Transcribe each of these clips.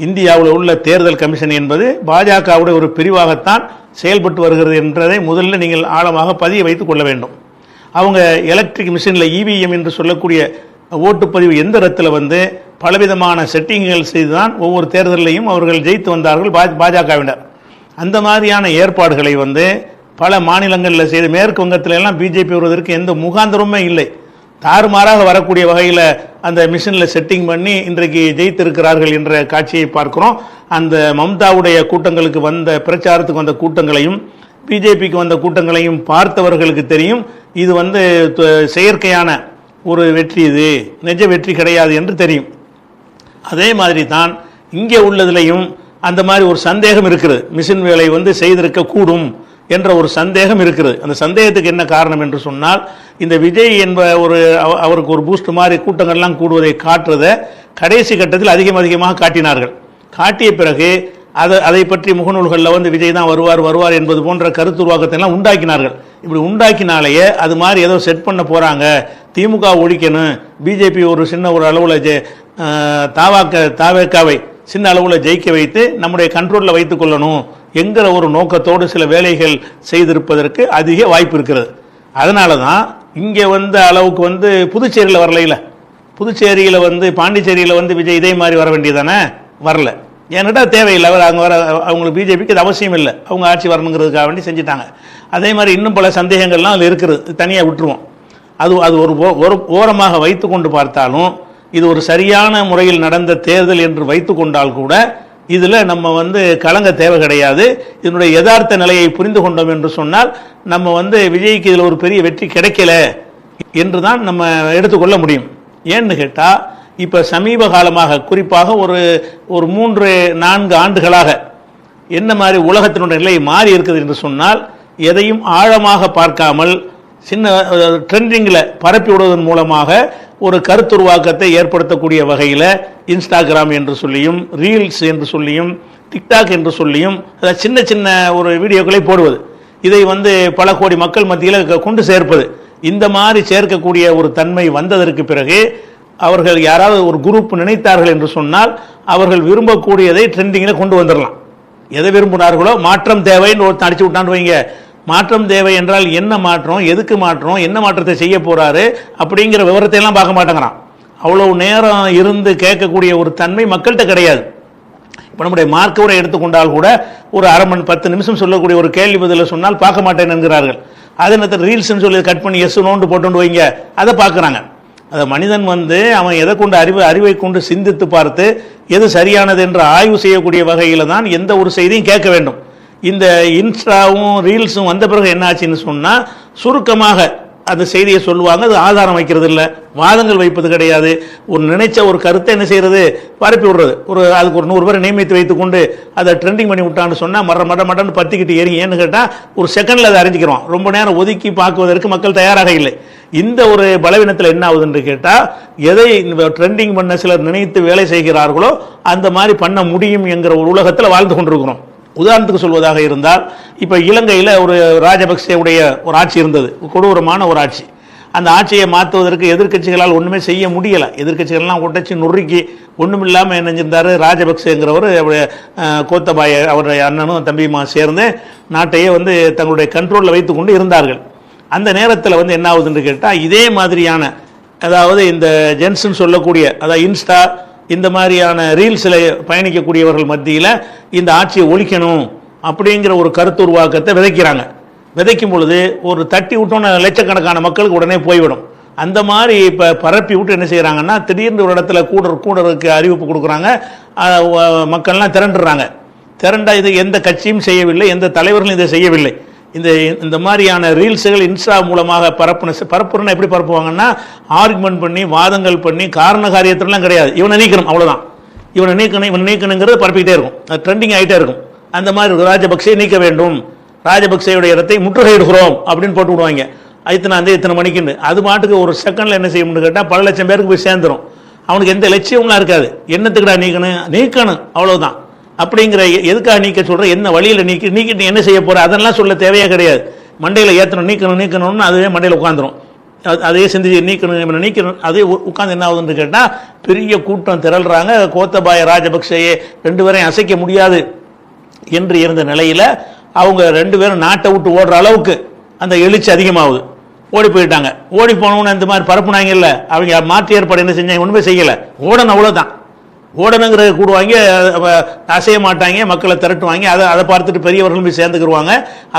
இந்தியாவில் உள்ள தேர்தல் கமிஷன் என்பது பாஜகவுடைய ஒரு பிரிவாகத்தான் செயல்பட்டு வருகிறது என்றதை முதல்ல நீங்கள் ஆழமாக பதிய வைத்துக் கொள்ள வேண்டும். அவங்க எலக்ட்ரிக் மிஷினில் இவிஎம் என்று சொல்லக்கூடிய ஓட்டுப்பதிவு எந்திரத்தில் பலவிதமான செட்டிங்குகள் செய்துதான் ஒவ்வொரு தேர்தலையும் அவர்கள் ஜெயித்து வந்தார்கள் பாஜகவினர். அந்த மாதிரியான ஏற்பாடுகளை பல மாநிலங்களில் செய்து மேற்கு வங்கத்தில் எல்லாம் பிஜேபி வருவதற்கு எந்த முகாந்திரமுமே இல்லை. தாறுமாறாக வரக்கூடிய வகையில் அந்த மிஷினில் செட்டிங் பண்ணி இன்றைக்கு ஜெயித்திருக்கிறார்கள் என்ற காட்சியை பார்க்கிறோம். அந்த மம்தாவுடைய கூட்டங்களுக்கு பிரச்சாரத்துக்கு வந்த கூட்டங்களையும் பிஜேபிக்கு வந்த கூட்டங்களையும் பார்த்தவர்களுக்கு தெரியும் இது செயற்கையான ஒரு வெற்றி, இது நிஜ வெற்றி கிடையாது என்று தெரியும். அதே மாதிரி தான் இங்கே உள்ளதிலையும் அந்த மாதிரி ஒரு சந்தேகம் இருக்கிறது. மிஷின் வேலை செய்திருக்க கூடும் என்ற ஒரு சந்தேகம் இருக்கிறது. அந்த சந்தேகத்துக்கு என்ன காரணம் என்று சொன்னால், இந்த விஜய் அவருக்கு ஒரு பூஸ்ட் மாதிரி கூட்டங்கள்லாம் கூடுவதை காட்டுறதை கடைசி கட்டத்தில் அதிகமாக காட்டினார்கள். காட்டிய பிறகு அதை பற்றி முகநூல்களில் விஜய் தான் வருவார் என்பது போன்ற கருத்துருவாக்கத்தை எல்லாம் உண்டாக்கினார்கள். இப்படி உண்டாக்கினாலேயே அது மாதிரி ஏதோ செட் பண்ண போறாங்க, திமுக ஒழிக்கணும், பிஜேபி ஒரு சின்ன ஒரு அளவில் தாவேக்காவை சின்ன அளவில் ஜெயிக்க வைத்து நம்முடைய கண்ட்ரோலில் வைத்துக் கொள்ளணும் என்கிற ஒரு நோக்கத்தோடு சில வேலைகள் செய்திருப்பதற்கு அதிக வாய்ப்பு இருக்கிறது. அதனால தான் இங்கே அளவுக்கு புதுச்சேரியில் வரல, புதுச்சேரியில் பாண்டிச்சேரியில் விஜய் இதே மாதிரி வர வேண்டியதானே, வரல. ஏன்னுட்டா தேவையில்லை, அங்கே அவங்களுக்கு பிஜேபிக்கு இது அவசியம் இல்லை, அவங்க ஆட்சி வரணுங்கிறதுக்காக வேண்டி செஞ்சுட்டாங்க. அதே மாதிரி இன்னும் பல சந்தேகங்கள்லாம் அதில் இருக்கிறது, தனியாக விட்டுருவோம். அது ஒரு ஓரமாக வைத்து கொண்டு பார்த்தாலும் இது ஒரு சரியான முறையில் நடந்த தேர்தல் என்று வைத்து கொண்டால் கூட இதில் நம்ம கலங்க தேவை கிடையாது. இதனுடைய யதார்த்த நிலையை புரிந்து கொண்டோம் என்று சொன்னால் நம்ம விஜய்க்கு இதில் ஒரு பெரிய வெற்றி கிடைக்கல என்று தான் நம்ம எடுத்துக்கொள்ள முடியும். ஏன்னு கேட்டால், இப்போ சமீப காலமாக குறிப்பாக ஒரு 3-4 ஆண்டுகளாக என்ன மாதிரி உலகத்தினுடைய நிலை மாறி இருக்குது என்று சொன்னால், எதையும் ஆழமாக பார்க்காமல் சின்ன ட்ரெண்டிங்கில் பரப்பி விடுவதன் மூலமாக ஒரு கருத்துருவாக்கத்தை ஏற்படுத்தக்கூடிய வகையில் இன்ஸ்டாகிராம் என்று சொல்லியும், ரீல்ஸ் என்று சொல்லியும், டிக்டாக் என்று சொல்லியும் சின்ன சின்ன ஒரு வீடியோக்களை போடுவது, இதை பல கோடி மக்கள் மத்தியில் கொண்டு சேர்ப்பது, இந்த மாதிரி சேர்க்கக்கூடிய ஒரு தன்மை வந்ததற்கு பிறகு அவர்கள் யாராவது ஒரு குரூப் நினைத்தார்கள் என்று சொன்னால் அவர்கள் விரும்பக்கூடியதை ட்ரெண்டிங்கில் கொண்டு வந்துடலாம். எதை விரும்பினார்களோ, மாற்றம் தேவைன்னு ஒருத்தன் அடிச்சு விட்டான்னு வைங்க, மாற்றம் தேவை என்றால் என்ன மாற்றம், எதுக்கு மாற்றம், என்ன மாற்றத்தை செய்ய போறாரு அப்படிங்கிற விவரத்தை எல்லாம் பார்க்க மாட்டேங்கிறான். அவ்வளவு நேரம் இருந்து கேட்கக்கூடிய ஒரு தன்மை மக்கள்கிட்ட கிடையாது. இப்போ நம்முடைய மார்க்கவரை எடுத்துக்கொண்டால் கூட ஒரு அரை மணி 10 நிமிஷம் சொல்லக்கூடிய ஒரு கேள்வி பதில சொன்னால் பார்க்க மாட்டேன் என்கிறார்கள். அதே நேரத்தில் ரீல்ஸ்ன்னு சொல்லி கட் பண்ணி எஸ் நோண்டு போட்டு வைங்க, அதை பார்க்குறாங்க. அதை மனிதன் அவன் எதை கொண்டு அறிவை கொண்டு சிந்தித்து பார்த்து எது சரியானது என்று ஆய்வு செய்யக்கூடிய வகையில் தான் எந்த ஒரு செய்தியும் கேட்க வேண்டும். இந்த இன்ஸ்டாவும் ரீல்ஸும் வந்த பிறகு என்ன ஆச்சுன்னு சொன்னால், சுருக்கமாக அந்த செய்தியை சொல்லுவாங்க, அது ஆதாரம் வைக்கிறது இல்லை, வாதங்கள் வைப்பது கிடையாது. ஒரு நினைச்ச ஒரு கருத்தை என்ன செய்யறது, பரப்பி விடுறது. அதுக்கு ஒரு 100 பேரை நியமித்து வைத்துக்கொண்டு அதை ட்ரெண்டிங் பண்ணி விட்டான்னு சொன்னால் மடன்னு பத்திக்கிட்டு ஏறி, ஏன்னு கேட்டால் ஒரு செகண்டில் அதை அறிஞ்சிக்கிறோம். ரொம்ப நேரம் ஒதுக்கி பார்க்குவதற்கு மக்கள் தயாராக இல்லை. இந்த ஒரு பலவீனத்தில் என்ன ஆகுது என்று கேட்டால், எதை ட்ரெண்டிங் பண்ண சிலர் நினைத்து வேலை செய்கிறார்களோ அந்த மாதிரி பண்ண முடியும் என்கிற ஒரு உலகத்தில் வாழ்ந்து கொண்டிருக்கிறோம். உதாரணத்துக்கு சொல்வதாக இருந்தால், இப்போ இலங்கையில் ஒரு ராஜபக்சேவுடைய ஒரு ஆட்சி இருந்தது, கொடூரமான ஒரு ஆட்சி. அந்த ஆட்சியை மாற்றுவதற்கு எதிர்க்கட்சிகளால் ஒன்றுமே செய்ய முடியலை. எதிர்க்கட்சிகள்லாம் ஒட்டச்சி நொறுக்கி ஒன்றும் இல்லாமல் என்ன செஞ்சிருந்தார், ராஜபக்சேங்கிறவர் கோத்தபாய அவருடைய அண்ணனும் தம்பியுமா சேர்ந்து நாட்டையே தங்களுடைய கண்ட்ரோலில் வைத்து கொண்டு இருந்தார்கள். அந்த நேரத்தில் என்ன ஆகுதுன்னு கேட்டால், இதே மாதிரியான அதாவது இந்த ஜென்ஸ்ன்னு சொல்லக்கூடிய அதாவது இன்ஸ்டா இந்த மாதிரியான ரீல்ஸில் பயணிக்கக்கூடியவர்கள் மத்தியில் இந்த ஆட்சியை ஒழிக்கணும் அப்படிங்கிற ஒரு கருத்து உருவாக்கத்தை விதைக்கிறாங்க. விதைக்கும் பொழுது ஒரு தட்டி விட்டோன்னு லட்சக்கணக்கான மக்களுக்கு உடனே போய்விடும். அந்த மாதிரி இப்போ பரப்பி விட்டு என்ன செய்கிறாங்கன்னா, திடீர்னு ஒரு இடத்துல கூடருக்கு அறிவிப்பு கொடுக்குறாங்க, மக்கள்லாம் திரண்டுறாங்க. திரண்டா இது எந்த கட்சியும் செய்யவில்லை, எந்த தலைவர்களும் இதை செய்யவில்லை. இந்த மாதிரியான ரீல்ஸுகள் இன்ஸ்டா மூலமாக பரப்புறன்னா எப்படி பரப்புவாங்கன்னா, ஆர்குமெண்ட் பண்ணி வாதங்கள் பண்ணி காரண காரியத்திலாம் கிடையாது, இவனை நீக்கணும் அவ்வளோதான், இவனை நீக்கணுங்கிறது பரப்பிக்கிட்டே இருக்கும், அது ட்ரெண்டிங் ஆகிட்டே இருக்கும். அந்த மாதிரி ராஜபக்சே நீக்க வேண்டும், ராஜபக்சேயுடைய இடத்தை முற்றுகையிடுகிறோம் அப்படின்னு போட்டு விடுவாங்க. இத்தனை மணிக்குன்னு அது மாட்டுக்கு ஒரு செகண்டில் என்ன செய்யணும்னு கேட்டால் பல லட்சம் பேருக்கு போய் சேர்ந்துடும். அவனுக்கு எந்த லட்சியம்லாம் இருக்காது, என்னத்துக்குடா நீக்கணும் அவ்வளோதான். அப்படிங்கிற எதுக்காக நீக்க சொல்கிற, என்ன வழியில் நீக்கிட்டு என்ன செய்ய போகிற, அதெல்லாம் சொல்ல தேவையே கிடையாது. மண்டையில் ஏற்றணும் நீக்கணும்னு அதுவே மண்டையில் உட்காந்துரும். அதையே சிந்திச்சு நீக்கணும் நீக்கணும். அதே உட்காந்து என்ன ஆகுதுன்னு கேட்டால் பெரிய கூட்டம் திரள்றாங்க. கோத்தபாய ராஜபக்சேயை 2 பேரையும் அசைக்க முடியாது என்று இருந்த நிலையில் அவங்க 2 பேரும் நாட்டை விட்டு ஓடுற அளவுக்கு அந்த எழுச்சி அதிகமாகுது. ஓடி போயிட்டாங்க. ஓடி போனவங்க இந்த மாதிரி பரப்புனாங்கல்ல, அவங்க மாற்று ஏற்பாடு என்ன செஞ்சாங்க? ஒன்றுமே செய்யலை. ஓடணும், அவ்வளோதான். ஓடணுங்கிறத கூடுவாங்க, அசைய மாட்டாங்க, மக்களை திரட்டுவாங்க. அதை பார்த்துட்டு பெரியவர்களும் போய் சேர்ந்துக்கிடுவாங்க.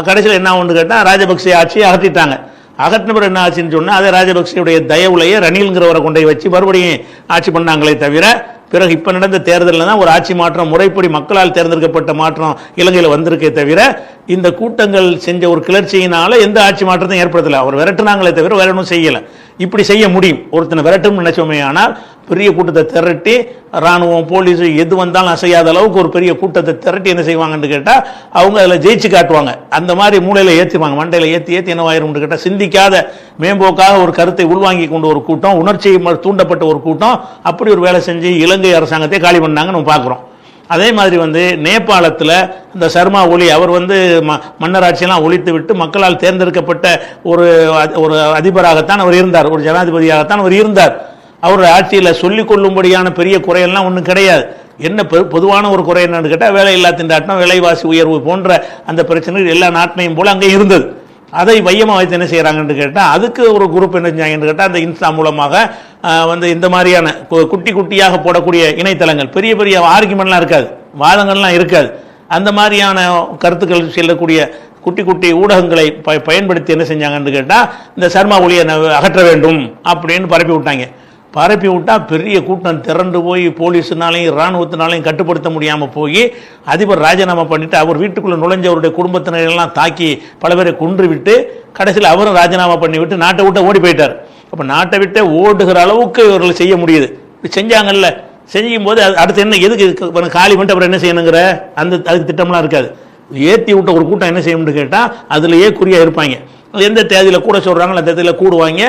கடைசியில் என்ன ஒன்று கேட்டால் ராஜபக்சே ஆட்சியை அகற்றிட்டாங்க. அகற்றின பிறகு என்ன ஆச்சுன்னு சொன்னால் அதே ராஜபக்சேவுடைய தயவுலையே ரணில்ங்கிறவரை கொண்டு வச்சு மறுபடியும் ஆட்சி பண்ணாங்களே தவிர, பிறகு இப்போ நடந்த தேர்தலில் தான் ஒரு ஆட்சி மாற்றம், முறைப்படி மக்களால் தேர்ந்தெடுக்கப்பட்ட மாற்றம் இலங்கையில் வந்திருக்கே தவிர, இந்த கூட்டங்கள் செஞ்ச ஒரு கிளர்ச்சியினால எந்த ஆட்சி மாற்றத்தையும் ஏற்படுத்தலை. அவர் விரட்டுனாங்களே தவிர வேற ஒன்றும் செய்யலை. இப்படி செய்ய முடியும். ஒருத்தனை விரட்டும் நினைச்சோமே, ஆனால் பெரிய கூட்டத்தை திரட்டி இராணுவம் போலீஸ் எது வந்தாலும் அசையாத அளவுக்கு ஒரு பெரிய கூட்டத்தை திரட்டி என்ன செய்வாங்கன்னு கேட்டால் அவங்க அதில் ஜெயிச்சு காட்டுவாங்க. அந்த மாதிரி மூளையில் ஏற்றிவாங்க, மண்டையில் ஏற்றி என்னவாயிரும்னு கேட்டால் சிந்திக்காத மேம்போக்காக ஒரு கருத்தை உள்வாங்கி கொண்டு ஒரு கூட்டம், உணர்ச்சி தூண்டப்பட்ட ஒரு கூட்டம் அப்படி ஒரு வேலை செஞ்சு இலங்கை அரசாங்கத்தை காலி பண்ணாங்க நம்ம பார்க்குறோம். அதே மாதிரி நேபாளத்தில் இந்த சர்மா ஒலி அவர் மன்னராட்சியெல்லாம் ஒழித்து விட்டு மக்களால் தேர்ந்தெடுக்கப்பட்ட ஒரு அதிபராகத்தான் அவர் இருந்தார், ஒரு ஜனாதிபதியாகத்தான் அவர் இருந்தார். அவருடைய ஆட்சியில் சொல்லிக் கொள்ளும்படியான பெரிய குறையெல்லாம் ஒன்றும் கிடையாது. என்ன பொதுவான ஒரு குறை என்னன்னு கேட்டால் வேலையில்லா திண்டாட்டம், விலைவாசி உயர்வு போன்ற அந்த பிரச்சனைகள் எல்லா நாட்டினையும் போல அங்கே இருந்தது. அதை மையமாக வைத்து என்ன செய்கிறாங்கன்னு கேட்டால் அதுக்கு ஒரு குரூப் என்ன செஞ்சாங்கன்னு கேட்டால் அந்த இன்ஸ்டா மூலமாக இந்த மாதிரியான குட்டி குட்டியாக போடக்கூடிய இணையதளங்கள், பெரிய பெரிய ஆர்குமெண்ட்லாம் இருக்காது, வாதங்கள்லாம் இருக்காது, அந்த மாதிரியான கருத்துக்கள் செல்லக்கூடிய குட்டி குட்டி ஊடகங்களை பயன்படுத்தி என்ன செஞ்சாங்கன்னு கேட்டால் இந்த சர்மா ஒலியை அகற்ற வேண்டும் அப்படின்னு பரப்பி விட்டாங்க. பரப்பி விட்டால் பெரிய கூட்டம் திரண்டு போய் போலீஸுனாலையும் இராணுவத்தினாலையும் கட்டுப்படுத்த முடியாமல் போய் அதிபர் ராஜினாமா பண்ணிவிட்டு அவர் வீட்டுக்குள்ளே நுழைஞ்சவருடைய குடும்பத்தினரெல்லாம் தாக்கி பல பேரை கொன்று விட்டு கடைசியில் அவரும் ராஜினாமா பண்ணிவிட்டு நாட்டை விட்டு ஓடி போயிட்டார். அப்போ நாட்டை விட்டு ஓடுகிற அளவுக்கு இவர்கள் செய்ய முடியுது. செஞ்சாங்கல்ல, செய்யும் போது அடுத்து என்ன எதுக்கு காலி பண்ணிட்டு அப்புறம் என்ன செய்யணுங்கிற அதுக்கு திட்டம்லாம் இருக்காது. ஏற்றி விட்ட ஒரு கூட்டம் என்ன செய்யணும்னு கேட்டால் அதுலேயே குறியாக இருப்பாங்க. எந்த தேதியில் கூட சொல்கிறாங்களோ அந்த தேதியில் கூடுவாங்க,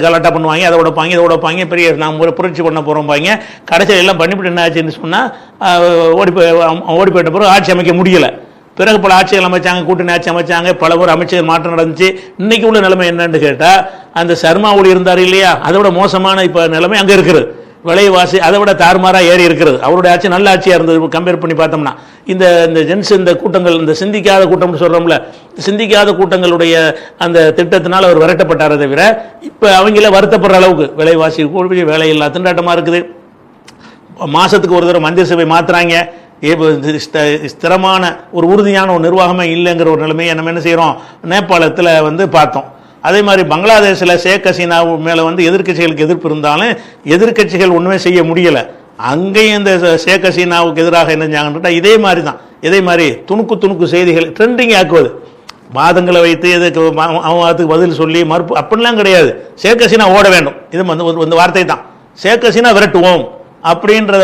கலாட்டா பண்ணுவாங்க, அதை உடைப்பாங்க இதை உடைப்பாங்க, பெரிய நாம் புரட்சி பண்ண போகிறோம்பாங்க. கடைசியில் எல்லாம் பண்ணிவிட்டு என்ன ஆச்சுன்னு சொன்னால் ஓடி போயிட்ட பிறகு ஆட்சி அமைக்க முடியலை. பிறகு பல ஆட்சிகள் அமைச்சாங்க, கூட்டணி ஆட்சி அமைச்சாங்க, பல பேர் அமைச்சர் மாற்றம் நடந்துச்சு. இன்றைக்கி உள்ள நிலைமை என்னன்னு கேட்டால் அந்த சர்மா ஒலி இருந்தார் இல்லையா, அதோட மோசமான இப்போ நிலைமை அங்கே இருக்குது. விலைவாசி அதை விட தாறுமாறாக ஏறி இருக்கிறது. அவருடைய ஆட்சி நல்ல ஆட்சியாக இருந்தது கம்பேர் பண்ணி பார்த்தோம்னா. இந்த ஜென்ஸ் இந்த கூட்டங்கள், இந்த சிந்திக்காத கூட்டம்னு சொல்கிறோம்ல, சிந்திக்காத கூட்டங்களுடைய அந்த திட்டத்தினால் அவர் விரட்டப்பட்டாரே தவிர இப்போ அவங்கள வருத்தப்படுற அளவுக்கு விலைவாசி கூடி வேலையில்லா திண்டாட்டமாக இருக்குது. மாதத்துக்கு ஒரு தடவை மந்திரி சபை மாற்றுறாங்க. ஸ்திரமான ஒரு உறுதியான ஒரு நிர்வாகமே இல்லைங்கிற ஒரு நிலைமையை நம்ம என்ன செய்கிறோம் நேபாளத்தில் பார்த்தோம். அதே மாதிரி பங்களாதேஷில் ஷேக் ஹசீனா மேலே எதிர்க்கட்சிகளுக்கு எதிர்ப்பு இருந்தாலும் எதிர்க்கட்சிகள் ஒன்றுமே செய்ய முடியலை. அங்கேயும் இந்த ஷேக் ஹசீனாவுக்கு எதிராக என்ன செஞ்சாங்கன்னு இதே மாதிரி தான், இதே மாதிரி துணுக்கு செய்திகள் ட்ரெண்டிங் ஆக்குவது, வாதங்களை வைத்து எதுக்கு அவங்களுக்கு பதில் சொல்லி மறுப்பு அப்படிலாம் கிடையாது. ஷேக் ஹசீனா ஓட வேண்டும், இது வார்த்தை தான். ஷேக் ஹசீனா விரட்டுவோம் அப்படின்றத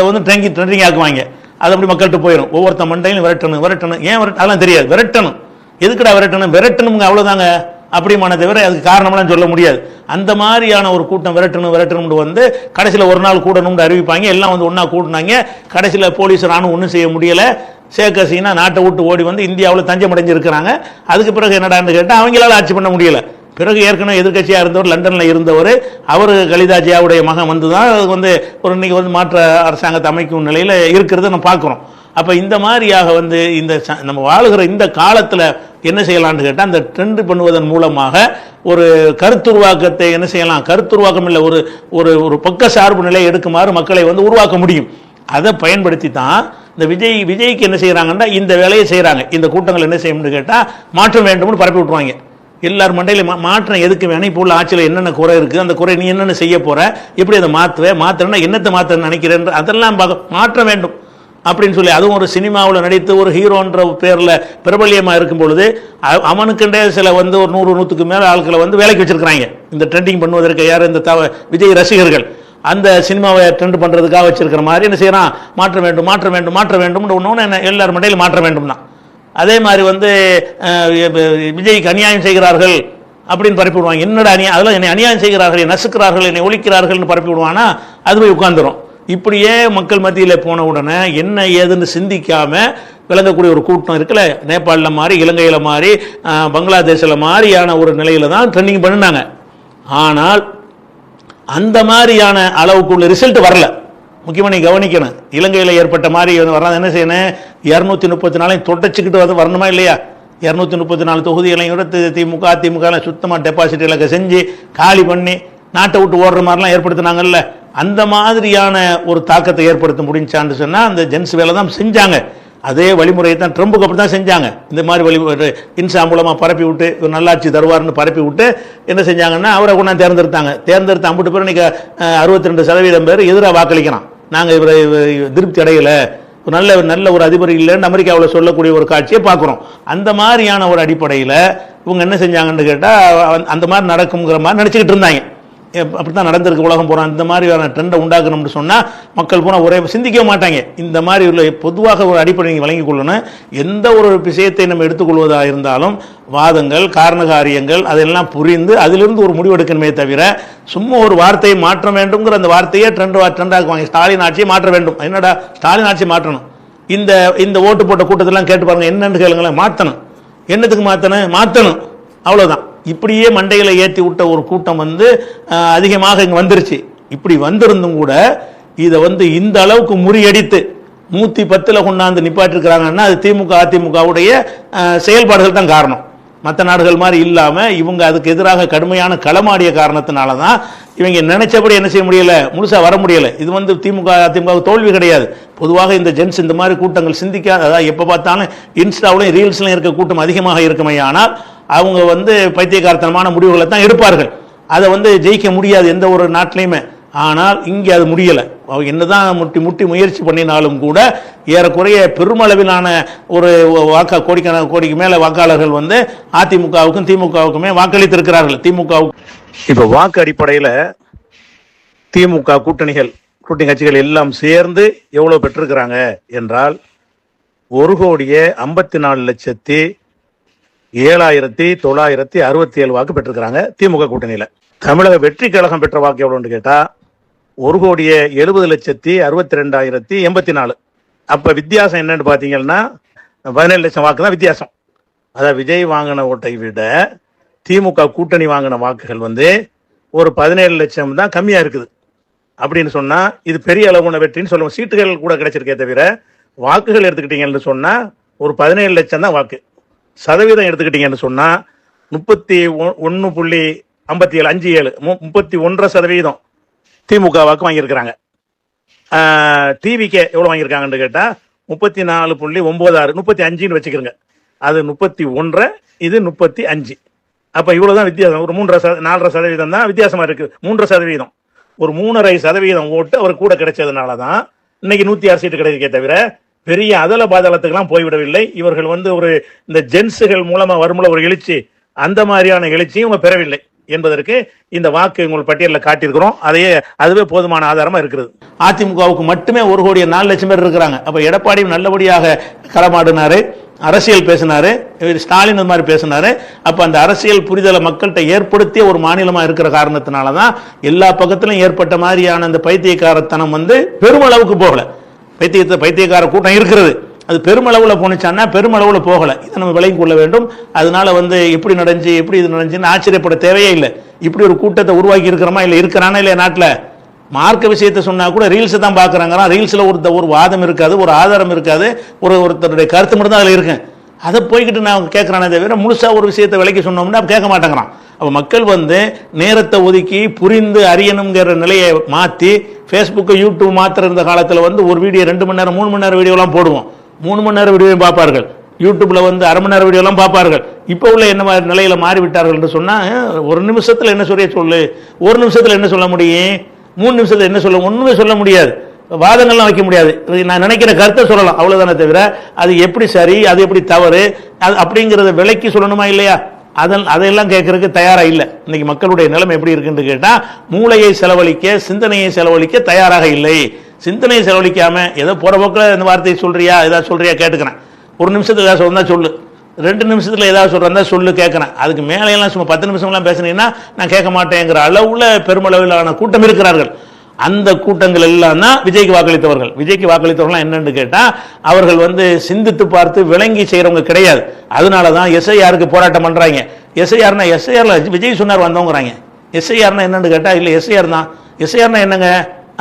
ட்ரெண்டிங் ஆக்குவாங்க. அது அப்படி மக்கள்கிட்ட போயிடும். ஒவ்வொருத்த மண்டையிலும் விரட்டணும். ஏன் அதெல்லாம் தெரியாது. விரட்டணும், எதுக்குடா விரட்டணுங்க, அவ்வளோதாங்க. அப்படிமான தவிர அதுக்கு காரணம்லாம் சொல்ல முடியாது. அந்த மாதிரியான ஒரு கூட்டம் விரட்டணும்னு கடைசியில் ஒரு நாள் கூடணும்னு அறிவிப்பாங்க. எல்லாம் ஒன்றா கூட்டினாங்க. கடைசியில் போலீஸ் ராணுவம் ஒன்றும் செய்ய முடியலை. ஷேக் ஹசீனா நாட்டை விட்டு ஓடி இந்தியாவில் தஞ்சம் அடைஞ்சிருக்கிறாங்க. அதுக்கு பிறகு என்னடான்னு கேட்டால் அவங்களால ஆட்சி பண்ண முடியலை. பிறகு ஏற்கனவே எதிர்கட்சியாக இருந்தவர், லண்டனில் இருந்தவர், அவர் கலிதா ஜியாவுடைய மகன் தான் ஒரு இன்னைக்கு மாற்ற அரசாங்கத்தை அமைக்கும் நிலையில் இருக்கிறத நம்ம பார்க்குறோம். அப்போ இந்த மாதிரியாக இந்த நம்ம வாழுகிற இந்த காலத்தில் என்ன செய்யலாம்னு கேட்டால் அந்த ட்ரெண்ட் பண்ணுவதன் மூலமாக ஒரு கருத்துருவாக்கத்தை என்ன செய்யலாம், கருத்துருவாக்கம் இல்லை, ஒரு ஒரு ஒரு பக்க சார்பு நிலையை எடுக்குமாறு மக்களை உருவாக்க முடியும். அதை பயன்படுத்தி தான் இந்த விஜய்க்கு என்ன செய்கிறாங்கன்னா இந்த வேலையை செய்கிறாங்க. இந்த கூட்டங்கள் என்ன செய்யணும்னு கேட்டால் மாற்றம் வேண்டும்னு பரப்பி விட்ருவாங்க. எல்லார் மண்டையில் மாற்றம் எதுக்கு வேணும், இப்போ உள்ள ஆட்சியில் என்னென்ன குறை இருக்குது, அந்த குறை நீ என்னென்ன செய்ய போகிற, எப்படி அதை மாற்றுறேன்னா என்னத்தை மாற்ற நினைக்கிறேன், அதெல்லாம் மாற்ற வேண்டும் அப்படின்னு சொல்லி. அதுவும் ஒரு சினிமாவில் நடித்து ஒரு ஹீரோன்ற பேரில் பிரபல்யமாக இருக்கும் பொழுது அவனுக்குண்டே சில ஒரு 100-100க்கு மேலே ஆட்களை வேலைக்கு வச்சிருக்கிறாங்க. இந்த ட்ரெண்டிங் பண்ணுவதற்கு யார், இந்த விஜய் ரசிகர்கள் அந்த சினிமாவை ட்ரெண்ட் பண்ணுறதுக்காக வச்சிருக்கிற மாதிரி என்ன செய்யறான், மாற்ற வேண்டும்னு ஒன்று எல்லார் மண்டையில் மாற்ற வேண்டும்னா. அதே மாதிரி விஜய்க்கு அநியாயம் செய்கிறார்கள் அப்படின்னு பரப்பி விடுவாங்க. என்னடா அதெல்லாம் என்னை அநியாயம் செய்கிறார்கள், நசுக்கிறார்கள், என்னை ஒழிக்கிறார்கள்னு பரப்பி விடுவானா, அது போய் உட்காந்துரும். இப்படியே மக்கள் மத்தியில் போன உடனே என்ன ஏதுன்னு சிந்திக்காம விளங்கக்கூடிய ஒரு கூட்டம் இருக்குல்ல, நேபாளில் மாதிரி, இலங்கையில் மாதிரி, பங்களாதேஷில் மாதிரியான ஒரு நிலையில தான் ட்ரெண்டிங் பண்ணினாங்க. ஆனால் அந்த மாதிரியான அளவுக்குள்ள ரிசல்ட் வரல. முக்கியமாக நீ கவனிக்கணும், இலங்கையில் ஏற்பட்ட மாதிரி வராது. என்ன செய்யணும், 234 தொடச்சிக்கிட்டு வந்து வரணுமா இல்லையா? 234 தொகுதிகளையும் கூட திமுக அதிமுக சுத்தமாக டெபாசிட் இலக்கை செஞ்சு காலி பண்ணி நாட்டை விட்டு ஓடுற மாதிரிலாம் ஏற்படுத்தினாங்கல்ல, அந்த மாதிரியான ஒரு தாக்கத்தை ஏற்படுத்த முடிஞ்சான்னு சொன்னால் அந்த ஜென்ஸ் வேலை தான் செஞ்சாங்க. அதே வழிமுறையை தான் ட்ரம்புக்கு அப்படி தான் செஞ்சாங்க. இந்த மாதிரி இன்சா மூலமாக பரப்பி விட்டு ஒரு நல்லாட்சி தருவார்னு பரப்பி விட்டு என்ன செஞ்சாங்கன்னா அவரை கொண்டாந்து தேர்ந்தெடுத்து 50 பேர் இன்னைக்கு 62% பேர் எதிராக வாக்களிக்கிறான். நாங்கள் இவரை திருப்தி அடையலை, நல்ல ஒரு அதிபர் இல்லைன்னு அமெரிக்காவில் சொல்லக்கூடிய ஒரு காட்சியை பார்க்குறோம். அந்த மாதிரியான ஒரு அடிப்படையில் இவங்க என்ன செஞ்சாங்கன்னு கேட்டால் அந்த மாதிரி நடக்குங்கிற மாதிரி நினச்சிக்கிட்டு இருந்தாங்க. அப்படி தான் நடந்திருக்கு உலகம் போகிறோம். இந்த மாதிரியான ட்ரெண்டை உண்டாக்கணும்னு சொன்னால் மக்கள் போனால் ஒரே சிந்திக்க மாட்டாங்க. இந்த மாதிரி உள்ள பொதுவாக ஒரு அடிப்படை நீங்கள் வழங்கிக் கொள்ளணும். எந்த ஒரு விஷயத்தை நம்ம எடுத்துக்கொள்வதாக இருந்தாலும் வாதங்கள் காரண காரியங்கள் அதெல்லாம் புரிந்து அதிலிருந்து ஒரு முடிவெடுக்கணுமே தவிர சும்மா ஒரு வார்த்தையை மாற்ற வேண்டும்ங்கிற அந்த வார்த்தையே ட்ரெண்டாக்குவாங்க. ஸ்டாலின் ஆட்சியை மாற்ற வேண்டும். என்னடா ஸ்டாலின் ஆட்சி மாற்றணும்? இந்த ஓட்டு போட்ட கூட்டத்தெல்லாம் கேட்டு பாருங்க, என்னன்னு கேளுங்களேன். மாற்றணும். என்னத்துக்கு மாற்றணும் அவ்வளோதான். இப்படியே மண்டையில் ஏற்றி விட்ட ஒரு கூட்டம் அதிகமாக இங்கே வந்துருச்சு. இப்படி வந்திருந்தும் கூட இதை இந்த அளவுக்கு முறியடித்து 110 கொண்டாந்து நிப்பாட்டிருக்கிறாங்கன்னா அது திமுக அதிமுகவுடைய செயல்பாடுகள் தான் காரணம். மற்ற நாடுகள் மாதிரி இல்லாமல் இவங்க அதுக்கு எதிராக கடுமையான களமாடிய காரணத்தினால தான் இவங்க நினைச்சபடி என்ன செய்ய முடியல, முழுசாக வர முடியல. இது திமுக அதிமுக தோல்வி கிடையாது. பொதுவாக இந்த ஜென்ஸ் இந்த மாதிரி கூட்டங்கள் சிந்திக்காத, அதாவது எப்போ பார்த்தாலும் இன்ஸ்டாவிலையும் ரீல்ஸ்லையும் இருக்க கூட்டம் அதிகமாக இருக்குமே, ஆனால் அவங்க பைத்தியக்காரத்தனமான முடிவுகளை தான் எடுப்பார்கள். அதை ஜெயிக்க முடியாது எந்த ஒரு நாட்டிலையுமே. ஆனால் இங்கே அது முடியலை. அவங்க என்னதான் முட்டி முயற்சி பண்ணினாலும் கூட ஏறக்குறைய பெருமளவிலான ஒரு கோடிக்கு மேலே வாக்காளர்கள் அதிமுகவுக்கும் திமுகவுக்குமே வாக்களித்திருக்கிறார்கள். திமுகவுக்கு இப்போ வாக்கு அடிப்படையில் திமுக கூட்டணி கட்சிகள் எல்லாம் சேர்ந்து எவ்வளவு பெற்றிருக்கிறாங்க என்றால் 1,54,07,967 வாக்கு பெற்றிருக்கிறாங்க திமுக கூட்டணியில். தமிழக வெற்றி கழகம் பெற்ற வாக்கு எவ்வளோன்னு கேட்டா 1,70,62,084. அப்ப வித்தியாசம் என்னன்னு பாத்தீங்கன்னா 17 லட்சம் வாக்கு தான் வித்தியாசம். அதாவது விஜய் வாங்கின ஓட்டை விட திமுக கூட்டணி வாங்கின வாக்குகள் ஒரு 17 லட்சம் தான் கம்மியா இருக்குது. அப்படின்னு சொன்னா இது பெரிய அளவான வெற்றின்னு சொல்லுவோம். சீட்டுகள் கூட கிடைச்சிருக்கே தவிர வாக்குகள் எடுத்துக்கிட்டீங்கன்னு சொன்னா ஒரு 17 லட்சம் தான் வாக்கு. சதவீதம் எடுத்துக்கிட்டீங்கன்னு சொன்னா 31.57 31% திமுக வாக்கு வாங்கியிருக்கிறாங்க. டிவிக்கு எவ்வளவு வாங்கியிருக்காங்கன்னு கேட்டா 34.96 35 வச்சுக்கிறங்க. அது 31, இது 35. அப்ப இவ்வளவுதான் வித்தியாசம். ஒரு 3.5-4% தான் வித்தியாசமா இருக்கு. 3%, ஒரு 3.5% ஓட்டு அவர் கூட கிடைச்சதுனாலதான் இன்னைக்கு 106 சீட்டு கிடைக்கே தவிர பெரிய அதல பாதாளத்துக்கெல்லாம் போய்விடவில்லை. இவர்கள் ஒரு இந்த ஜென்ஸுகள் மூலமா வருமுல ஒரு எழுச்சி, அந்த மாதிரியான எழுச்சியும் இவங்க பெறவில்லை என்பதற்கு இந்த வாக்கு உங்கள் பட்டியலில் காட்டியிருக்கிறோம். அதுவே போதுமான ஆதாரமா இருக்கிறது. அதிமுகவுக்கு மட்டுமே 1,04,00,000 பேர் இருக்கிறாங்க. அப்ப எடப்பாடியும் நல்லபடியாக களமாடினாரு, அரசியல் பேசினாரு, ஸ்டாலின் இந்த மாதிரி பேசினாரு. அப்ப அந்த அரசியல் புரிதலை மக்கள்கிட்ட ஏற்படுத்திய ஒரு மாநிலமா இருக்கிற காரணத்தினாலதான் எல்லா பக்கத்திலும் ஏற்பட்ட மாதிரியான அந்த பைத்தியக்காரத்தனம் பெருமளவுக்கு போகல. பைத்தியக்கார கூட்டம் இருக்கிறது, அது பெருமளவுல போனுச்சான்னா பெருமளவுல போகல. இதை நம்ம விளங்கி கொள்ள வேண்டும். அதனால எப்படி இது நடந்துச்சுன்னு ஆச்சரியப்பட தேவையே இல்லை. இப்படி ஒரு கூட்டத்தை உருவாக்கி இருக்கிறோமா இல்லை இருக்கிறானா இல்லையா? நாட்டில் மார்க்க விஷயத்தை சொன்னா கூட ரீல்ஸ் தான் பாக்குறாங்க. ரீல்ஸ்ல ஒரு வாதம் இருக்காது, ஒரு ஆதாரம் இருக்காது, ஒருத்தருடைய கருத்து மட்டும் தான் அதுல இருக்கு. அதை போய்கிட்டு நான் கேட்கறானே தவிர முழுசா ஒரு விஷயத்தை விலைக்கு சொன்னோம்னா கேட்க மாட்டேங்கிறான். அப்ப மக்கள் நேரத்தை ஒதுக்கி புரிந்து அறியணுங்கிற நிலையை மாத்தி ஃபேஸ்புக் யூடியூப் மாத்திர இருந்த காலத்துல ஒரு வீடியோ 2 மணி நேரம் 3 மணி நேரம் வீடியோ எல்லாம் போடுவோம். 3 மணி நேரம் வீடியோ பார்ப்பார்கள். யூடியூப்ல 1/2 மணி நேரம் வீடியோ எல்லாம் பார்ப்பார்கள். இப்ப உள்ள என்ன மாதிரி நிலையில மாறிவிட்டார்கள் என்று சொன்னா, ஒரு நிமிஷத்துல என்ன சொல்லு, ஒரு நிமிஷத்துல என்ன சொல்ல முடியும், 3 நிமிஷத்துல என்ன சொல்ல, ஒண்ணுமே சொல்ல முடியாது. வாதங்கள்லாம் வைக்க முடியாது. நான் நினைக்கிற கருத்தை சொல்லலாம், அவ்வளவுதானே தவிர அது எப்படி சரி அது எப்படி தவறு அப்படிங்கறத விலைக்கு சொல்லணுமா இல்லையா? அதையெல்லாம் கேட்கறதுக்கு தயாரா இல்லை. இன்னைக்கு மக்களுடைய நிலைமை எப்படி இருக்குன்னு கேட்டா, மூளையை செலவழிக்க சிந்தனையை செலவழிக்க தயாராக இல்லை. சிந்தனையை செலவழிக்காம ஏதோ போற போக்கில் இந்த வார்த்தையை சொல்றியா, ஏதாவது சொல்றியா கேட்டுக்கிறேன். 1 நிமிஷத்துல ஏதாவது சொல்றா சொல்லு, 2 நிமிஷத்துல ஏதாவது சொல்றா சொல்லு கேட்கிறேன். அதுக்கு மேலையெல்லாம் சும்மா 10 நிமிஷம்லாம் பேசுனீங்கன்னா நான் கேட்க மாட்டேங்கிற அளவுல பெருமளவிலான கூட்டம் இருக்கிறார்கள். அந்த கூட்டங்கள் எல்லாம் தான் விஜய்க்கு வாக்களித்தவர்கள். விஜய்க்கு வாக்களித்தவர்கள் என்னன்னு கேட்டா, அவர்கள் சிந்தித்து பார்த்து விளங்கி செய்யறவங்க கிடையாது. அதனாலதான் எஸ்ஐஆருக்கு போராட்டம் பண்றாங்க. எஸ்ஐஆர்னா எஸ்ஐஆர்ல விஜய் சொன்னார் வந்தவங்கிறாங்க. எஸ்ஐஆர்னா என்னன்னு கேட்டால் இல்லை எஸ்ஐஆர் தான். எஸ்ஐஆர்னா என்னங்க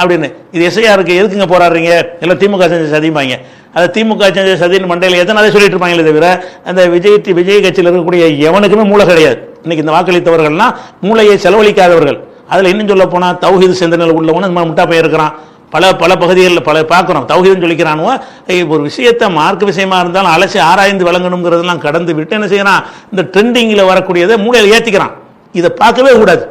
அப்படின்னு, இது எஸ்ஐஆருக்கு எதுக்குங்க போராடுறீங்க, எல்லாம் திமுக செஞ்ச சதிப்பாங்க. அதை திமுக செஞ்ச சதின்னு மண்டையில் எத்தனை அதை சொல்லிட்டு இருப்பாங்களே தவிர அந்த விஜய் கட்சியில் இருக்கக்கூடிய எவனுக்குமே மூளை கிடையாது. இன்னைக்கு இந்த வாக்களித்தவர்கள்லாம் மூளையை செலவழிக்காதவர்கள். அதில் இன்னும் சொல்ல போனால் தௌஹீது சிந்தனையில் உள்ளவனு இந்த மாதிரி முட்டா போய் இருக்கிறான். பல பகுதிகளில் பார்க்குறோம் தௌஹீதுன்னு சொல்லிக்கிறானுவோ. ஒரு விஷயத்தை மார்க்க விஷயமா இருந்தாலும் அலசி ஆராய்ந்து விளங்கணுங்கிறதெல்லாம் கடந்து விட்டு என்ன செய்யறான், இந்த ட்ரெண்டிங்கில் வரக்கூடியதை மூளையில் ஏற்றிக்கிறான். இதை பார்க்கவே கூடாது.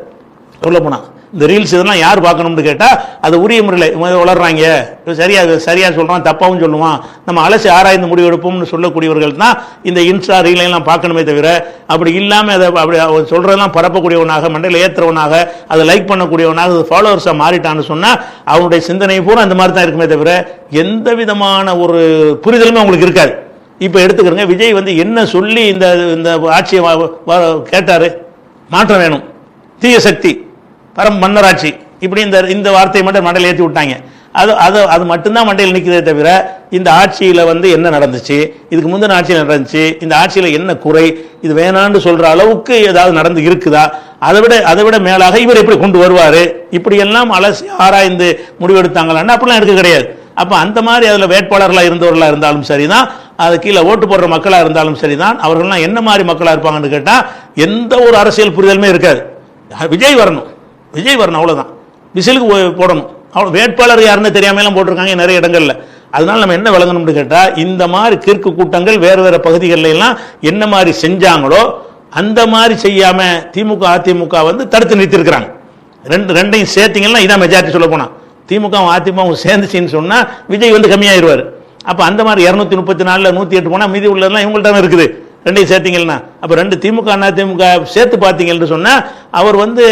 சொல்ல போனால் இந்த ரீல்ஸ் இதெல்லாம் யார் பார்க்கணும்னு கேட்டால் அது உரிய முறையில் வளர்றாங்க. சரியாக சொல்கிறான், தப்பாகவும் சொல்லுவான். நம்ம அலசி ஆராய்ந்து முடிவெடுப்போம்னு சொல்லக்கூடியவர்கள் தான் இந்த இன்ஸ்டா ரீலையெல்லாம் பார்க்கணுமே தவிர அப்படி இல்லாமல் அதை அப்படி சொல்கிறதெல்லாம் பரப்பக்கூடியவனாக மண்டையில் ஏற்றுறவனாக அதை லைக் பண்ணக்கூடியவனாக அது ஃபாலோவர்ஸாக மாறிட்டான்னு சொன்னால் அவனுடைய சிந்தனை பூரா அந்த மாதிரி தான் இருக்குமே தவிர எந்த விதமான ஒரு புரிதலுமே அவங்களுக்கு இருக்காது. இப்போ எடுத்துக்கிறங்க, விஜய் வந்து என்ன சொல்லி இந்த ஆட்சியை கேட்டார், மாற்றம் வேணும், தீய சக்தி, மன்னராட்சி, இப்படி இந்த வார்த்தையை மட்டும் மண்டையில் ஏற்றி விட்டாங்க. அது மட்டும்தான் மண்டையில் நிற்கிறதே தவிர இந்த ஆட்சியில் வந்து என்ன நடந்துச்சு, இதுக்கு முந்தின ஆட்சியில் நடந்துச்சு, இந்த ஆட்சியில் என்ன குறை, இது வேணான்னு சொல்ற அளவுக்கு ஏதாவது நடந்து இருக்குதா, அதை விட மேலாக இவர் எப்படி கொண்டு வருவார், இப்படியெல்லாம் அலசி ஆராய்ந்து முடிவெடுத்தாங்களான்னு அப்படிலாம் எடுக்க கிடையாது. அப்போ அந்த மாதிரி அதில் வேட்பாளர்களாக இருந்தவர்களாக இருந்தாலும் சரிதான், அது கீழே ஓட்டு போடுற மக்களாக இருந்தாலும் சரிதான், அவர்கள்லாம் என்ன மாதிரி மக்களாக இருப்பாங்கன்னு கேட்டால் எந்த ஒரு அரசியல் புரிதலுமே இருக்காது. விஜய் வரணும் அவ்வளோதான், விசிலுக்கு போடணும், அவ்வளோ. வேட்பாளர் யாருன்னு தெரியாமலாம் போட்டிருக்காங்க நிறைய இடங்கள்ல. அதனால நம்ம என்ன விளங்கணும்னு கேட்டால் இந்த மாதிரி கிறுக்கு கூட்டங்கள் வேறு வேறு பகுதிகளில் எல்லாம் என்ன மாதிரி செஞ்சாங்களோ அந்த மாதிரி செய்யாம திமுக அதிமுக வந்து தடுத்து நிறுத்திருக்கிறாங்க. ரெண்டையும் சேர்த்திங்கன்னா இதான் மெஜாரிட்டி சொல்ல போனா. திமுக அதிமுகவும் சேர்ந்துச்சின்னு சொன்னா விஜய் வந்து கம்மியாயிருவார். அப்போ அந்த மாதிரி 234 108 போனால் மீதி உள்ளதெல்லாம் இவங்கள்ட்ட இருக்குது. ரெண்டையும் சேர்த்தீங்கன்னா அப்போ ரெண்டு திமுக அதிமுக சேர்த்து பார்த்தீங்கன்னு சொன்னால் அவர் வந்து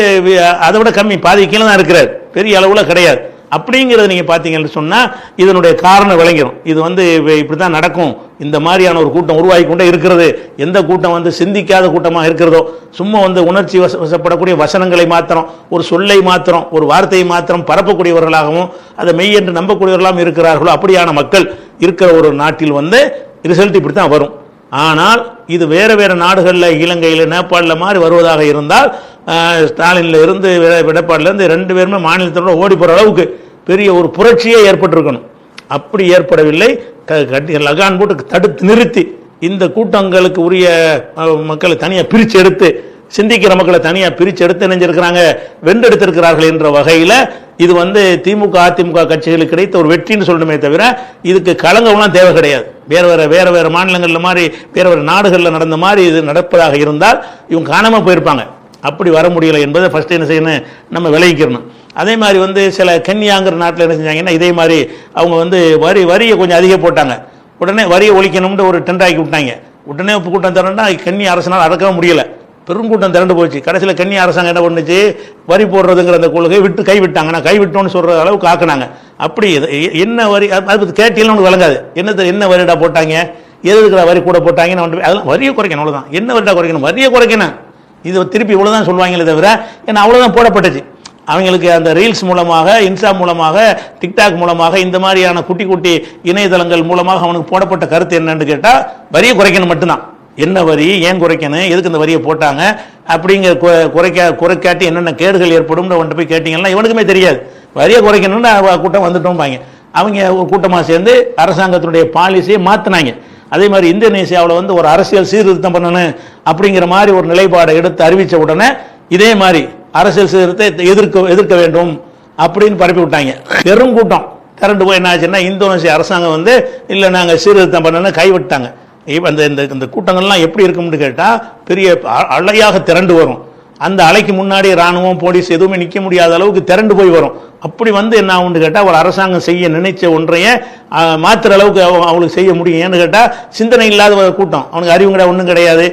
அதை விட கம்மி, பாதி கீழே தான் இருக்கிறார், பெரிய அளவில் கிடையாது. அப்படிங்கிறத நீங்கள் பார்த்தீங்கன்னு சொன்னால் இதனுடைய காரணம் விளங்கிடும். இது வந்து இப்படி தான் நடக்கும், இந்த மாதிரியான ஒரு கூட்டம் உருவாகி கொண்டே இருக்கிறது. எந்த கூட்டம் வந்து சிந்திக்காத கூட்டமாக இருக்கிறதோ, சும்மா வந்து உணர்ச்சி வசப்படக்கூடிய வசனங்களை மாத்திரம், ஒரு சொல்லை மாத்திரம், ஒரு வார்த்தையை மாத்திரம் பரப்பக்கூடியவர்களாகவும் அதை மெய் என்று நம்பக்கூடியவர்களாகவும் இருக்கிறார்களோ அப்படியான மக்கள் இருக்கிற ஒரு நாட்டில் வந்து ரிசல்ட் இப்படி தான் வரும். ஆனால் இது வேறு வேறு நாடுகளில், இலங்கையில், நேபாளில் மாதிரி வருவதாக இருந்தால் ஸ்டாலின்ல இருந்து எடப்பாடிலேருந்து 2 பேருமே மாநிலத்தோட ஓடி போகிற அளவுக்கு பெரிய ஒரு புரட்சியே ஏற்பட்டிருக்கணும். அப்படி ஏற்படவில்லை. லகான் போட்டு தடுத்து நிறுத்தி இந்த கூட்டங்களுக்கு உரிய மக்களை தனியாக பிரித்து எடுத்து, சிந்திக்கிற மக்களை தனியாக பிரித்து எடுத்து நினைஞ்சிருக்கிறாங்க, வென்றெடுத்திருக்கிறார்கள் என்ற வகையில் இது வந்து திமுக அதிமுக கட்சிகளுக்கு கிடைத்த ஒரு வெற்றின்னு சொல்லணுமே தவிர இதுக்கு களங்கம்லாம் தேவை கிடையாது. வேறு வேறு மாநிலங்களில் மாதிரி வேறு வேறு நாடுகளில் நடந்த மாதிரி இது நடப்பதாக இருந்தால் இவங்க காணாமல் போயிருப்பாங்க. அப்படி வர முடியலை என்பதை ஃபர்ஸ்ட் என்ன செய்யணும், நம்ம விளைவிக்கணும். அதே மாதிரி வந்து சில கென்யாங்கிற நாட்டில் என்ன செஞ்சாங்கன்னா இதே மாதிரி அவங்க வந்து வரியை கொஞ்சம் அதிகம் போட்டாங்க. உடனே வரியை ஒழிக்கணும்னு ஒரு டெண்டர் ஆக்கி விட்டாங்க. உடனே கூட்டம் திரண்டா கென்யா அரசனால் அடக்கவும் முடியல, பெருங்கூட்டம் திரண்டு போச்சு. கடைசியில் கென்யா அரசாங்கம் என்ன பண்ணுச்சு, வரி போடுறதுங்கிற அந்த கொள்கையை கைவிட்டாங்க. நான் கைவிட்டோன்னு சொல்ற அளவுக்கு ஆக்குனாங்க. அப்படி என்ன வரி அது கேட்டீங்கன்னு ஒன்று விளங்காது. என்ன வரிடா போட்டாங்க, எதுக்குற வரி கூட போட்டாங்கன்னு அதெல்லாம் வரியை குறைக்கணும், அவ்வளோதான். என்ன வரிடா குறைக்கணும், வரியை குறைக்கணும், இது திருப்பி இவ்வளோதான் சொல்லுவாங்களே தவிர ஏன்னா அவ்வளோதான் போடப்பட்டுச்சு. அவங்களுக்கு அந்த ரீல்ஸ் மூலமாக, இன்ஸ்டா மூலமாக, டிக்டாக் மூலமாக, இந்த மாதிரியான குட்டி குட்டி இணையதளங்கள் மூலமாக அவனுக்கு போடப்பட்ட கருத்து என்னன்னு கேட்டால் வரியை குறைக்கணும் மட்டும்தான். என்ன வரி, ஏன் குறைக்கணும், எதுக்கு இந்த வரியை போட்டாங்க அப்படிங்கிற குறைக்காட்டி என்னென்ன கேடுகள் ஏற்படும் அவன்கிட்ட போய் கேட்டிங்கன்னா இவனுக்குமே தெரியாது. வரியை குறைக்கணும்னு கூட்டம் வந்துட்டோம்பாங்க. அவங்க ஒரு கூட்டமாக சேர்ந்து அரசாங்கத்தினுடைய பாலிசியை மாற்றினாங்க. அதே மாதிரி இந்தோனேசியாவில் வந்து ஒரு அரசியல் சீர்திருத்தம் பண்ணணும் அப்படிங்கிற மாதிரி ஒரு நிலைப்பாடை எடுத்து அறிவித்த உடனே இதே மாதிரி அரசியல் சீர்திருத்தத்தை எதிர்க்க வேண்டும் அப்படின்னு பரப்பி விட்டாங்க. பெரும் கூட்டம் திரண்டு போய் என்ன ஆச்சுன்னா இந்தோனேசியா அரசாங்கம் வந்து இல்லை நாங்கள் சீர்திருத்தம் பண்ணணும்னு கைவிட்டாங்க. இந்த கூட்டங்கள்லாம் எப்படி இருக்கும்னு கேட்டால் பெரிய அலையாக திரண்டு வரும். அந்த அலைக்கு முன்னாடி இராணுவம், போலீஸ் எதுவுமே நிற்க முடியாத அளவுக்கு திரண்டு போய் வரும். அப்படி வந்து என்ன ஆகும்னு கேட்டால் ஒரு அரசாங்கம் செய்ய நினைச்ச ஒன்றையே மாற்றுற அளவுக்கு அவங்களுக்கு செய்ய முடியும். ஏன்னு கேட்டால் சிந்தனை இல்லாத கூட்டம், அவனுக்கு அறிவு கிடையாது, ஒன்றும் கிடையாது,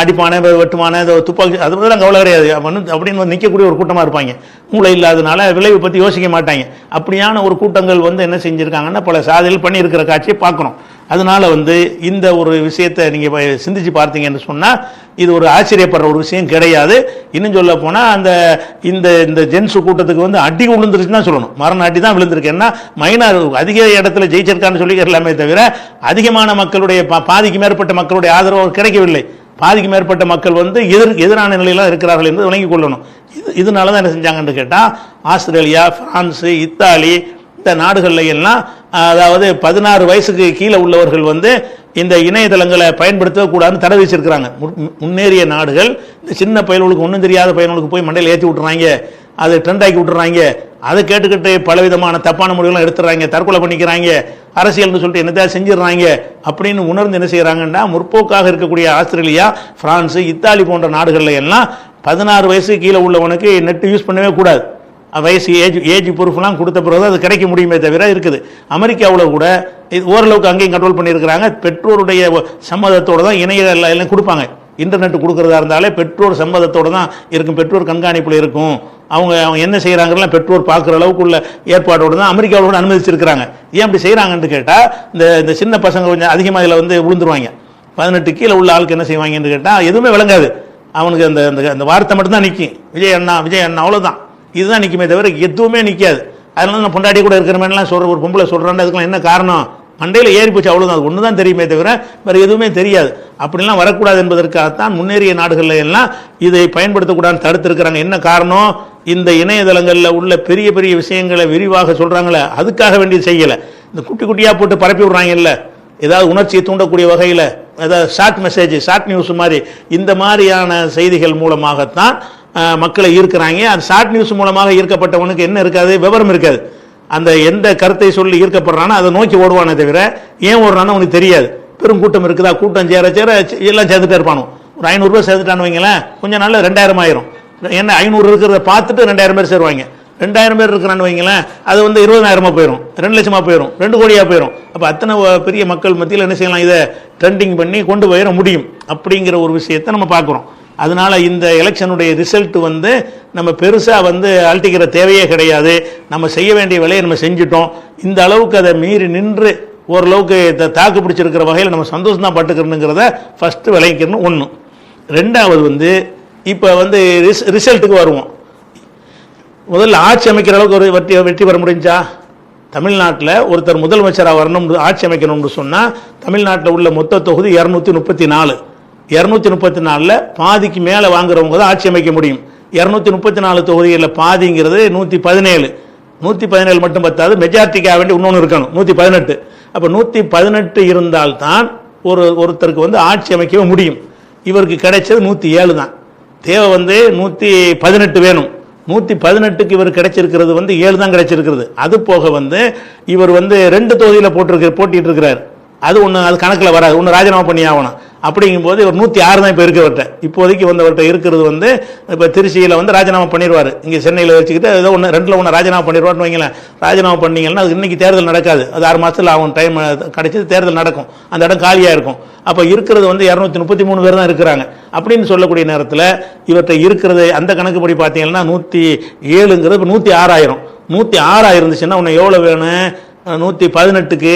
அடிப்பான வெட்டுமான துப்பாக்கி அது மாதிரிலாம் கவலை கிடையாது அப்படின்னு நிற்கக்கூடிய ஒரு கூட்டமாக இருப்பாங்க. மூளை இல்லாதனால விளைவை பற்றி யோசிக்க மாட்டாங்க. அப்படியான ஒரு கூட்டங்கள் வந்து என்ன செஞ்சுருக்காங்கன்னா பல சாதனைகள் பண்ணி இருக்கிற காட்சியை பார்க்கணும். அதனால வந்து இந்த ஒரு விஷயத்தை நீங்கள் சிந்திச்சு பார்த்தீங்கன்னு சொன்னால் இது ஒரு ஆச்சரியப்படுற ஒரு விஷயம் கிடையாது. இன்னும் சொல்ல போனால் இந்த ஜென்ஸ் கூட்டத்துக்கு வந்து அடி விழுந்துருச்சுன்னு தான் சொல்லணும், மரண அடி தான் விழுந்திருக்கு. ஏன்னா மைனார் அதிக இடத்துல ஜெயிச்சிருக்கான்னு சொல்லி எல்லாமே தவிர அதிகமான மக்களுடைய பாதிக்கு மேற்பட்ட மக்களுடைய ஆதரவு கிடைக்கவில்லை. பாதிக்கு மேற்பட்ட மக்கள் வந்து எதிரான நிலையில இருக்கிறார்கள் என்று விளங்கிக் கொள்ளணும். இதனால தான் என்ன செஞ்சாங்கன்னு கேட்டால் ஆஸ்திரேலியா, பிரான்ஸு, இத்தாலி இந்த நாடுகள்ல எல்லாம் அதாவது 16 வயசுக்கு கீழே உள்ளவர்கள் வந்து இந்த இணையதளங்களை பயன்படுத்தக்கூடாதுன்னு தடை வச்சிருக்கிறாங்க. முன்னேறிய நாடுகள் இந்த சின்ன பயல்களுக்கு ஒன்றும் தெரியாத பயல்களுக்கு போய் மண்டையில் ஏற்றி விட்டுறாங்க, அதை ட்ரெண்ட் ஆக்கி விட்டுறாங்க, அதை கேட்டுக்கிட்டு பலவிதமான தப்பான முடிவுகளும் எடுத்துறாங்க, தற்கொலை பண்ணிக்கிறாங்க, அரசியல்னு சொல்லிட்டு என்னத்தையாவது செஞ்சிடறாங்க அப்படின்னு உணர்ந்து என்ன செய்யறாங்கன்னா முற்போக்காக இருக்கக்கூடிய ஆஸ்திரேலியா, பிரான்ஸ், இத்தாலி போன்ற நாடுகள்ல எல்லாம் 16 வயசுக்கு கீழே உள்ளவனுக்கு நெட் யூஸ் பண்ணவே கூடாது. வயசு ஏஜ் ப்ரூஃப்லாம் கொடுத்த பிறகு அது கிடைக்க முடியுமே தவிர இருக்குது. அமெரிக்காவில் கூட ஓரளவுக்கு அங்கேயும் கண்ட்ரோல் பண்ணியிருக்கிறாங்க. பெற்றோருடைய சம்மதத்தோடு தான் எல்லாம் கொடுப்பாங்க. இன்டர்நெட் கொடுக்கறதா இருந்தாலே பெற்றோர் சம்மதத்தோடு தான் இருக்கும், பெற்றோர் கண்காணிப்பில் இருக்கும். அவங்க என்ன செய்கிறாங்கலாம் பெற்றோர் பார்க்குற அளவுக்கு உள்ள ஏற்பாடோடு தான் அமெரிக்காவோட அனுமதிச்சிருக்கிறாங்க. ஏன் அப்படி செய்கிறாங்கன்னு கேட்டால் இந்த சின்ன பசங்க கொஞ்சம் அதிகமாக இதில் வந்து விழுந்துருவாங்க. 18 கீழே உள்ள ஆளுக்கு என்ன செய்வாங்கன்னு கேட்டால் எதுவுமே விளங்காது. அவனுக்கு அந்த வார்த்தை மட்டும்தான் நிற்கும், விஜய் அண்ணா விஜய் அண்ணா, அவ்வளோதான். இதுதான் நிற்குமே தவிர எதுவுமே நிற்காது. அதனால நான் பொண்டாட்டி கூட இருக்கிறமேலாம் சொல்கிற ஒரு பொம்பளை சொல்கிறேன், அதுக்கெல்லாம் என்ன காரணம்? மண்டையில் ஏறி போச்சு, அவ்வளோதான். அது ஒன்று தான் தெரியுமே தவிர வேறு எதுவுமே தெரியாது. அப்படிலாம் வரக்கூடாது என்பதற்காகத்தான் முன்னேறிய நாடுகளில் எல்லாம் இதை பயன்படுத்தக்கூடாதுன்னு தடுத்திருக்கிறாங்க. என்ன காரணம்? இந்த இணையதளங்களில் உள்ள பெரிய பெரிய விஷயங்களை விரிவாக சொல்கிறாங்களே, அதுக்காக வேண்டி செய்யலை. இந்த குட்டி குட்டியாக போட்டு பரப்பி விட்றாங்க இல்லை, ஏதாவது உணர்ச்சியை தூண்டக்கூடிய வகையில், ஏதாவது ஷார்ட் மெசேஜ், ஷார்ட் நியூஸ் மாதிரி இந்த மாதிரியான செய்திகள் மூலமாகத்தான் மக்களை ஈர்க்கிறாங்க. அது ஷார்ட் நியூஸ் மூலமாக ஈர்க்கப்பட்டவனுக்கு என்ன இருக்காது, விவரம் இருக்காது. அந்த எந்த கருத்தை சொல்லி ஈர்க்கப்படுறானோ அதை நோக்கி ஓடுவானே தவிர ஏன் ஓடுறானோ அவனுக்கு தெரியாது. பெரும் கூட்டம் இருக்குதா, கூட்டம் சேர எல்லாம் சேர்த்துட்டே இருப்பானோ. ஒரு 500 ரூபாய் சேர்த்துட்டான்னு வைங்களேன், கொஞ்சம் நாள் 2000 ஆயிரும். என்ன 500 இருக்கிறத பார்த்துட்டு 2000 பேர் சேருவாங்க. 2000 பேர் இருக்கிறான்னு வைங்களேன், அது வந்து 20,000 போயிடும், 2 லட்சமாக போயிடும், 2 கோடியாக போயிடும். அப்போ அத்தனை பெரிய மக்கள் மத்தியில் என்ன செய்யலாம், இதை ட்ரெண்டிங் பண்ணி கொண்டு போயிட முடியும் அப்படிங்கிற ஒரு விஷயத்தை நம்ம பார்க்குறோம். அதனால இந்த எலெக்ஷனுடைய ரிசல்ட் வந்து நம்ம பெருசாக வந்து அழட்டிக்கிற தேவையே கிடையாது. நம்ம செய்ய வேண்டிய வேலையை நம்ம செஞ்சுட்டோம். இந்த அளவுக்கு அதை மீறி நின்று ஓரளவுக்கு தாக்கு பிடிச்சிருக்கிற வகையில் நம்ம சந்தோஷம் தான் பட்டுக்கிறணுங்கிறத ஃபஸ்ட்டு விளைவிக்கணும் ஒன்று. ரெண்டாவது வந்து இப்போ வந்து ரிசல்ட்டுக்கு வருவோம். முதல்ல ஆட்சி அமைக்கிற அளவுக்கு ஒரு வெற்றி பெற முடிஞ்சா? தமிழ்நாட்டில் ஒருத்தர் முதலமைச்சராக வரணும், ஆட்சி அமைக்கணும்னு சொன்னால் தமிழ்நாட்டில் உள்ள மொத்த தொகுதி 234. 234ல் பாதிக்கு மேலே வாங்குறவங்க தான் ஆட்சி அமைக்க முடியும். 234 தொகுதிகளில் பாதிங்கிறது 117. 117 மட்டும் பத்தாது, மெஜாரிட்டிக்காக வேண்டி இன்னொன்று இருக்கணும் 118. அப்போ 118 இருந்தால்தான் ஒருத்தருக்கு வந்து ஆட்சி அமைக்கவே முடியும். இவருக்கு கிடைச்சது 107 தான். தேவை வந்து 118 வேணும். 118க்கு இவர் கிடைச்சிருக்கிறது வந்து 7 தான் கிடைச்சிருக்கிறது. அது போக வந்து இவர் வந்து 2 தொகுதியில் போட்டிட்டு இருக்கிறார். அது ஒன்று, அது கணக்கில் வராது, ஒன்று ராஜினாமா பண்ணி ஆகணும். அப்படிங்கும்போது இவர் 106 தான் இப்போ இருக்கிறவர்கிட்ட, இப்போதைக்கு வந்தவர்கிட்ட இருக்கிறது வந்து இப்போ திருச்சியில் வந்து ராஜினாமா பண்ணிடுவார். இங்கே சென்னையில் வச்சுக்கிட்டு ஏதோ ஒன்று 2ல் 1 ராஜினாமா பண்ணிடுவார்னு வைங்களேன். ராஜினாமா பண்ணிங்கன்னா அது இன்றைக்கி தேர்தல் நடக்காது, அது 6 மாதத்தில் ஆகும், டைம் கிடைச்சது தேர்தல் நடக்கும், அந்த இடம் காலியாக இருக்கும். அப்போ இருக்கிறது வந்து 233 பேர் தான் இருக்கிறாங்க. அப்படின்னு சொல்லக்கூடிய நேரத்தில் இவர்கிட்ட இருக்கிறது அந்த கணக்குப்படி பார்த்தீங்கன்னா 107ங்கிறது இப்போ 106 ஆயிரும். 106 இருந்துச்சுன்னா உன்னை எவ்வளோ வேணும்? 118க்கு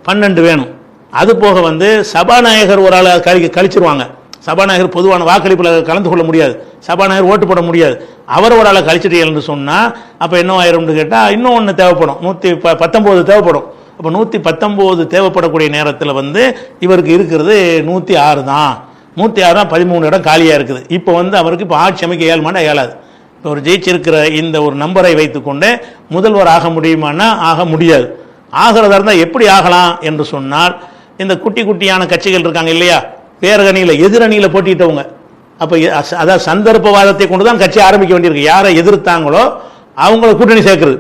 12 வேணும். அது போக வந்து சபாநாயகர் ஒரு ஆள் கழிச்சிருவாங்க. சபாநாயகர் பொதுவான வாக்களிப்பில் கலந்து கொள்ள முடியாது, சபாநாயகர் ஓட்டு போட முடியாது. அவர் ஒரு ஆளை கழிச்சிட்டீங்கன்னு சொன்னால் அப்போ என்ன ஆயிரும்னு கேட்டால் இன்னும் ஒன்று தேவைப்படும், 119 தேவைப்படும். அப்போ 119 தேவைப்படக்கூடிய நேரத்தில் வந்து இவருக்கு இருக்கிறது 106 தான். 106 தான், 13 இடம் காலியாக இருக்குது. இப்போ வந்து அவருக்கு இப்போ ஆட்சி அமைக்க இயலாது. இப்போ அவர் ஜெயிச்சிருக்கிற இந்த ஒரு நம்பரை வைத்துக்கொண்டு முதல்வர் ஆக முடியுமானா ஆக முடியாது. ஆகிறதா இருந்தால் எப்படி ஆகலாம் என்று சொன்னால், இந்த குட்டி குட்டியான கட்சிகள் இருக்காங்க இல்லையா, பேரணியில் எதிரணியில் போட்டிட்டவங்க, அப்போ அதாவது சந்தர்ப்பவாதத்தை கொண்டு தான் கட்சி ஆரம்பிக்க வேண்டியிருக்கு. யாரை எதிர்த்தாங்களோ அவங்கள கூட்டணி சேர்க்குறது,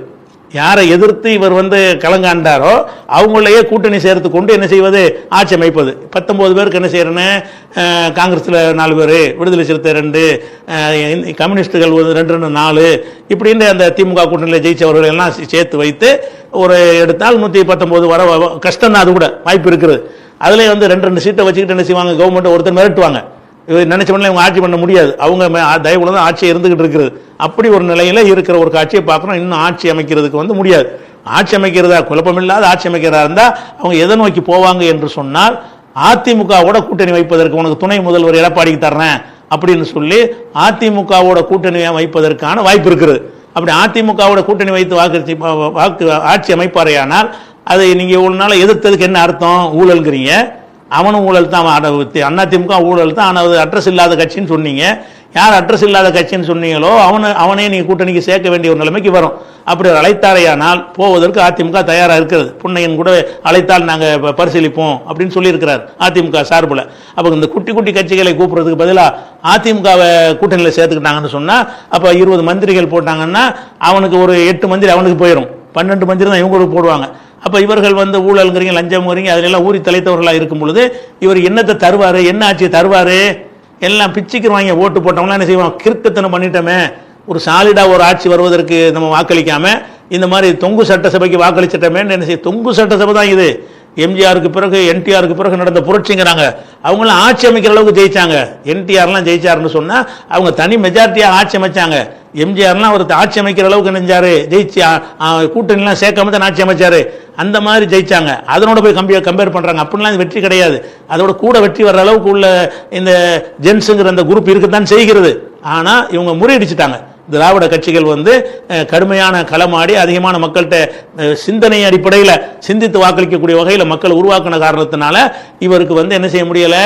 யாரை எதிர்த்து இவர் வந்து கலங்காண்டாரோ அவங்களையே கூட்டணி சேர்த்து கொண்டு என்ன செய்வது, ஆட்சி அமைப்பது. 19 பேருக்கு என்ன செய்யறேன்னு, காங்கிரஸில் 4 பேர், விடுதலை சிறுத்தை 2, கம்யூனிஸ்டுகள் 2 4, இப்படின்னு அந்த திமுக கூட்டணியில் ஜெயிச்சவர்கள் எல்லாம் சேர்த்து வைத்து ஒரு எடுத்தால் 119 வர கஷ்டம் தான். அது கூட வாய்ப்பு இருக்குது. அதில் வந்து 2 சீட்டை வச்சுக்கிட்டு என்ன செய்வாங்க, கவர்மெண்ட்டை ஒருத்தர் மிரட்டுவாங்க. நினைச்ச பண்ணல இவங்க ஆட்சி பண்ண முடியாது, அவங்க தயவுல தான் ஆட்சி இருந்துகிட்டு இருக்கிறது. அப்படி ஒரு நிலையில இருக்கிற ஒரு காட்சியை பார்க்கணும். இன்னும் ஆட்சி அமைக்கிறதுக்கு வந்து முடியாது. ஆட்சி அமைக்கிறதா குழப்பமில்லாத ஆட்சி அமைக்கிறதா இருந்தால் அவங்க எதை நோக்கி போவாங்க என்று சொன்னால், அதிமுகவோட கூட்டணி வைப்பதற்கு உனக்கு துணை முதல்வர் எடப்பாடிக்கு தர்றேன் அப்படின்னு சொல்லி அதிமுகவோட கூட்டணி வைப்பதற்கான வாய்ப்பு இருக்கிறது. அப்படி அதிமுகவோட கூட்டணி வைத்து ஆட்சி அமைப்பாரையானால் அதை நீங்கள் இவ்வளவு நாள் எதிர்த்ததுக்கு என்ன அர்த்தம்? ஊழல்ங்கிறீங்க. அவனும் ஊழல் தான், அதிமுக ஊழல் தான், ஆனால் அது அட்ரஸ் இல்லாத கட்சின்னு சொன்னீங்க. யார் அட்ரஸ் இல்லாத கட்சின்னு சொன்னீங்களோ அவனே நீங்கள் கூட்டணிக்கு சேர்க்க வேண்டிய ஒரு நிலைமைக்கு வரும். அப்படி அழைத்தாரையானால் போவதற்கு அதிமுக தயாராக இருக்கிறது. புன்னையன் கூட அழைத்தால் நாங்கள் பரிசீலிப்போம் அப்படின்னு சொல்லியிருக்கிறார் அதிமுக சார்பில். அப்போ இந்த குட்டி குட்டி கட்சிகளை கூப்பிட்றதுக்கு பதிலாக அதிமுகவை கூட்டணியில் சேர்த்துக்கிட்டாங்கன்னு சொன்னால், அப்போ 20 மந்திரிகள் போட்டாங்கன்னா அவனுக்கு ஒரு 8 மந்திரி அவனுக்கு போயிடும், 12 மந்திரி தான் இவங்களுக்கு போடுவாங்க. அப்போ இவர்கள் ஊழல்ங்கிறீங்க, லஞ்சம்ங்கிறீங்க, அதிலெல்லாம் ஊறி தலைத்தவர்களாக இருக்கும் பொழுது இவர் என்னத்தை தருவார், என்ன ஆட்சியை தருவார்? எல்லாம் பிச்சுக்குருவாங்க. ஓட்டு போட்டவங்களாம் என்ன செய்வாங்க, கிறுக்கத்தனம் பண்ணிட்டோமே, ஒரு சாலிடாக ஒரு ஆட்சி வருவதற்கு நம்ம வாக்களிக்காம இந்த மாதிரி தொங்கு சட்டசபைக்கு வாக்களிச்சிட்டமே என்ன செய்ய. தொங்கு சட்டசபை தான் இது. எம்ஜிஆருக்கு பிறகு என்டிஆருக்கு பிறகு நடந்த புரட்சிங்கிறாங்க. அவங்களாம் ஆட்சி அமைக்கிற அளவுக்கு ஜெயிச்சாங்க. என்டிஆர்லாம் ஜெயிச்சாருன்னு சொன்னால் அவங்க தனி மெஜாரிட்டியாக ஆட்சி அமைச்சாங்க. எம்ஜிஆர்லாம் அவர் ஆட்சி அமைக்கிற அளவுக்கு நினைஞ்சாரு, ஜெயிச்சு கூட்டணிலாம் சேர்க்காம தான் ஆட்சி அமைச்சாரு. அந்த மாதிரி ஜெயிச்சாங்க. அதனோட போய் கம்பேர் பண்ணுறாங்க. அப்படிலாம் வெற்றி கிடையாது. அதோட கூட வெற்றி வர்ற அளவுக்கு உள்ள இந்த ஜென்ஸுங்கிற அந்த குரூப் இருக்கத்தான் செய்கிறது. ஆனால் இவங்க முறியடிச்சிட்டாங்க. திராவிட கட்சிகள் கடுமையான களமாடி அதிகமான மக்கள்கிட்ட சிந்தனை அடிப்படையில் சிந்தித்து வாக்களிக்கக்கூடிய வகையில் மக்கள் உருவாக்கின காரணத்தினால இவருக்கு என்ன செய்ய முடியலை,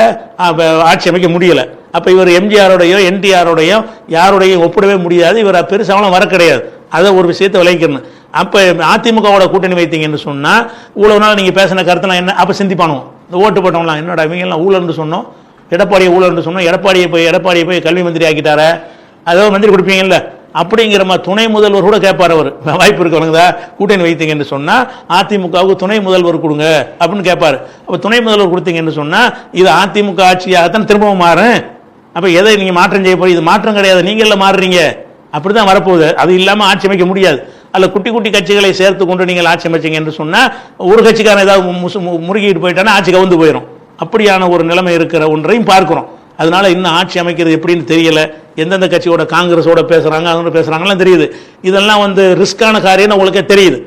ஆட்சி அமைக்க முடியலை. அப்போ இவர் எம்ஜிஆரோடையோ என்டிஆரோடையோ யாரோடையும் ஒப்பிடவே முடியாது. இவர் பெருசாவெல்லாம் வர கிடையாது. அதை ஒரு விஷயத்தை விளைவிக்கணும். அப்போ அதிமுகவோட கூட்டணி வைத்தீங்கன்னு சொன்னால் இவ்வளவு நாள் நீங்கள் பேசின கருத்தெல்லாம் என்ன, அப்போ சிந்திப்பானுவோம். இந்த ஓட்டு போட்டவங்களாம் என்னடா இவங்கெல்லாம் ஊழல்னு சொன்னோம், எடப்பாடியை ஊழல்னு சொன்னோம், எடப்பாடியை போய் கல்வி மந்திரி ஆக்கிட்டார, அதோ மந்திரி கொடுப்பீங்கல்ல அப்படிங்கிற மாதிரி துணை முதல்வர் கூட கேட்பார். அவர் வாய்ப்பு இருக்கவனுங்க கூட்டணி வைத்தீங்கன்னு சொன்னால் அதிமுகவுக்கு துணை முதல்வர் கொடுங்க அப்படின்னு கேட்பார். அப்போ துணை முதல்வர் கொடுத்தீங்கன்னு சொன்னால் இது அதிமுக ஆட்சியாகத்தான் திரும்பவும் மாறும். அப்போ எதை நீங்கள் மாற்றம் செய்ய போய், இது மாற்றம் கிடையாது, நீங்கள மாறுறீங்க, அப்படி தான் வரப்போகுது. அது இல்லாமல் ஆட்சி அமைக்க முடியாது. அதில் குட்டி குட்டி கட்சிகளை சேர்த்து கொண்டு நீங்கள் ஆட்சி அமைச்சிங்க என்று சொன்னால் ஒரு கட்சிக்காரன் ஏதாவது முறுகிட்டு போயிட்டானா ஆட்சி கவுந்து போயிடும். அப்படியான ஒரு நிலைமை இருக்கிற ஒன்றையும் பார்க்குறோம். அதனால இன்னும் ஆட்சி அமைக்கிறது எப்படின்னு தெரியல. எந்தெந்த கட்சியோட காங்கிரஸோட பேசுகிறாங்க, அதோட பேசுகிறாங்கலாம் தெரியுது. இதெல்லாம் ரிஸ்கான காரியம்னு உங்களுக்கே தெரியுது.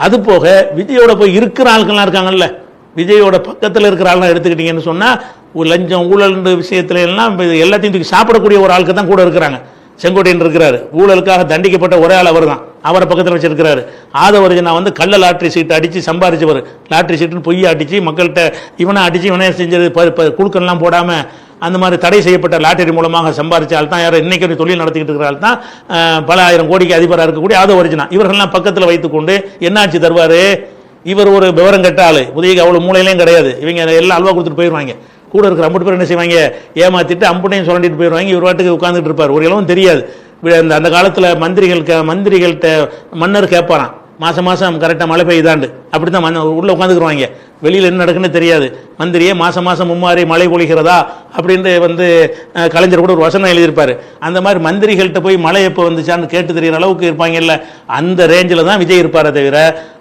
அது போக விஜயோட போய் இருக்கிற ஆட்கள்லாம் இருக்காங்கல்ல, விஜயோட பக்கத்தில் இருக்கிற ஆள்லாம் எடுத்துக்கிட்டீங்கன்னு சொன்னால் லஞ்சம் ஊழல் விஷயத்துல எல்லாம் எல்லாத்தையும் தூக்கி சாப்பிடக்கூடிய ஒரு ஆளுக்கு தான் கூட இருக்கிறாங்க. செங்கோட்டையன் இருக்கிறாரு, ஊழலுக்காக தண்டிக்கப்பட்ட ஒரே ஆள் அவர் தான், அவரை பக்கத்தில் வச்சிருக்கிறாரு. ஆதவர்ஜனா கள்ள லாட்ரி சீட்டு அடித்து சம்பாரிச்சவர், லாட்ரி சீட்டுன்னு பொய்யை அடித்து மக்கள்கிட்ட இவனை அடித்து இவனே செஞ்சது குழுக்கள்லாம் போடாமல் அந்த மாதிரி தடை செய்யப்பட்ட லாட்டரி மூலமாக சம்பாதிச்சால் தான் யாரும் இன்னைக்கு தொழில் நடத்திக்கிட்டு இருக்கிறாள் தான் பல ஆயிரம் கோடிக்கு அதிபராக இருக்கக்கூடிய ஆதவர்ஜனா. இவர்கள்லாம் பக்கத்தில் வைத்துக்கொண்டு என்னாச்சு தருவார். இவர் ஒரு விவரம் கெட்ட ஆள், உதவிக்கு அவ்வளோ மூலையிலையும் கிடையாது. இவங்க எல்லாம் அல்வா கொடுத்துட்டு போயிடுவாங்க. கூட இருக்கிற 50 பேர் என்ன செய்வாங்க, ஏமாத்திட்டு அம்புட்டையும் சொல்லிட்டு போயிடுவாங்க. இவர் வாட்டுக்கு உட்காந்துட்டு இருப்பார், ஒரு இளவும் தெரியாது. அந்த காலத்தில் மந்திரிகள்கிட்ட மன்னர் கேட்பாராம், மாதம் கரெக்டாக மழை பெய்யுதாண்டு, அப்படி தான் உள்ளே உட்காந்துக்குருவாங்க. வெளியில் என்ன நடக்குன்னு தெரியாது. மந்திரியே மாதம் மும்மாரி மழை பொழிகிறதா அப்படின்ட்டு கலைஞர் கூட ஒரு வசனம் எழுதியிருப்பார். அந்த மாதிரி மந்திரிகள்கிட்ட போய் மழை எப்போ வந்துச்சான்னு கேட்டு தெரிகிற அளவுக்கு இருப்பாங்கல்ல, அந்த ரேஞ்சில் தான் விஜய் இருப்பாரே தவிர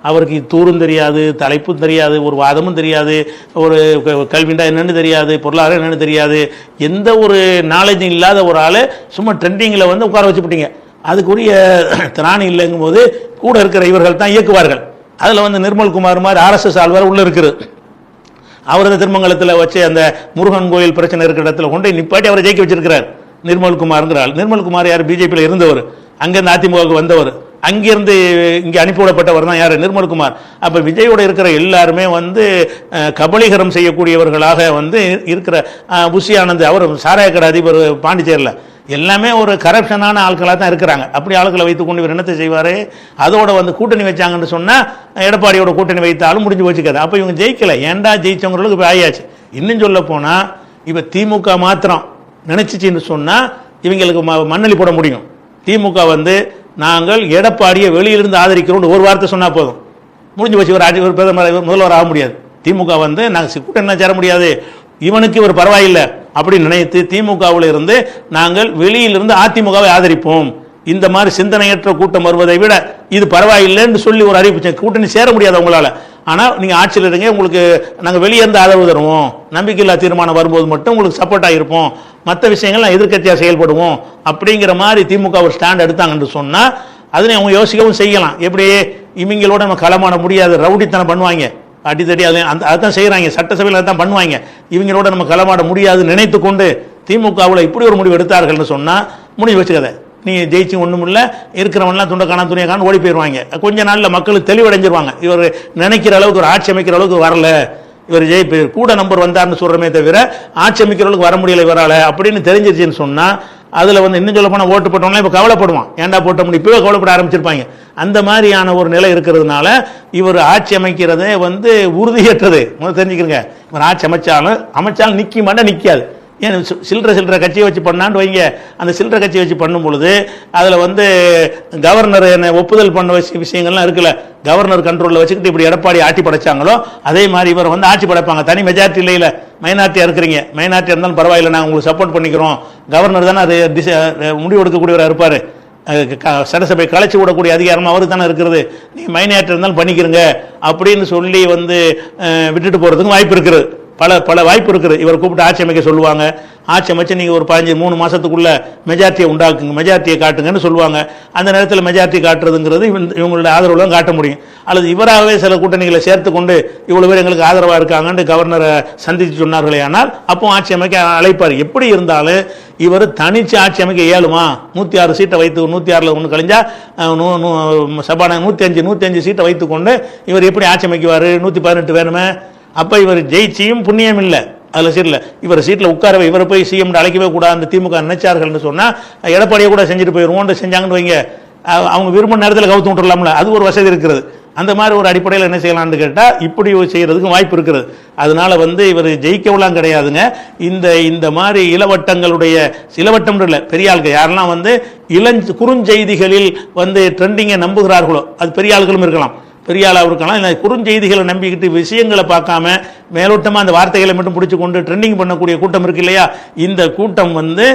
அவருக்கு தூரும் தெரியாது, தலைப்பும் தெரியாது, ஒரு வாதமும் தெரியாது, ஒரு கல்விண்டா என்னன்னு தெரியாது, பொருளாதாரம் என்னன்னு தெரியாது, எந்த ஒரு நாலேஜும் இல்லாத ஒரு ஆள் சும்மா ட்ரெண்டிங்கில் உட்கார வச்சுப்பிட்டீங்க. அதுக்குரிய திராணி இல்லைங்கும் போது கூட இருக்கிற இவர்கள் தான் இயக்குவார்கள். அதில் நிர்மல்குமார் மாதிரி RSS ஆழ்வார் உள்ள இருக்குது. அவரது திருமங்கலத்தில் வச்சு அந்த முருகன் கோயில் பிரச்சனை இருக்கிற இடத்துல கொண்டு நிப்பாட்டி அவரை ஜெயிக்க வச்சிருக்கிறார் நிர்மல்குமார்ங்கிறார். நிர்மல்குமார் யார், பிஜேபியில் இருந்தவர், அங்கேருந்து அதிமுகவுக்கு வந்தவர், அங்கிருந்து இங்கே அனுப்பிவிடப்பட்டவர் தான் யார், நிர்மல்குமார். அப்போ விஜயோட இருக்கிற எல்லாருமே கபலீகரம் செய்யக்கூடியவர்களாக இருக்கிற புஷி ஆனந்த், அவர் சாராய கடை அதிபர் பாண்டிச்சேரியில், எல்லாமே ஒரு கரப்ஷனான ஆட்களாக தான் இருக்கிறாங்க. அப்படி ஆட்களை வைத்துக்கொண்டு இவர் என்னத்தை செய்வார். அதோட கூட்டணி வச்சாங்கன்னு சொன்னால் எடப்பாடியோட கூட்டணி வைத்தாலும் முடிஞ்சு வச்சுக்காது. அப்போ இவங்க ஜெயிக்கலை, ஏண்டா ஜெயிச்சவங்களுக்கு இப்போ ஆயாச்சு. இன்னும் சொல்ல போனால் இப்போ திமுக மாத்திரம் நினைச்சிச்சின்னு சொன்னால் இவங்களுக்கு மண்ணலி போட முடியும். திமுக நாங்கள் எடப்பாடியை வெளியிலிருந்து ஆதரிக்கிறோம் ஒரு வார்த்தை சொன்னால் போதும், முடிஞ்சு வச்சு ஒரு பிரதமர் முதல்வர் ஆக முடியாது. திமுக நாங்கள் கூட்டணி சேர முடியாது, இவனுக்கு ஒரு பரவாயில்லை அப்படின்னு நினைத்து திமுகவில் இருந்து நாங்கள் வெளியிலிருந்து அதிமுகவை ஆதரிப்போம். இந்த மாதிரி சிந்தனையற்ற கூட்டம் வருவதை விட இது பரவாயில்லைன்னு சொல்லி ஒரு அறிவிப்பு, கூட்டணி சேர முடியாது உங்களால், ஆனால் நீங்கள் ஆட்சியில் இருங்க, உங்களுக்கு நாங்கள் வெளியேருந்து ஆதரவு தருவோம், நம்பிக்கையில்லா தீர்மானம் வரும்போது மட்டும் உங்களுக்கு சப்போர்ட்டாக இருப்போம், மற்ற விஷயங்கள் நான் எதிர்க்கட்சியாக செயல்படுவோம் அப்படிங்கிற மாதிரி திமுக ஒரு ஸ்டாண்ட் எடுத்தாங்கன்னு சொன்னால் அதனை அவங்க யோசிக்கவும் செய்யலாம். எப்படி இவங்களோட நம்ம களமாட முடியாது, ரவுடித்தனம் பண்ணுவாங்க, அடித்தடி அதான் செய்கிறாங்க, சட்டசபையில் தான் பண்ணுவாங்க, இவங்களோட நம்ம களமாட முடியாது நினைத்து கொண்டு திமுகவில் இப்படி ஒரு முடிவு எடுத்தார்கள்னு சொன்னால் முடிவு வச்சுக்கதை, நீ ஜெயிச்சு ஒன்றும் இல்லை, இருக்கிறவன்லாம் துண்டக்கான துணியக்கான ஓடி போயிடுவாங்க. கொஞ்ச நாளில் மக்களுக்கு தெளிவடைஞ்சிருவாங்க, இவர் நினைக்கிற அளவுக்கு ஒரு ஆட்சி அமைக்கிற அளவுக்கு வரல, இவர் ஜெயிப்பு கூட நம்பர் வந்தார்னு சொல்றமே தவிர ஆட்சி அமைக்கிறவங்களுக்கு வர முடியல இவரால அப்படின்னு தெரிஞ்சிருச்சுன்னு சொன்னா அதுல வந்து இன்னும் சொல்ல போனா ஓட்டு போட்டவங்க இப்ப கவலைப்படுவான், ஏன்டா போட்ட முடியும், இப்பவே கவலைப்பட ஆரம்பிச்சிருப்பாங்க. அந்த மாதிரியான ஒரு நிலை இருக்கிறதுனால இவர் ஆட்சி அமைக்கிறதே வந்து உறுதியற்றது. முதல்ல தெரிஞ்சுக்கிறங்க, இவர் ஆட்சி அமைச்சாலும் நிக்க மாட்டா, நிக்காது. ஏன் சில்லற கட்சியை வச்சு பண்ணான்னு வைங்க, அந்த சில்லற கட்சியை வச்சு பண்ணும் பொழுது அதில் வந்து கவர்னர் என்ன ஒப்புதல் பண்ண விஷயங்கள்லாம் இருக்குல்ல, கவர்னர் கண்ட்ரோலில் வச்சுக்கிட்டு இப்படி எடப்பாடி ஆட்சி படைச்சாங்களோ அதே மாதிரி இவர் வந்து ஆட்சி படைப்பாங்க. தனி மெஜாரிட்டி இல்லையில, மைனாரிட்டியாக இருக்கிறீங்க, மைனாரிட்டியாக இருந்தாலும் பரவாயில்லை, நாங்கள் உங்களுக்கு சப்போர்ட் பண்ணிக்கிறோம். கவர்னர் தானே அது முடிவு எடுக்கக்கூடியவராக இருப்பார், சட்டசபை கலைச்சி விடக்கூடிய அதிகாரம் அவருக்கு தானே இருக்கிறது, நீங்கள் மைனாரிட்டி இருந்தாலும் பண்ணிக்கிறங்க அப்படின்னு சொல்லி வந்து விட்டுட்டு போகிறதுக்கும் வாய்ப்பு இருக்குது. பல வாய்ப்பு இருக்குது. இவர் கூப்பிட்டு ஆட்சி அமைக்க சொல்லுவாங்க, ஆட்சி அமைச்சு நீங்கள் ஒரு 3 மாதத்துக்குள்ள மெஜாரிட்டியை உண்டாக்குங்க, மெஜாரிட்டியை காட்டுங்கன்னு சொல்லுவாங்க. அந்த நேரத்தில் மெஜாரிட்டி காட்டுறதுங்கிறது இவங்களோட ஆதரவு தான் காட்ட முடியும். அல்லது இவராகவே சில கூட்டணிகளை சேர்த்து கொண்டு இவ்வளவு பேர் எங்களுக்கு ஆதரவாக இருக்காங்கன்னு கவர்னரை சந்தித்து சொன்னார்களே, ஆனால் அப்போ ஆட்சி அமைக்க அழைப்பார். எப்படி இருந்தாலும் இவர் தனிச்சு ஆட்சி அமைக்க இயலுமா? 106 சீட்டை வைத்து 106 ஒன்று கழிஞ்சா சபாநாயகர் 105 சீட்டை வைத்து கொண்டு இவர் எப்படி ஆட்சி அமைக்குவார்? 118 வேணுமே. அப்ப இவர் ஜெயிச்சியும் புண்ணியம் இல்லை, அதுல சீட்ல இவர் சீட்ல உட்காரவே, இவரை போய் சிஎம் அழைக்கவே கூடாது அந்த திமுக நினைச்சார்கள் சொன்னா எடப்பாடியை கூட செஞ்சுட்டு போயிருவோம் செஞ்சாங்கன்னு வைங்க, அவங்க விரும்ப நேரத்தில் கவுத்து விட்டுறலாம்ல, அது ஒரு வசதி இருக்கிறது. அந்த மாதிரி ஒரு அடிப்படையில் என்ன செய்யலாம்னு கேட்டா இப்படி செய்யறதுக்கு வாய்ப்பு இருக்கிறது. அதனால வந்து இவர் ஜெயிக்கவெல்லாம் கிடையாதுங்க. இந்த மாதிரி இளவட்டங்களுடைய இளவட்டம் இல்லை, பெரிய ஆட்கள் யாரெல்லாம் வந்து குறுஞ்செய்திகளில் வந்து ட்ரெண்டிங்கை நம்புகிறார்களோ அது பெரிய ஆள்களும் இருக்கலாம், பெரிய ஆளாக இருக்கலாம். இல்லை குறுஞ்செய்திகளை நம்பிக்கிட்டு விஷயங்களை பார்க்காம மேலோட்டமாக அந்த வார்த்தைகளை மட்டும் பிடிச்சி கொண்டு ட்ரெண்டிங் பண்ணக்கூடிய கூட்டம் இருக்கு இல்லையா, இந்த கூட்டம் வந்து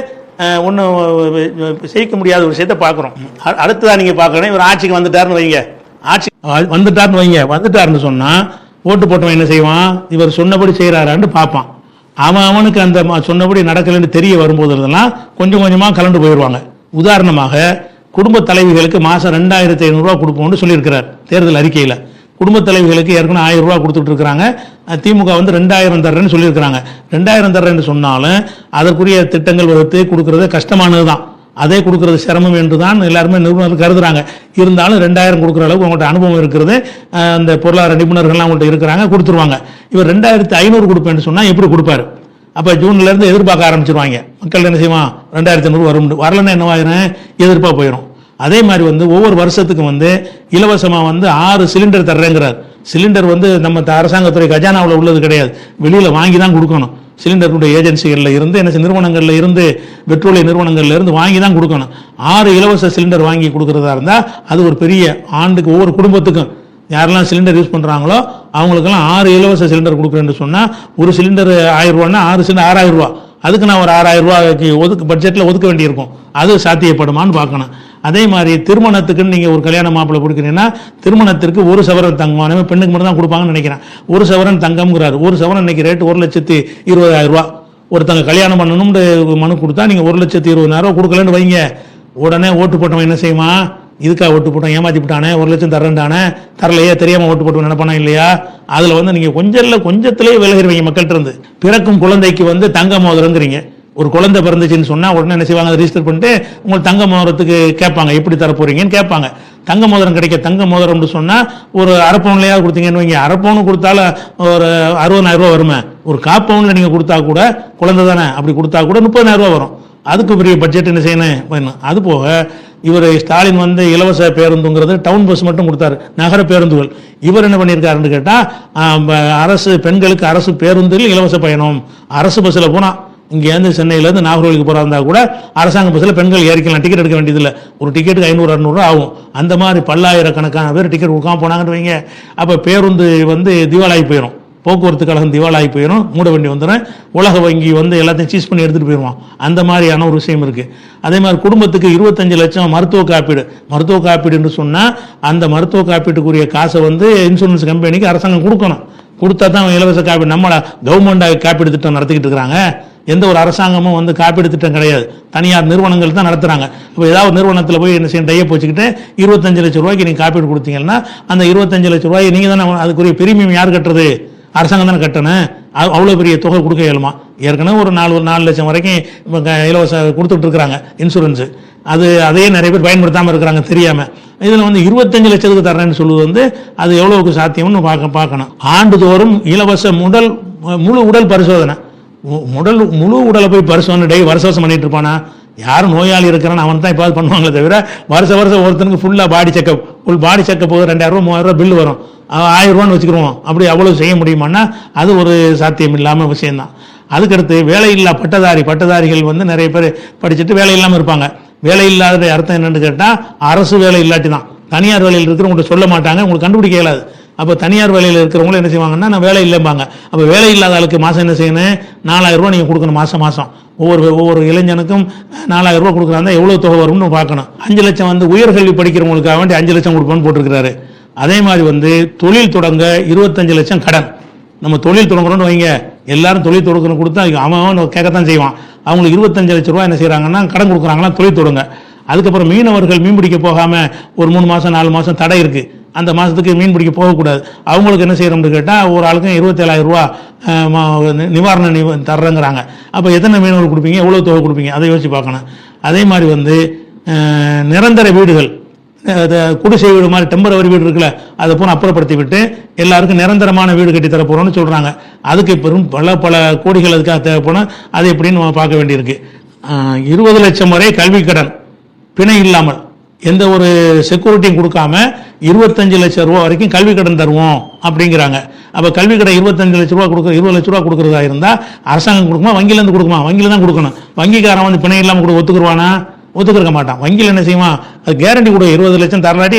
ஒன்றும் செய்ய முடியாத ஒரு விஷயத்தை பார்க்குறோம். அடுத்ததான் நீங்கள் பார்க்கணும், இவர் ஆட்சிக்கு வந்துட்டாருன்னு வைங்க, வந்துட்டாருன்னு சொன்னால் ஓட்டு போட்டவன் என்ன செய்வான்? இவர் சொன்னபடி செய்கிறாரான்னு பார்ப்பான். அவனுக்கு அந்த சொன்னபடி நடக்கலைன்னு தெரிய வரும்போதெல்லாம் கொஞ்சம் கொஞ்சமாக கலந்து போயிடுவாங்க. உதாரணமாக குடும்ப தலைவிகளுக்கு மாதம் 2500 ரூபா கொடுப்போம்னு சொல்லியிருக்கிறார் தேர்தல் அறிக்கையில். குடும்ப தலைவிகளுக்கு ஏற்கனவே 1000 ரூபா கொடுத்துட்டு இருக்கிறாங்க. திமுக வந்து 2000 தர்றேன்னு சொல்லியிருக்கிறாங்க. 2000 தர்றேன்னு சொன்னாலும் அதற்குரிய திட்டங்கள் வகுத்து கொடுக்கறது கஷ்டமானது தான், அதே கொடுக்கறது சிரமம் என்று தான் எல்லாருமே நிபுணர்கள் கருதுறாங்க. இருந்தாலும் 2000 கொடுக்குற அளவுக்கு உங்கள்கிட்ட அனுபவம் இருக்கிறது, அந்த பொருளாதார நிபுணர்கள்லாம் உங்கள்கிட்ட இருக்கிறாங்க, கொடுத்துருவாங்க. இவர் 2500 கொடுப்பேன்னு சொன்னால் எப்படி கொடுப்பாரு? அப்போ ஜூன்லேருந்து எதிர்பார்க்க ஆரம்பிச்சிருவாங்க. மக்கள் என்ன செய்வான்? 2500 வரும், வரலன்னா என்னவாயிரும்? எதிர்ப்பாக போயிடும். அதே மாதிரி வந்து ஒவ்வொரு வருஷத்துக்கும் வந்து இலவசமாக வந்து 6 சிலிண்டர் தர்றேங்கிறார். சிலிண்டர் வந்து நம்ம அரசாங்கத்துறை கஜானாவில் உள்ளது கிடையாது, வெளியில் வாங்கி தான் கொடுக்கணும். சிலிண்டருடைய ஏஜென்சிகளில் இருந்து என்ன நிறுவனங்களில் இருந்து பெட்ரோலிய நிறுவனங்கள்ல இருந்து வாங்கி தான் கொடுக்கணும். 6 இலவச சிலிண்டர் வாங்கி கொடுக்கறதா இருந்தால் அது ஒரு பெரிய ஆண்டுக்கு ஒவ்வொரு குடும்பத்துக்கும் யாரெல்லாம் சிலிண்டர் யூஸ் பண்ணுறாங்களோ அவங்களுக்கெல்லாம் 6 இலவச சிலிண்டர் கொடுக்குறேன்னு சொன்னால் ஒரு சிலிண்டர் 1000 ரூபான்னா 6 சிலிண்டர் 6000 ரூபா. அதுக்கு நான் ஒரு 6000 ரூபாய்க்கு பட்ஜெட்டில் ஒதுக்க வேண்டியிருக்கும். அது சாத்தியப்படுமான்னு பார்க்கணும். அதே மாதிரி திருமணத்துக்குன்னு நீங்கள் ஒரு கல்யாண மாப்பிள்ளை கொடுக்குறீங்கன்னா திருமணத்திற்கு 1 சவரன் தங்கம், பெண்ணுக்கு மட்டும் தான் கொடுப்பாங்கன்னு நினைக்கிறேன். 1 சவரன் தங்கம்ங்கிறாரு. 1 சவரன் இன்னைக்கு ரேட்டு 1,20,000 ரூபா. ஒருத்தங்க கல்யாணம் பண்ணணும்னு மனு கொடுத்தா நீங்கள் 1,20,000 கொடுக்கலன்னு வைங்க, உடனே ஓட்டு போட்டவன் என்ன செய்யுமா? இதுக்காக ஓட்டு போட்டோம், ஏமாத்தி விட்டானே, 1 லட்சம் தரேன்டானே, தரலையே, தெரியாம ஓட்டு போட்டு நினைப்பானா இல்லையா? அதுல வந்து நீங்க கொஞ்சத்திலேயே விலகிடுவீங்க மக்கள்கிட்ட இருந்து. பிறக்கும் குழந்தைக்கு வந்து தங்க மோதிரங்கிறீங்க. ஒரு குழந்தை பிறந்துச்சுன்னு சொன்னா உடனே என்ன செய்வாங்க? ரெஜிஸ்டர் பண்ணிட்டு உங்களுக்கு தங்க மோதிரத்துக்கு கேட்பாங்க, எப்படி தர போறீங்கன்னு கேட்பாங்க. தங்க மோதிரம் கிடைக்க, தங்க மோதிரம்னு சொன்னா ஒரு அரை பவுன்லையாவது கொடுத்தீங்கன்னு வைங்க, அரை பவுன் கொடுத்தாலும் ஒரு 60,000 ரூபா வருமே. ஒரு 1/4 பவுன்ல நீங்க கொடுத்தா கூட, குழந்தை தானே, அப்படி கொடுத்தா கூட 30,000 ரூபா வரும். அதுக்கு பெரிய பட்ஜெட் என்ன செய்யணும்? அது போக இவர் ஸ்டாலின் வந்து இலவச பேருந்துங்கிறது டவுன் பஸ் மட்டும் கொடுத்தாரு, நகர பேருந்துகள். இவர் என்ன பண்ணியிருக்காருன்னு கேட்டால் அரசு பெண்களுக்கு அரசு பேருந்தில் இலவச பயணம். அரசு பஸ்ஸில் போனால் இங்கேருந்து சென்னையிலேருந்து நாகர்கோவிலுக்கு போகிறா இருந்தால் கூட அரசாங்க பஸ்ஸில் பெண்கள் ஏறிக்கலாம், டிக்கெட் எடுக்க வேண்டியதில்லை. ஒரு டிக்கெட்டுக்கு 500-600 ரூபா ஆகும். அந்த மாதிரி பல்லாயிரக்கணக்கான பேர் டிக்கெட் கொடுக்காம போனாங்கன்னு வைங்க. அப்போ பேருந்து வந்து திவாலாகி போயிடும், போக்குவரத்து கழகம் திவாலாகி போயிடும், மூட வேண்டி வந்துடும். உலக வங்கி வந்து எல்லாத்தையும் சீஸ் பண்ணி எடுத்துகிட்டு போயிடுவான். அந்த மாதிரியான ஒரு விஷயம் இருக்குது. அதே மாதிரி குடும்பத்துக்கு 25 லட்சம் மருத்துவ காப்பீடு. மருத்துவ காப்பீடுன்னு சொன்னால் அந்த மருத்துவ காப்பீட்டுக்குரிய காசை வந்து இன்சூரன்ஸ் கம்பெனிக்கு அரசாங்கம் கொடுக்கணும். கொடுத்தா தான் இலவச காப்பீடு. நம்ம கவர்மெண்ட் காப்பீடு திட்டம் நடத்திக்கிட்டு இருக்கிறாங்க. எந்த ஒரு அரசாங்கமும் வந்து காப்பீடு திட்டம் கிடையாது, தனியார் நிறுவனங்கள் தான் நடத்துறாங்க. இப்போ ஏதாவது நிறுவனத்தில் போய் என்ன செய்ய டைப் வச்சுக்கிட்டு 25 லட்சம் ரூபாய்க்கு நீங்கள் காப்பீடு கொடுத்தீங்கன்னா அந்த 25 லட்சம் ரூபாய் நீங்கள் தானே, அதுக்குரிய பிரீமியம் யார் கட்டுறது? அரசாங்கம் தானே கட்டணும். அவ்வளோ பெரிய தொகை கொடுக்க இயலுமா? ஏற்கனவே ஒரு 4 லட்சம் வரைக்கும் இப்போ இலவச கொடுத்துட்டு இருக்கிறாங்க இன்சூரன்ஸு. அதையே நிறைய பேர் பயன்படுத்தாமல் இருக்கிறாங்க தெரியாமல். இதில் வந்து 25 லட்சத்துக்கு தர்றேன்னு சொல்லுவது அது எவ்வளவுக்கு சாத்தியம்னு பார்க்கணும். ஆண்டுதோறும் இலவச முழு உடல் பரிசோதனை, முழு உடலை போய் பரிசோதனை வருஷம் பண்ணிட்டு இருப்பானா? யாரும் நோயாளி இருக்கிறான்னு அவன் தான் இப்போ பண்ணுவாங்களே தவிர வருஷம் ஒருத்தனுக்கு ஃபுல்லாக பாடி செக்கப் 2000 ரூபா 3000 ரூபா பில்லு வரும், 1000 ரூபான்னு வச்சுக்கிடுவோம். அப்படி அவ்வளோ செய்ய முடியுமான்னா அது ஒரு சாத்தியம் இல்லாமல் விஷயம்தான். அதுக்கடுத்து வேலையில்லா பட்டதாரிகள் வந்து நிறைய பேர் படிச்சுட்டு வேலை இல்லாமல் இருப்பாங்க. வேலை இல்லாத அர்த்தம் என்னன்னு கேட்டால் அரசு வேலை இல்லாட்டி தான். தனியார் வேலையில் இருக்கிறவங்கள்ட்ட சொல்ல மாட்டாங்க, உங்களுக்கு கண்டுபிடிக்க இயலாது. அப்போ தனியார் வேலையில் இருக்கிறவங்களும் என்ன செய்வாங்கன்னா நான் வேலை இல்லைம்பாங்க. அப்போ வேலை இல்லாத ஆளுக்கு மாதம் என்ன செய்யணும்? 4000 ரூபா நீங்கள் கொடுக்கணும் மாதம். ஒவ்வொரு இளைஞனுக்கும் 4000 ரூபா கொடுக்குறாங்க, எவ்வளோ தொகை வரும்னு பார்க்கணும். 5 லட்சம் வந்து உயர்கல்வி படிக்கிறவங்களுக்காக வேண்டி 5 லட்சம் கொடுப்போன்னு போட்டிருக்கிறாரு. அதே மாதிரி வந்து தொழில் தொடங்க 25 லட்சம் கடன். நம்ம தொழில் தொடங்குறோன்னு வைங்க, எல்லாரும் தொழில் தொடங்கணும் கொடுத்தா அவன் கேட்கத்தான் செய்வான். அவங்களுக்கு 25 லட்ச ரூபா என்ன செய்கிறாங்கன்னா கடன் கொடுக்குறாங்களா தொழில் தொடங்க. அதுக்கப்புறம் மீனவர்கள் மீன் பிடிக்க போகாமல் ஒரு 3 மாதம் 4 மாதம் தடை இருக்குது, அந்த மாதத்துக்கு மீன் பிடிக்க போகக்கூடாது. அவங்களுக்கு என்ன செய்யறோம்னு கேட்டால் ஒரு ஆளுக்கும் 27,000 ரூபா நிவாரணம் தர்றேங்கிறாங்க. அப்போ எத்தனை மீனவர்கள் கொடுப்பீங்க, எவ்வளோ தொகை கொடுப்பீங்க, அதை யோசிச்சு பார்க்கணும். அதே மாதிரி வந்து நிரந்தர வீடுகள், குடிசை வீடு மாதிரி டெம்பரவரி வீடு இருக்குல்ல, அதை போன அப்புறப்படுத்தி விட்டு எல்லாருக்கும் நிரந்தரமான வீடு கட்டி தர போறோம்னு சொல்றாங்க. அதுக்கு பெரும் பல கோடிகள் அதுக்காக தேவைப்படும். அது எப்படின்னு நம்ம பார்க்க வேண்டியிருக்கு. 20 லட்சம் வரை கல்வி கடன் பிணை இல்லாமல் எந்த ஒரு செக்யூரிட்டியும் கொடுக்காம 25 லட்சம் ரூபா வரைக்கும் கல்வி கடன் தருவோம் அப்படிங்கிறாங்க. அப்போ கல்வி கடன் 25 லட்ச ரூபா 20 லட்ச ரூபா கொடுக்குறதா இருந்தால் அரசாங்கம் கொடுக்குமா, வங்கியிலேருந்து கொடுக்குமா? வங்கியில தான் கொடுக்கணும். வங்கிக்காரன் வந்து பிணை இல்லாமல் ஒத்துக்குருவானா? ஒத்துக்கிற மாட்டான். வங்கியில் என்ன செய்வான்? அது கேரண்டி கொடு, 20 லட்சம் தரலாட்டி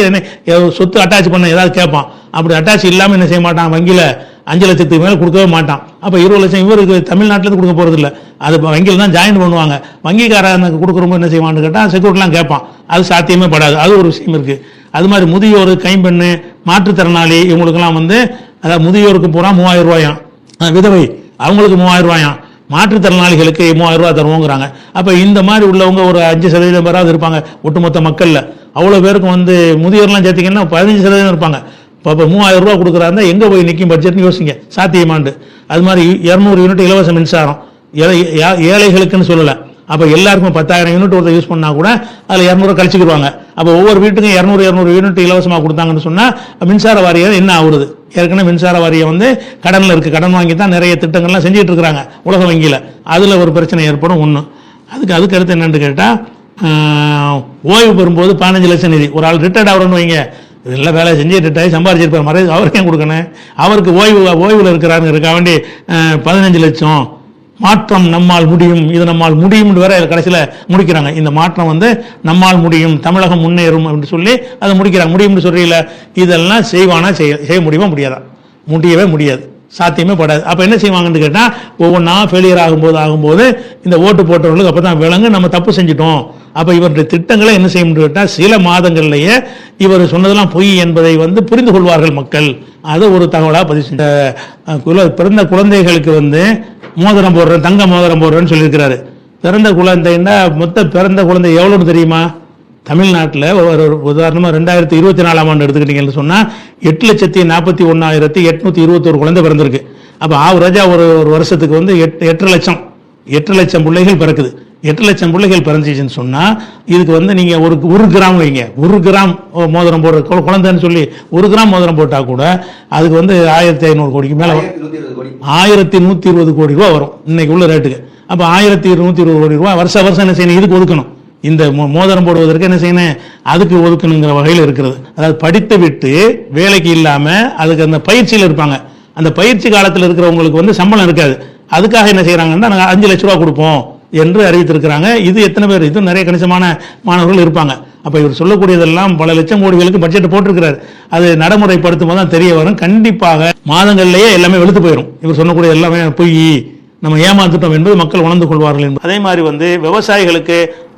சொத்து அட்டாச் பண்ண ஏதாவது கேட்பான். அப்படி அட்டாச் இல்லாமல் என்ன செய்ய மாட்டான்? வங்கியில் 5 லட்சத்துக்கு மேலே கொடுக்கவே மாட்டான். அப்போ 20 லட்சம் இவருக்கு தமிழ்நாட்டிலேருந்து கொடுக்க போகிறது இல்லை, அது வங்கியில் தான் ஜாயின் பண்ணுவாங்க. வங்கிக்காரனுக்கு கொடுக்குறவங்க என்ன செய்வான்னு கேட்டால் செக்யூரிட்டிலாம் கேட்பான். அது சாத்தியமே படாது. அது ஒரு விஷயம் இருக்குது. அது மாதிரி முதியோர், கைம்பெண்ணு, மாற்றுத்திறனாளி இவங்களுக்கெல்லாம் வந்து அதாவது முதியோருக்கு போனால் 3000 ரூபாயாம், விதவை அவங்களுக்கு 3000 ரூபாயாம், மாற்றுத்திறனாளிகளுக்கு 3000 ரூபா தருவோங்கிறாங்க. அப்போ இந்த மாதிரி உள்ளவங்க ஒரு 5% பேராவது இருப்பாங்க ஒட்டுமொத்த மக்களில். அவ்வளோ பேருக்கும் வந்து முதியோர்லாம் சேர்த்திங்கன்னா 15% இருப்பாங்க. இப்போ 3000 ரூபா கொடுக்குறாருந்தா எங்கே போய் நிற்கும் பட்ஜெட்னு யோசிங்க, சாத்தியமாண்டு. அது மாதிரி 200 யூனிட் இலவச மின்சாரம் ஏழைகளுக்குன்னு சொல்லலை. அப்போ எல்லாருக்கும் 10,000 யூனிட் ஒருத்தர் யூஸ் பண்ணால் கூட அதில் 200 கழிச்சுக்கிடுவாங்க. அப்போ ஒவ்வொரு வீட்டுக்கும் 200 யூனிட் இலவசமாக கொடுத்தாங்கன்னு சொன்னால் மின்சார வாரியம் என்ன ஆகுறது? ஏற்கனவே மின்சார வாரியம் வந்து கடனில் இருக்குது, கடன் வாங்கி தான் நிறைய திட்டங்கள்லாம் செஞ்சுட்டு இருக்கிறாங்க உலக வங்கியில். அதில் ஒரு பிரச்சனை ஏற்படும் ஒன்று. அதுக்கு அடுத்து என்னென்னு கேட்டால் ஓய்வு பெறும்போது 15 லட்சம் நிதி. ஒரு ஆள் ரிட்டையர்ட் ஆகிறோன்னு வைங்க, இதெல்லாம் வேலை செஞ்சு ரிட்டையர் சம்பாதிச்சிருப்பார், மறை அவருக்கு ஏன் கொடுக்கணும்? அவருக்கு ஓய்வில் இருக்கிறாருங்கிறதுக்காக வேண்டி 15 லட்சம். மாற்றம் நம்மால் முடியும், இது நம்மால் முடியும் வர கடைசியில் முடிக்கிறாங்க. இந்த மாற்றம் வந்து நம்மால் முடியும், தமிழகம் முன்னேறும் அப்படின்னு சொல்லி அதை முடிக்கிறாங்க. முடியும்னு சொல்றீங்கள, இதெல்லாம் செய்வானா? செய்ய முடியுமா? முடியாதா? முடியவே முடியாது, சாத்தியமே படாது. அப்போ என்ன செய்வாங்கன்னு கேட்டால் ஒவ்வொன்றா ஃபெயிலியர் ஆகும்போது இந்த ஓட்டு போட்டவர்களுக்கு அப்போ தான் விளங்கு நம்ம தப்பு செஞ்சிட்டோம். அப்போ இவருடைய திட்டங்களை என்ன செய்ய முடியும் கேட்டால் சில மாதங்கள்லேயே இவர் சொன்னதெல்லாம் பொய் என்பதை வந்து புரிந்து கொள்வார்கள் மக்கள். அதை ஒரு தகவலாக பதிவு செஞ்ச பிறந்த குழந்தைகளுக்கு வந்து மோதிரம் போடுறேன், தங்க மோதிரம் போடுறேன்னு சொல்லியிருக்கிறாரு. பிறந்த குழந்தைன்னா மொத்த பிறந்த குழந்தை எவ்வளோன்னு தெரியுமா? தமிழ்நாட்டில் ஒரு உதாரணமாக 2024ஆம் ஆண்டு எடுத்துக்கிட்டீங்கன்னு சொன்னால் 8,41,821 குழந்தை பிறந்திருக்கு. அப்போ ஆவரேஜாக ஒரு வருஷத்துக்கு வந்து 8 லட்சம் பிள்ளைகள் பிறக்குது. 8 லட்சம் பிள்ளைகள் பிறந்துச்சுன்னு சொன்னால் இதுக்கு வந்து நீங்கள் ஒரு கிராம் வைங்க, 1 கிராம் மோதிரம் போடுற குழந்தைன்னு சொல்லி 1 கிராம் மோதிரம் போட்டால் கூட அதுக்கு வந்து 1500 கோடிக்கு மேலே 1120 கோடி ரூபா வரும் இன்னைக்கு உள்ள ரேட்டுக்கு. அப்போ 1120 கோடி ரூபா வருஷம் என்ன செய்யணும்? இதுக்கு ஒதுக்கணும். இந்த மோதிரம் போடுவதற்கு என்ன செய்யணும்? அதுக்கு ஒதுக்கணுங்கிற வகையில் இருக்கிறது. அதாவது படித்து விட்டு வேலைக்கு இல்லாமல் அதுக்கு அந்த பயிற்சியில் இருப்பாங்க. அந்த பயிற்சி காலத்தில் இருக்கிறவங்களுக்கு வந்து சம்பளம் இருக்காது. அதுக்காக என்ன செய்யறாங்கன்னா நாங்கள் 5 லட்ச ரூபா கொடுப்போம் என்று அறிவித்திருக்கிறாங்க. இது எத்தனை பேர்? இது நிறைய கணிசமான மாணவர்கள் இருப்பாங்க. அப்போ இவர் சொல்லக்கூடியதெல்லாம் பல லட்சம் கோடிகளுக்கு பட்ஜெட் போட்டிருக்கிறார். அது நடைமுறைப்படுத்தும் போது தான் தெரிய வரும். கண்டிப்பாக மாதங்கள்லேயே எல்லாமே வெளுத்து போயிடும். இவர் சொல்லக்கூடிய எல்லாமே பொய், நம்ம ஏமாந்துட்டோம் என்பது மக்கள் உணர்ந்து கொள்வார்கள் என்பது. அதே மாதிரி வந்து விவசாயிகளுக்கு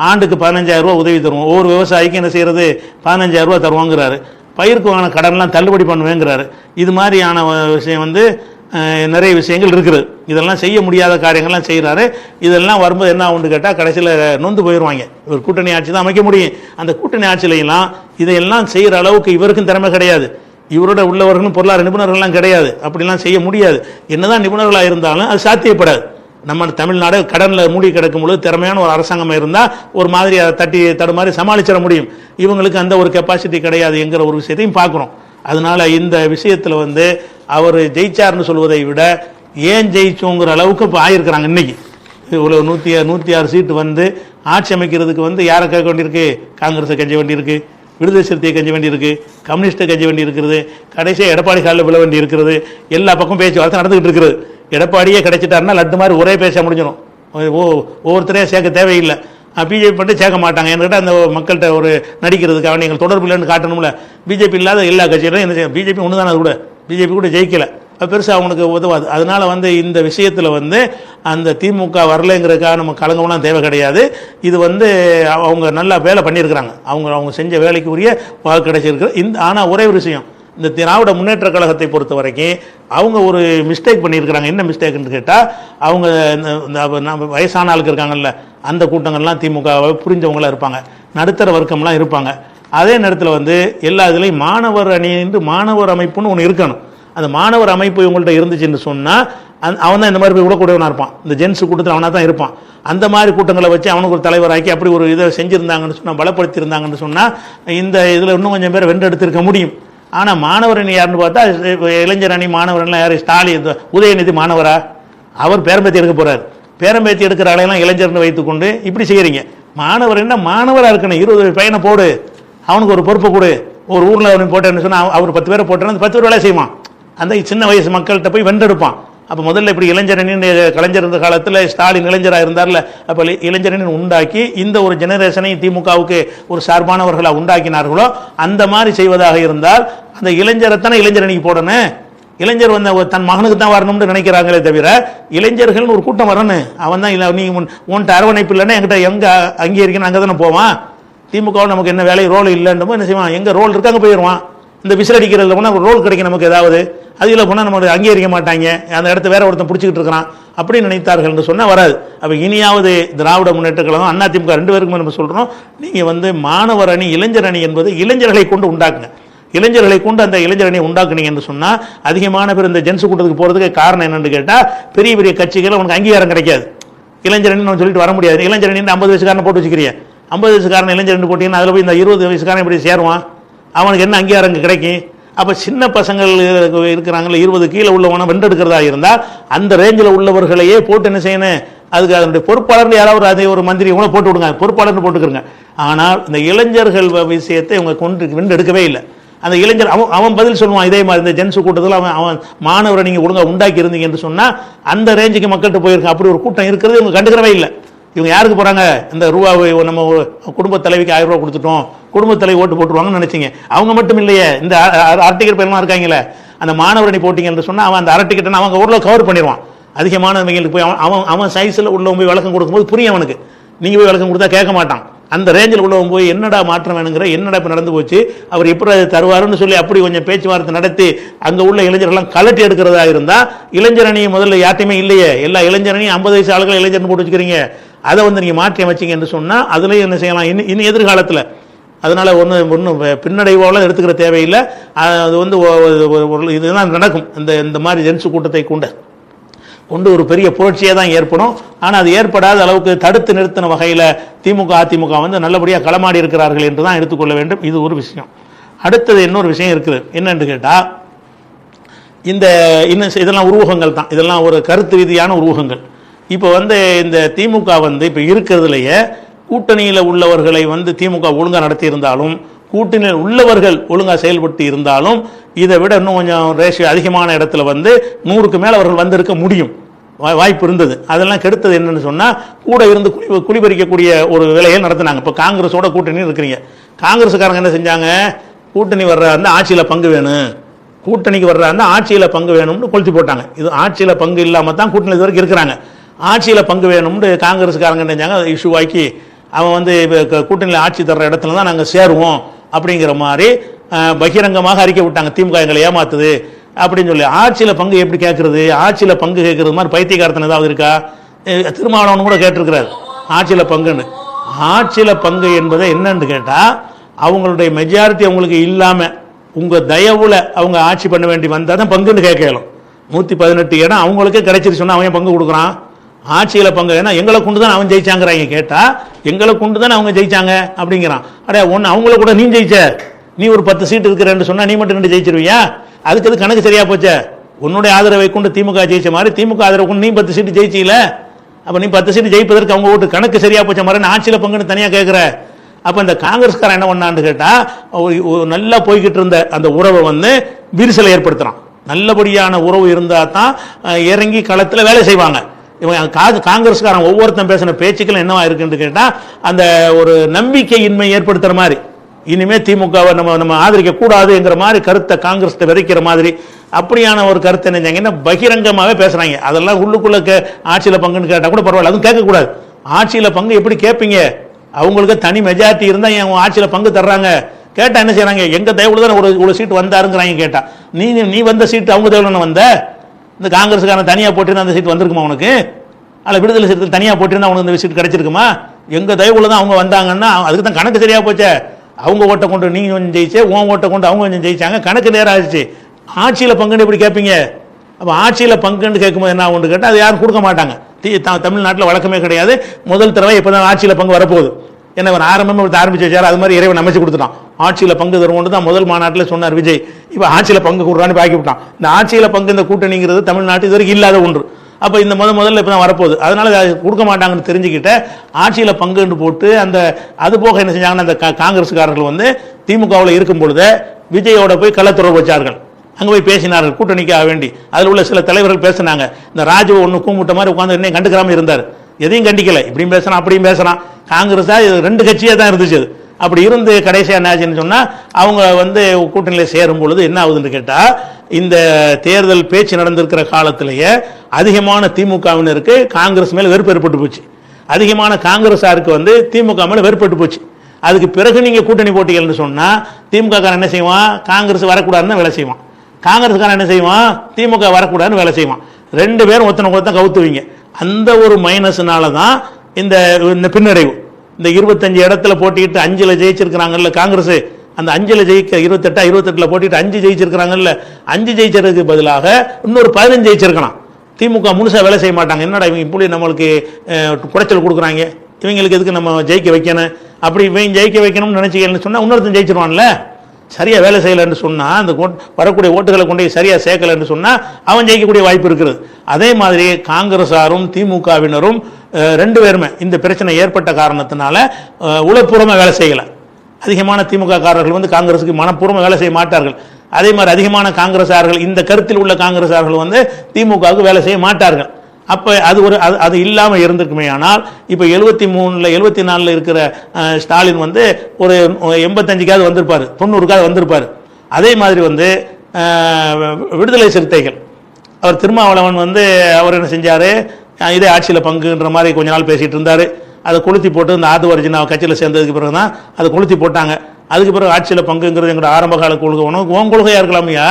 ஆண்டுக்கு 15,000 ரூபா உதவி தருவோம். ஒவ்வொரு விவசாயிக்கும் என்ன செய்யறது? 15,000 ரூபா தருவாங்கிறாரு. பயிருக்கு வாங்கின கடன்லாம் தள்ளுபடி பண்ணுவேங்கிறாரு. இது மாதிரியான விஷயம் வந்து நிறைய விஷயங்கள் இருக்குது. இதெல்லாம் செய்ய முடியாத காரியங்கள்லாம் செய்கிறாரு. இதெல்லாம் வரும்போது என்ன ஆகுன்னு கேட்டால் கடைசியில் நொந்து போயிடுவாங்க. ஒரு கூட்டணி ஆட்சி தான் அமைக்க முடியும். அந்த கூட்டணி ஆட்சியிலாம் இதையெல்லாம் செய்கிற அளவுக்கு இவருக்கும் திறமை கிடையாது. இவரோட உள்ளவர்களும் பொருளாதார நிபுணர்கள்லாம் கிடையாது, அப்படிலாம் செய்ய முடியாது. என்னதான் நிபுணர்களாக இருந்தாலும் அது சாத்தியப்படாது. நம்ம தமிழ்நாடு கடனில் மூடி கிடக்கும் பொழுது திறமையான ஒரு அரசாங்கம் இருந்தால் ஒரு மாதிரி அதை தட்டி தடுமாறி சமாளிச்சிட முடியும். இவங்களுக்கு அந்த ஒரு கெப்பாசிட்டி கிடையாது என்கிற ஒரு விஷயத்தையும் பார்க்குறோம். அதனால இந்த விஷயத்தில் அவர் ஜெயிச்சார்னு சொல்வதை விட ஏன் ஜெயிச்சோங்கிற அளவுக்கு இப்போ ஆயிருக்கிறாங்க. இன்னைக்கு இவ்வளோ 106 சீட்டு ஆட்சி அமைக்கிறதுக்கு யாரை கேட்க வேண்டியிருக்கு? காங்கிரஸை கெஞ்ச வேண்டியிருக்கு, விடுதலை சிறுத்தையை கெஞ்ச வேண்டியிருக்கு, கம்யூனிஸ்ட்டை கெஞ்ச வேண்டி இருக்கிறது, கடைசியாக எடப்பாடி காலில் விழ வேண்டி இருக்கிறது. எல்லா பக்கம் பேச்சுவார்த்தை நடந்துகிட்டு இருக்கிறது. எடப்பாடியே கிடைச்சிட்டாருன்னா லட்டு மாதிரி ஒரே பேச முடிஞ்சிடும். ஒவ்வொருத்தரையும் சேர்க்க தேவையில்லை. பிஜேபி பண்ணிட்டு சேர்க்க மாட்டாங்க. என்கிட்ட அந்த மக்கள்கிட்ட ஒரு நடிக்கிறதுக்காக நீங்கள் தொடர்பு இல்லைன்னு காட்டணும்ல. பிஜேபி இல்லாத எல்லா கட்சியிலும் என்ன செய்யும்? பிஜேபி ஒன்று தானே, அது கூட பிஜேபி கூட ஜெயிக்கலை, அது பெருசாக அவனுக்கு உதவாது. அதனால இந்த விஷயத்தில் அந்த திமுக வரலைங்கிறதுக்காக நம்ம கலங்கம்லாம் தேவை கிடையாது. இது அவங்க நல்லா வேலை பண்ணியிருக்கிறாங்க. அவங்க செஞ்ச வேலைக்கு உரிய வாக்கு கிடைச்சிருக்கு. ஆனால் ஒரே ஒரு விஷயம், இந்த திராவிட முன்னேற்ற கழகத்தை பொறுத்த வரைக்கும் அவங்க ஒரு மிஸ்டேக் பண்ணியிருக்கிறாங்க. என்ன மிஸ்டேக்னு கேட்டால், அவங்க இந்த வயசான ஆளுக்கு இருக்காங்கல்ல, அந்த கூட்டங்கள்லாம் திமுகவை புரிஞ்சவங்களாம் இருப்பாங்க, நடுத்தர வர்க்கம்லாம் இருப்பாங்க. அதே நேரத்தில் எல்லா இதுலேயும் மாணவர் அணி என்று மாணவர் அமைப்புன்னு ஒன்று இருக்கணும். அந்த மாணவர் அமைப்பு இவங்கள்ட்ட இருந்துச்சுன்னு சொன்னால் அவன் தான் இந்த மாதிரி போய் விடக்கூடியவனாக இருப்பான். இந்த ஜென்ஸ் கூட்டத்தில் அவனாக தான் இருப்பான். அந்த மாதிரி கூட்டங்களை வச்சு அவனுக்கு ஒரு தலைவராக்கி அப்படி ஒரு இதை செஞ்சுருந்தாங்கன்னு சொன்னால், பலப்படுத்தியிருந்தாங்கன்னு சொன்னால் இந்த இதில் இன்னும் கொஞ்சம் பேர் வென்றெடுத்திருக்க முடியும். ஆனால் மாணவர் அணி யாருன்னு பார்த்தா, இளைஞர் அணி மாணவர் அணிலாம் யார்? ஸ்டாலின், உதயநிதி மாணவரா? அவர் பேரம்பேத்தி எடுக்க போகிறார். பேரம்பேத்தி எடுக்கிற ஆளையெல்லாம் இளைஞர்னு வைத்துக்கொண்டு இப்படி செய்கிறீங்க. மாணவர் என்ன மாணவராக இருக்கணும். 20 பையனை போடு, அவனுக்கு ஒரு பொறுப்பை கொடு. ஒரு ஊரில் அவனுக்கு போட்டேன்னு சொன்னால் அவர் 10 பேரை போட்டேன்னா 10 பேர் வேலை செய்வான். அந்த சின்ன வயசு மக்கள்கிட்ட போய் வென்றெடுப்பான். அப்போ முதல்ல இப்படி இளைஞரணின்னு கலைஞர் இருந்த காலத்தில் ஸ்டாலின் இளைஞராக இருந்தார்ல, அப்போ இளைஞரணி உண்டாக்கி இந்த ஒரு ஜெனரேஷனை திமுகவுக்கு ஒரு சார்பானவர்களாக உண்டாக்கினார்களோ அந்த மாதிரி செய்வதாக இருந்தால் அந்த இளைஞரைத்தானே இளைஞரணிக்கு போடணும். இளைஞர் தன் மகனுக்கு தான் வரணும்னு நினைக்கிறாங்களே தவிர இளைஞர்கள்னு ஒரு கூட்டம் வரணும். அவன் தான் இல்லை, நீ உன்ட்ட அரவணைப்பு இல்லைன்னா என்கிட்ட எங்கே அங்கீகரிக்கணும் அங்கே தானே போவான். திமுக நமக்கு என்ன வேலை ரோல் இல்லைன்னு என்ன செய்வான்? எங்கே ரோல் இருக்காங்க போயிடுவான். இந்த விசில் அடிக்கிறதுல போனால் ஒரு ரோல் கிடைக்கும் நமக்கு ஏதாவது, அதில் போனால் நம்ம அங்கீகரிக்க மாட்டாங்க, அந்த இடத்த வேற ஒருத்தன் பிடிச்சிக்கிட்டு இருக்கிறான் அப்படின்னு நினைத்தார்கள் என்று சொன்னால் வராது. அப்போ இனியாவது திராவிட முன்னேற்ற கழகம், அண்ணா திமுக 2 பேருக்குமே நம்ம சொல்கிறோம், நீங்கள் மாணவர் அணி இளைஞர் அணி என்பது இளைஞர்களை கொண்டு உண்டாக்குங்க. இளைஞர்களை கொண்டு அந்த இளைஞர் அணியை உண்டாக்குனீங்க என்று சொன்னால் அதிகமான பேர் இந்த ஜென்ஸ் கூட்டத்துக்கு போகிறதுக்கு காரணம் என்னென்னு கேட்டால், பெரிய பெரிய கட்சிகள் உனக்கு அங்கீகாரம் கிடைக்காது. இளைஞர் அணின்னு சொல்லிட்டு வர முடியாது. இளைஞர் அணி 50 வயசுக்காரனை போட்டு வச்சுக்கிறீங்க. 50 வயசுக்காரன் இளைஞர் அணி போட்டிங்கன்னா அதில் போய் இந்த 20 வயசுக்காரன் எப்படி சேருவான்? அவனுக்கு என்ன அங்கீகாரம் கிடைக்கும்? அப்போ சின்ன பசங்கள் இருக்கிறாங்களே, 20 கீழே உள்ளவனை வென்றெடுக்கிறதா இருந்தால் அந்த ரேஞ்சில் உள்ளவர்களையே போட்டு என்ன செய்யணும்? அதுக்கு அதனுடைய பொறுப்பாளர் யாராவது அதை ஒரு மந்திரி கூட போட்டு விடுங்க, பொறுப்பாளர்னு போட்டுக்கிறங்க. ஆனால் இந்த இளைஞர்கள் விஷயத்தை இவங்க கொண்டு வென்றெடுக்கவே இல்லை. அந்த இளைஞர் அவன் பதில் சொல்லுவான். இதே மாதிரி இந்த ஜென்ஸ் கூட்டத்தில் அவன் மாணவரை நீங்கள் ஒழுங்காக உண்டாக்கி இருந்தீங்க என்று சொன்னால் அந்த ரேஞ்சுக்கு மக்கள்கிட்ட போயிருக்க அப்படி ஒரு கூட்டம் இருக்கிறது இவங்க கண்டுக்கிறவே இல்லை. இவங்க யாருக்கு போகிறாங்க? இந்த ரூபாவை நம்ம குடும்ப தலைவிக்கு 1000 ரூபா கொடுத்துட்டோம், குடும்ப தலைவி ஓட்டு போட்டுருவாங்கன்னு நினைச்சிங்க. அவங்க மட்டும் இல்லையே, இந்த அரட்டிக்கெட் பேர்லாம் இருக்காங்களே, அந்த மாணவரணி போட்டிங்க என்று சொன்னால் அவன் அந்த அரட்டிக்கெட்டை அவங்க ஊரில் கவர் பண்ணிடுவான். அதிகமானவங்களுக்கு போய் அவன் சைஸில் உள்ளவங்க போய் விளக்கம் கொடுக்கும்போது புரியும் அவனுக்கு. நீங்கள் போய் விளக்கம் கொடுத்தா கேட்க மாட்டான். அந்த ரேஞ்சில் உள்ளவங்க போய் என்னடா மாற்றம் வேணுங்கிற, என்னடா இப்போ நடந்து போச்சு, அவர் எப்படி அதை தருவாருன்னு சொல்லி அப்படி கொஞ்சம் பேச்சுவார்த்தை நடத்தி அங்கே உள்ள இளைஞர்கள்லாம் கலட்டி எடுக்கிறதா இருந்தால், இளைஞர் அணியை முதல்ல யார்ட்டையுமே இல்லையே, எல்லா இளைஞர் அணியும் 50 வயசு ஆளுகளை இளைஞர்னு போட்டு வச்சுக்கிறீங்க. அதை நீங்கள் மாற்றி அமைச்சிங்க என்று சொன்னால் அதுலேயும் என்ன செய்யலாம் இன்னும் எதிர்காலத்தில். அதனால் ஒன்றும் பின்னடைவோல எடுத்துக்கிற தேவையில்லை. அது இதுதான் நடக்கும். இந்த மாதிரி ஜென்ஸ் கூட்டத்தை கொண்டு ஒரு பெரிய புரட்சியே தான் ஏற்படும். ஆனால் அது ஏற்படாத அளவுக்கு தடுத்து நிறுத்தின வகையில் திமுக அதிமுக நல்லபடியாக களமாடி இருக்கிறார்கள் என்று தான் எடுத்துக்கொள்ள வேண்டும். இது ஒரு விஷயம். அடுத்தது இன்னொரு விஷயம் இருக்குது. என்னென்று கேட்டால், இதெல்லாம் உருவகங்கள் தான், இதெல்லாம் ஒரு கருத்து ரீதியான உருவகங்கள். இப்போ இந்த திமுக இப்போ இருக்கிறதுலையே கூட்டணியில் உள்ளவர்களை திமுக ஒழுங்காக நடத்தி இருந்தாலும், கூட்டணியில் உள்ளவர்கள் ஒழுங்காக செயல்படுத்தி இருந்தாலும், இதை விட இன்னும் கொஞ்சம் ரேஷியோ அதிகமான இடத்துல 100க்கு மேலே அவர்கள் வந்திருக்க முடியும், வாய்ப்பு இருந்தது. அதெல்லாம் கெடுத்தது என்னன்னு சொன்னால், கூட இருந்து குளிபறிக்கக்கூடிய ஒரு வேலையை நடத்தினாங்க. இப்போ காங்கிரஸோட கூட்டணி இருக்கிறீங்க, காங்கிரஸுக்காரங்க என்ன செஞ்சாங்க? கூட்டணி வர்ற ஆட்சியில் பங்கு வேணும், கூட்டணிக்கு வர்ற ஆட்சியில் பங்கு வேணும்னு கொளுத்தி போட்டாங்க. இது ஆட்சியில் பங்கு இல்லாமல் தான் கூட்டணி இது வரைக்கும் இருக்கிறாங்க. ஆட்சியில் பங்கு வேணும்னு காங்கிரஸுக்காரங்க நினைச்சாங்க, இஷ்யூ ஆக்கி அவன் கூட்டணியில் ஆட்சி தர்ற இடத்துல தான் நாங்கள் சேருவோம் அப்படிங்கிற மாதிரி பகிரங்கமாக அறிக்கை விட்டாங்க. திமுக எங்களை ஏமாத்துது அப்படின்னு சொல்லி. ஆட்சியில் பங்கு எப்படி கேட்கறது? ஆட்சியில் பங்கு கேட்கறது மாதிரி பைத்தியக்காரத்தனை ஏதாவது இருக்கா? திருமாவளவன் கூட கேட்டிருக்கிறார் ஆட்சியில் பங்குன்னு. ஆட்சியில் பங்கு என்பதை என்னன்னு கேட்டால், அவங்களுடைய மெஜாரிட்டி அவங்களுக்கு இல்லாமல் உங்கள் தயவுல அவங்க ஆட்சி பண்ண வேண்டி வந்தால் தான் பங்குன்னு கேட்கலாம். 118 இடம் அவங்களுக்கே கிடைச்சிரு சொன்னால் அவன் பங்கு கொடுக்குறான். ஆட்சியில் பங்கு ஏன்னா எங்களை கொண்டு தான் அவன் ஜெயிச்சாங்கிறாங்க. கேட்டால் எங்களை கொண்டு தானே அவங்க ஜெயிச்சாங்க அப்படிங்கிறான். அடே ஒன்று அவங்கள கூட நீ ஜெயிச்ச, நீ ஒரு 10 சீட்டு இருக்கிறேன்னு சொன்னால் நீ மட்டும் 2 ஜெயிச்சிருவியா? அதுக்கு அது கணக்கு சரியா போச்ச. உன்னுடைய ஆதரவை கொண்டு திமுக ஜெயிச்ச மாதிரி திமுக ஆதரவை கொண்டு நீ 10 சீட்டு ஜெயிச்சில. அப்போ நீ 10 சீட்டு ஜெயிப்பதற்கு அவங்க ஓட்டு கணக்கு சரியா போச்ச மாதிரி ஆட்சியில் பங்குன்னு தனியாக கேட்குற. அப்போ இந்த காங்கிரஸ்காரன் என்ன பண்ணான்னு கேட்டால் நல்லா போய்கிட்டு இருந்த அந்த உறவை வந்து விரிசலை ஏற்படுத்துறான். நல்லபடியான உறவு இருந்தால் தான் இறங்கி களத்தில் வேலை செய்வாங்க. இவன் காங்கிரஸ்காரன் ஒவ்வொருத்தன் பேசின பேச்சுக்கள் என்னவா இருக்குன்னு கேட்டால் அந்த ஒரு நம்பிக்கையின்மை ஏற்படுத்துகிற மாதிரி, இனிமே திமுகவை நம்ம ஆதரிக்க கூடாதுங்கிற மாதிரி கருத்தை காங்கிரஸ் விதைக்கிற மாதிரி அப்படியான ஒரு கருத்தை நினைச்சாங்கன்னா பகிரங்கமாகவே பேசுறாங்க. அதெல்லாம் உள்ளுக்குள்ள ஆட்சியில் பங்குன்னு கேட்டால் கூட பரவாயில்ல, அதுவும் கேட்கக்கூடாது. ஆட்சியில் பங்கு எப்படி கேட்பீங்க? அவங்களுக்கு தனி மெஜாரிட்டி இருந்தால் என் ஆட்சியில் பங்கு தர்றாங்க. கேட்டால் என்ன செய்யறாங்க? எங்க தயவுல தான் ஒரு சீட்டு வந்தாருங்கிறாங்க. கேட்டா நீ வந்த சீட்டு அவங்க தயவுல வந்த, இந்த காங்கிரஸுக்கான தனியாக போட்டிருந்தா அந்த சீட் வந்திருக்குமா உனக்கு? அதில் விடுதலை சீட்டு தனியாக போட்டிருந்தா உனக்கு இந்த சீட் கிடைச்சிருக்குமா? எங்க தயவுல தான் அவங்க வந்தாங்கன்னா அதுக்கு தான் கணக்கு சரியா போச்சே. அவங்க ஓட்டை கொண்டு நீங்க கொஞ்சம் ஜெயிச்சே, உன் ஓட்டை கொண்டு அவங்க கொஞ்சம் ஜெயிச்சாங்க, கணக்கு நேரம் ஆயிடுச்சு. ஆட்சியில் பங்குன்னு எப்படி கேட்பீங்க? அப்போ ஆட்சியில் பங்குன்னு கேட்கும்போது என்ன ஒன்று கேட்டால் அது யாரும் கொடுக்க மாட்டாங்க. தமிழ்நாட்டில் வழக்கமே கிடையாது. முதல் தடவை இப்போ தான் ஆட்சியில் பங்கு வரப்போகுது. என்ன ஒரு ஆரம்பமாக ஆரம்பிச்சு வச்சார், அது மாதிரி இறைவன் அமைச்சு கொடுத்துட்டான். ஆட்சியில் பங்கு தருவோம் தான் முதல் மாநாட்டில் சொன்னார் விஜய். இப்போ ஆட்சியில் பங்கு கொடுறான்னு பாக்கி விட்டான். இந்த ஆட்சியில் பங்கு இந்த கூட்டணிங்கிறது தமிழ்நாட்டு இது வரைக்கும் இல்லாத ஒன்று. அப்போ இந்த முதல்ல இப்போ தான் வரப்போகுது. அதனால கொடுக்க மாட்டாங்கன்னு தெரிஞ்சுக்கிட்ட ஆட்சியில் பங்குன்னு போட்டு அது போக என்ன செஞ்சாங்கன்னா அந்த காங்கிரஸ்காரர்கள் வந்து திமுகவில் இருக்கும் பொழுது விஜயோட போய் கள்ளத்துறவு வச்சார்கள். அங்கே போய் பேசினார்கள் கூட்டணிக்காக வேண்டி. அதில் உள்ள சில தலைவர்கள் பேசினாங்க. இந்த ராஜு ஒன்று கூமுட்ட மாதிரி உட்காந்து என்னையும் கண்டுக்கிறாம இருந்தார். எதையும் கண்டிக்கல, இப்படியும் பேசுறான் அப்படியும் பேசுறான். காங்கிரஸா 2 கட்சியாக தான் இருந்துச்சு. அப்படி இருந்து கடைசியாக என்ன ஆச்சுன்னு சொன்னால் அவங்க வந்து கூட்டணியில் சேரும் பொழுது என்ன ஆகுதுன்னு கேட்டால் இந்த தேர்தல் பேச்சு நடந்திருக்கிற காலத்திலேயே அதிகமான திமுகவினருக்கு காங்கிரஸ் மேலே வெறுப்பு ஏற்பட்டு போச்சு. அதிகமான காங்கிரஸாருக்கு வந்து திமுக மேலே வெறுப்பட்டு போச்சு. அதுக்கு பிறகு நீங்கள் கூட்டணி போட்டிகள்னு சொன்னால் திமுக காரன் என்ன செய்வான்? காங்கிரஸ் வரக்கூடாதுன்னு வேலை செய்வான். காங்கிரஸ்காரன் என்ன செய்வான்? திமுக வரக்கூடாதுன்னு வேலை செய்வான். 2 பேரும் ஒருத்தனை கவுத்துவீங்க. அந்த ஒரு மைனஸ்னால தான் இந்த பின்னடைவு. இந்த 25 இடத்துல போட்டிட்டு 5ல் ஜெயிச்சிருக்கிறாங்கல்ல காங்கிரஸ், அந்த 5ல் ஜெயிக்க 28 போட்டிட்டு 5 ஜெயிச்சிருக்கிறாங்கல்ல, 5 ஜெயிச்சதுக்கு பதிலாக இன்னொரு 15 ஜெயிச்சிருக்கலாம். திமுக முழுசா வேலை செய்ய மாட்டாங்க. என்னடா இவங்க இப்படி நம்மளுக்கு குடைச்சல் கொடுக்குறாங்க, இவங்களுக்கு எதுக்கு நம்ம ஜெயிக்க வைக்கணும், அப்படி இவங்க ஜெயிக்க வைக்கணும்னு நினைச்சிக்கலன்னு சொன்னா இன்னொருத்தன் ஜெயிச்சிருவான்ல. சரியா வேலை செய்யலைன்னு சொன்னா அந்த வரக்கூடிய ஓட்டுகளை கொண்டு சரியா சேர்க்கலன்னு சொன்னா அவன் ஜெயிக்கக்கூடிய வாய்ப்பு இருக்கிறது. அதே மாதிரி காங்கிரஸாரும் திமுகவினரும் 2 பேருமே இந்த பிரச்சனை ஏற்பட்ட காரணத்தினால உளப்பூர்வமாக வேலை செய்யல. அதிகமான திமுக காரர்கள் வந்து காங்கிரஸுக்கு மனப்பூர்வமாக வேலை செய்ய மாட்டார்கள். அதே மாதிரி அதிகமான காங்கிரஸார்கள் இந்த கருத்தில் உள்ள காங்கிரஸார்கள் வந்து திமுகவுக்கு வேலை செய்ய மாட்டார்கள். அப்போ அது இல்லாமல் இருந்திருக்குமே. ஆனால் இப்போ 73 74 இருக்கிற ஸ்டாலின் வந்து ஒரு 85க்காவது வந்திருப்பார், 90க்காவது வந்திருப்பார். அதே மாதிரி வந்து விடுதலை சிறுத்தைகள் அவர் திருமாவளவன் வந்து அவர் என்ன செஞ்சார்? இதே ஆட்சியில் பங்குன்ற மாதிரி கொஞ்ச நாள் பேசிகிட்டு இருந்தார். அதை கொளுத்தி போட்டு இந்த ஆதவர்ஜினா கட்சியில் சேர்ந்ததுக்கு பிறகு தான் அதை கொளுத்தி போட்டாங்க. அதுக்கு பிறகு ஆட்சியில் பங்குங்கிறது எங்களோட ஆரம்ப கால கொள்கை. உன் கொள்கையாக இருக்கலாமையா?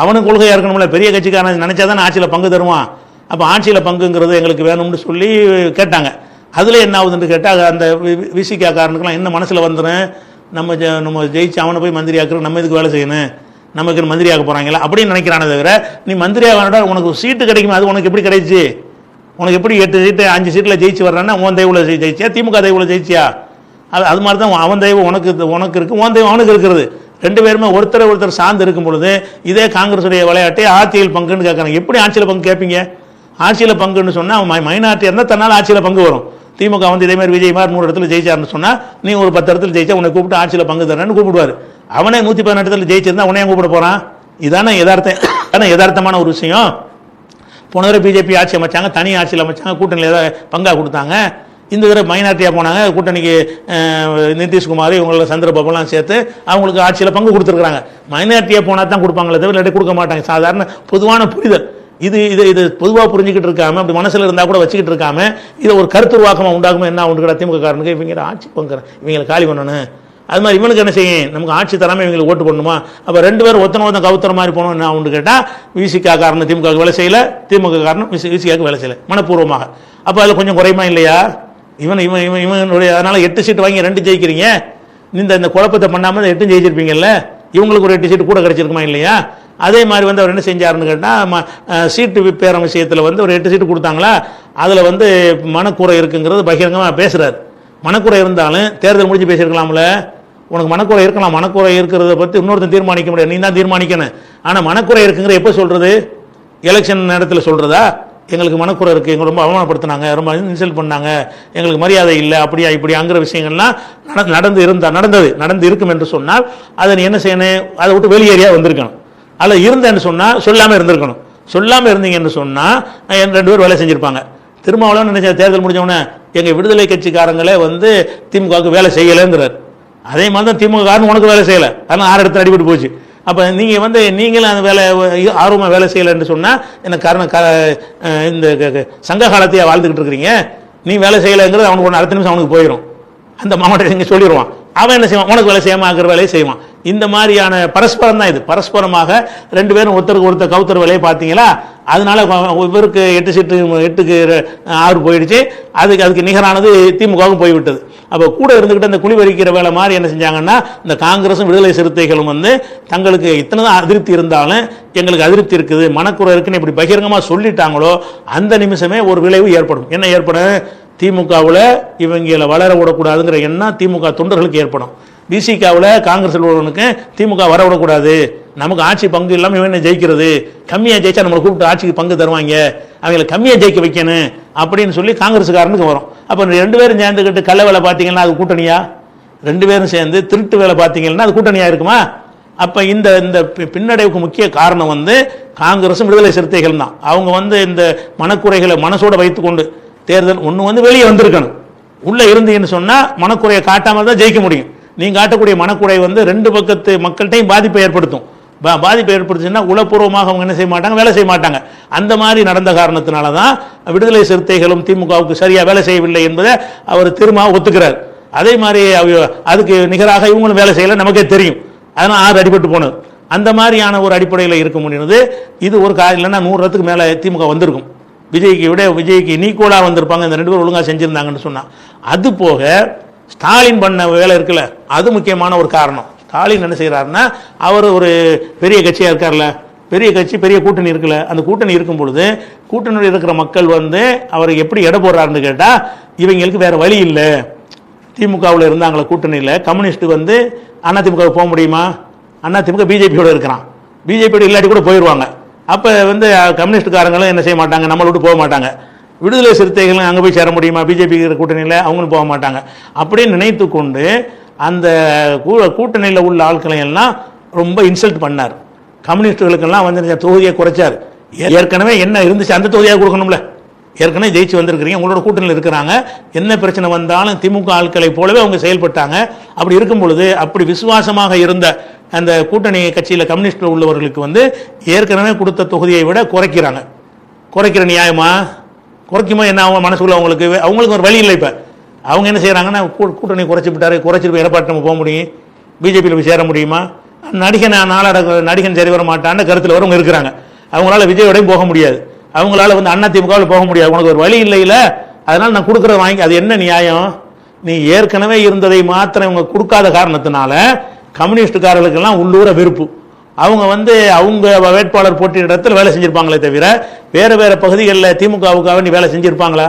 அவனும் கொள்கையாக இருக்கணும்ல. பெரிய கட்சிக்காரன் நினைச்சா தான் ஆட்சியில் பங்கு தருவான். அப்போ ஆட்சியில் பங்குங்கிறது எங்களுக்கு வேணும்னு சொல்லி கேட்டாங்க. அதில் என்ன ஆகுதுன்னு கேட்டால் அந்த விசிகா காரனுக்கெல்லாம் என்ன மனசில் வந்துடும், நம்ம ஜெயிச்சு அவனை போய் மந்திரி ஆக்குறோம், நம்ம இதுக்கு வேலை செய்யணும், நமக்கு மந்திரி ஆக்க போகிறாங்களா அப்படின்னு நினைக்கிறானே தவிர நீ மந்திரி ஆகணுடா உனக்கு சீட்டு கிடைக்குமா? அது உனக்கு எப்படி கிடைச்சி? உனக்கு எப்படி 8 சீட்டு 5 சீட்டில் ஜெயிச்சு வர்றான்னா உன் தெய்வுல ஜெயிச்சியா திமுக தெய்வுல ஜெயிச்சியா? அது மாதிரி தான் அவன் தெய்வம் உனக்கு இருக்கு, உன் தெய்வம் அவனுக்கு இருக்கிறது. 2 பேருமே ஒருத்தர் சார்ந்து இருக்கும் பொழுது இதே காங்கிரஸுடைய விளையாட்டை ஆட்சியில் பங்குன்னு கேட்குறாங்க. எப்படி ஆட்சியில் பங்கு கேட்பீங்க? ஆட்சியில் பங்குன்னு சொன்னால் அவன் மைனாரிட்டி இருந்தால் தன்னால் ஆட்சியில் பங்கு வரும். திமுக வந்து இதே மாதிரி விஜய் மாதிரி 100 இடத்துல ஜெயிச்சாருன்னு சொன்னால் நீ ஒரு 10 இடத்துல ஜெயிச்சா உன்னை கூப்பிட்டு ஆட்சியில் பங்கு தரேன்னு கூப்பிடுவார். அவனே 118 இடத்துல ஜெயிச்சிருந்தா உன்னையும் கூப்பிட போகிறான். இதானே யதார்த்தமான ஒரு விஷயம். போன தடவை பிஜேபி ஆட்சி அமைச்சாங்க, தனி ஆட்சியில் அமைச்சாங்க, கூட்டணியில் ஏதாவது பங்காக கொடுத்தாங்க. இந்த தடவை மைனாரிட்டியாக போனாங்க, கூட்டணிக்கு நிதிஷ்குமார் இவங்கள சந்திரபாபுலாம் சேர்த்து அவங்களுக்கு ஆட்சியில் பங்கு கொடுத்துருக்குறாங்க. மைனாரிட்டியாக போனால் தான் கொடுப்பாங்களே தவிர இல்லாட்டி கொடுக்க மாட்டாங்க. சாதாரண பொதுவான புரிதல் இது பொதுவாக புரிஞ்சுக்கிட்டு இருக்காம அப்படி மனசில் இருந்தால் கூட வச்சுக்கிட்டு இருக்காம இதை ஒரு கருத்துருவாக்கமாக உண்டாகுமா? என்ன ஒன்று திமுக காரனுக்கு இவங்க ஆட்சி பங்கு இவங்களை காலி பண்ணணும். அது மாதிரி இவனுக்கு என்ன செய்யும்? நமக்கு ஆட்சி தராமல் இவங்களுக்கு ஓட்டு பண்ணணுமா? அப்போ 2 பேரும் ஒருத்தனை கவுத்துற மாதிரி போனோம். என்ன ஒன்று கேட்டால் விசிகா காரணம் திமுக வேலை செய்யலை, திமுக காரணம் விசிகாவுக்கு வேலை செய்யலை மனப்பூர்வமாக. அப்போ அதில் கொஞ்சம் குறையுமா இல்லையா? இவனுடைய அதனால் 8 சீட்டு வாங்கி 2 ஜெயிக்கிறீங்க. இந்த குழப்பத்தை பண்ணாமல் 8 ஜெயிச்சிருப்பீங்கல்ல. இவங்களுக்கு ஒரு 8 சீட்டு கூட கிடைச்சிருக்குமா இல்லையா? அதே மாதிரி வந்து அவர் என்ன செஞ்சாருன்னு கேட்டால் சீட்டு பேரம் விஷயத்தில் வந்து ஒரு 8 சீட்டு கொடுத்தாங்களா, அதில் வந்து மனக்குறை இருக்குங்கிறது பகிரங்கமாக பேசுகிறார். மனக்குறை இருந்தாலும் தேர்தல் முடிஞ்சு பேசியிருக்கலாம்ல. உனக்கு மனக்குறை இருக்கலாம், மனக்குறை இருக்கிறத பற்றி இன்னொருத்தன் தீர்மானிக்க முடியாது, நீ தான் தீர்மானிக்கணும். ஆனால் மனக்குறை இருக்குங்கிற எப்போ சொல்கிறது? எலெக்ஷன் நேரத்தில் சொல்கிறதா? எங்களுக்கு மனக்குறை இருக்குது, எங்களை ரொம்ப அவமானப்படுத்தினாங்க, ரொம்ப இன்சல்ட் பண்ணாங்க, எங்களுக்கு மரியாதை இல்லை, அப்படியா இப்படியாங்கிற விஷயங்கள்லாம் நடந்து இருக்கும் என்று சொன்னால் அதை நீ என்ன செய்யணும்? அதை விட்டு வெளியேறியா வந்திருக்கணும். அதில் இருந்தேன்னு சொன்னால் சொல்லாமல் இருந்திருக்கணும். சொல்லாமல் இருந்தீங்கன்னு சொன்னால் 2 பேர் வேலை செஞ்சுருப்பாங்க. திருமாவளவன் நினைச்ச தேர்தல் முடிஞ்சவொடனே எங்கள் விடுதலை கட்சிக்காரங்களே வந்து திமுகவுக்கு வேலை செய்யலைங்கிறார். அதே மாதிரி தான் திமுக காரன் உனக்கு வேலை செய்யலை, அதனால் 6 இடத்துல அடிபட்டு போச்சு. அப்போ நீங்கள் வந்து நீங்களும் அந்த வேலை ஆர்வமாக வேலை செய்யலைன்னு சொன்னால் என்ன காரணம்? இந்த சங்க காலத்தையே வாழ்ந்துக்கிட்டு இருக்கிறீங்க. நீ வேலை செய்யலைங்கிறது அவனுக்கு ஒன்று அடுத்த நிமிஷம் அவனுக்கு போயிடும். அந்த மாவட்டத்தை இங்கே சொல்லிடுவான். அவன் என்ன செய்வான்? உனக்கு வேலை செய்யாமல் ஆகிற வேலையை செய்வான். இந்த மாதிரியான பரஸ்பரம் தான் இது. பரஸ்பரமாக 2 பேரும் ஒருத்தருக்கு ஒருத்தர் கவுத்தர் வேலையை பார்த்தீங்களா? அதனால இவருக்கு 8 சீட்டு 8க்கு 6 போயிடுச்சு. அதுக்கு நிகரானது திமுகவும் போய்விட்டது. அப்போ கூட இருந்துக்கிட்டு அந்த குழி வரிக்கிற வேலை மாதிரி என்ன செஞ்சாங்கன்னா, இந்த காங்கிரஸும் விடுதலை சிறுத்தைகளும் வந்து தங்களுக்கு இத்தனை தான் அதிருப்தி இருந்தாலும் எங்களுக்கு அதிருப்தி இருக்குது, மனக்குறை இருக்குன்னு இப்படி பகிரங்கமாக சொல்லிட்டாங்களோ அந்த நிமிஷமே ஒரு விளைவு ஏற்படும். என்ன ஏற்படும்? திமுகவில் இவங்களை வளர விடக்கூடாதுங்கிற எண்ணம் திமுக தொண்டர்களுக்கு ஏற்படும். பிசிகாவில் காங்கிரஸ் உள்ளவனுக்கு திமுக வரவிடக்கூடாது, நமக்கு ஆட்சி பங்கு இல்லாமல் இவன் ஜெயிக்கிறது, கம்மியாக ஜெயிச்சா நம்மளை கூப்பிட்டு ஆட்சிக்கு பங்கு தருவாங்க, அவங்களை கம்மியாக ஜெயிக்க வைக்கணும் அப்படின்னு சொல்லி காங்கிரஸுக்காரனுக்கு வரும். அப்போ 2 பேரும் சேர்ந்துக்கிட்டு கள்ள வேலை பார்த்தீங்கன்னா அது கூட்டணியா? 2 பேரும் சேர்ந்து திருட்டு வேலை பார்த்தீங்கன்னா அது கூட்டணியா இருக்குமா? அப்போ இந்த பின்னடைவுக்கு முக்கிய காரணம் வந்து காங்கிரஸும் விடுதலை சிறுத்தைகள் தான். அவங்க வந்து இந்த மனக்குறைகளை மனசோட வைத்துக்கொண்டு தேர்தல் ஒன்று வந்து வெளியே வந்திருக்கணும். உள்ளே இருந்தீங்கன்னு சொன்னால் மனக்குறையை காட்டாமல் தான் ஜெயிக்க முடியும். நீங்கள் காட்டக்கூடிய மனக்குறை வந்து 2 பக்கத்து மக்கள்கிட்டையும் பாதிப்பை ஏற்படுத்தும். பாதிப்பை ஏற்படுத்துச்சுன்னா உளப்பூர்வமாக அவங்க என்ன செய்ய மாட்டாங்க? வேலை செய்ய மாட்டாங்க. அந்த மாதிரி நடந்த காரணத்தினால தான் விடுதலை சிறுத்தைகளும் திமுகவுக்கு சரியாக வேலை செய்யவில்லை என்பதை அவர் திரும்ப ஒத்துக்கிறார். அதே மாதிரி அதுக்கு நிகராக இவங்களும் வேலை செய்யலை, நமக்கே தெரியும். அதனால் 6 அடிபட்டு போனது. அந்த மாதிரியான ஒரு அடிப்படையில் இருக்க முடியுது. இது ஒரு இல்லைன்னா 100 இடத்துக்கு மேலே திமுக வந்திருக்கும். விஜய்க்கு நீக்கோலா வந்திருப்பாங்க இந்த 2 பேர் ஒழுங்காக செஞ்சுருந்தாங்கன்னு சொன்னால். அது போக ஸ்டாலின் பண்ண வேலை இருக்குல்ல, அது முக்கியமான ஒரு காரணம். ஸ்டாலின் என்ன செய்கிறாருன்னா, அவர் ஒரு பெரிய கட்சியாக இருக்கார்ல, பெரிய கட்சி பெரிய கூட்டணி இருக்குல்ல, அந்த கூட்டணி இருக்கும் பொழுது கூட்டணியில் இருக்கிற மக்கள் வந்து அவர் எப்படி எடை போடுறாருன்னு கேட்டால், இவங்களுக்கு வேறு வழி இல்லை. திமுகவில் இருந்தாங்களே கூட்டணியில், கம்யூனிஸ்ட் வந்து அதிமுக போக முடியுமா? அதிமுக பிஜேபியோட இருக்கிறான், பிஜேபியோட இல்லாட்டி கூட போயிடுவாங்க. அப்போ வந்து கம்யூனிஸ்டுக்காரங்களும் என்ன செய்ய மாட்டாங்க? நம்மளை விட்டு போக மாட்டாங்க. விடுதலை சிறுத்தைகளும் அங்கே போய் சேர முடியுமா? பிஜேபி கூட்டணியில் அவங்களும் போக மாட்டாங்க. அப்படின்னு நினைத்து கொண்டு அந்த கூட்டணியில் உள்ள ஆட்களை எல்லாம் ரொம்ப இன்சல்ட் பண்ணார். கம்யூனிஸ்டுகளுக்கெல்லாம் வந்து தொகுதியை குறைச்சார். ஏற்கனவே என்ன இருந்துச்சு அந்த தொகுதியாக கொடுக்கணும்ல. ஏற்கனவே ஜெயிச்சு வந்திருக்கிறீங்க, உங்களோட கூட்டணியில் இருக்கிறாங்க, என்ன பிரச்சனை வந்தாலும் திமுக ஆட்களை போலவே அவங்க செயல்பட்டாங்க. அப்படி இருக்கும் பொழுது அப்படி விசுவாசமாக இருந்த அந்த கூட்டணி கட்சியில் கம்யூனிஸ்டில் உள்ளவர்களுக்கு வந்து ஏற்கனவே கொடுத்த தொகுதியை விட குறைக்கிற நியாயமா? குறைக்குமா என்ன அவங்க மனசுக்குள்ள அவங்களுக்கு ஒரு வழி இல்லை. இப்போ அவங்க என்ன செய்கிறாங்கன்னா, கூட்டணி குறைச்சிட்டு எடப்பாடி நம்ம போக முடியும், பிஜேபியில் போய் சேர முடியுமா? நடிகன் சரி வர மாட்டான்னு கருத்தில் வரவங்க இருக்கிறாங்க. அவங்களால விஜயோடையும் போக முடியாது, அவங்களால வந்து அதிமுகவில் போக முடியாது. உனக்கு ஒரு வழி இல்லைல்ல, அதனால நான் கொடுக்குறத வாங்கி. அது என்ன நியாயம்? நீ ஏற்கனவே இருந்ததை மாத்திரம் இவங்க கொடுக்காத காரணத்தினால கம்யூனிஸ்டுக்காரர்களுக்கெல்லாம் உள்ளூர வெறுப்பு. அவங்க வந்து அவங்க வேட்பாளர் போட்டியிட இடத்துல வேலை செஞ்சிருப்பாங்களே தவிர வேறு பகுதிகளில் திமுகவுக்காக நீ வேலை செஞ்சுருப்பாங்களா?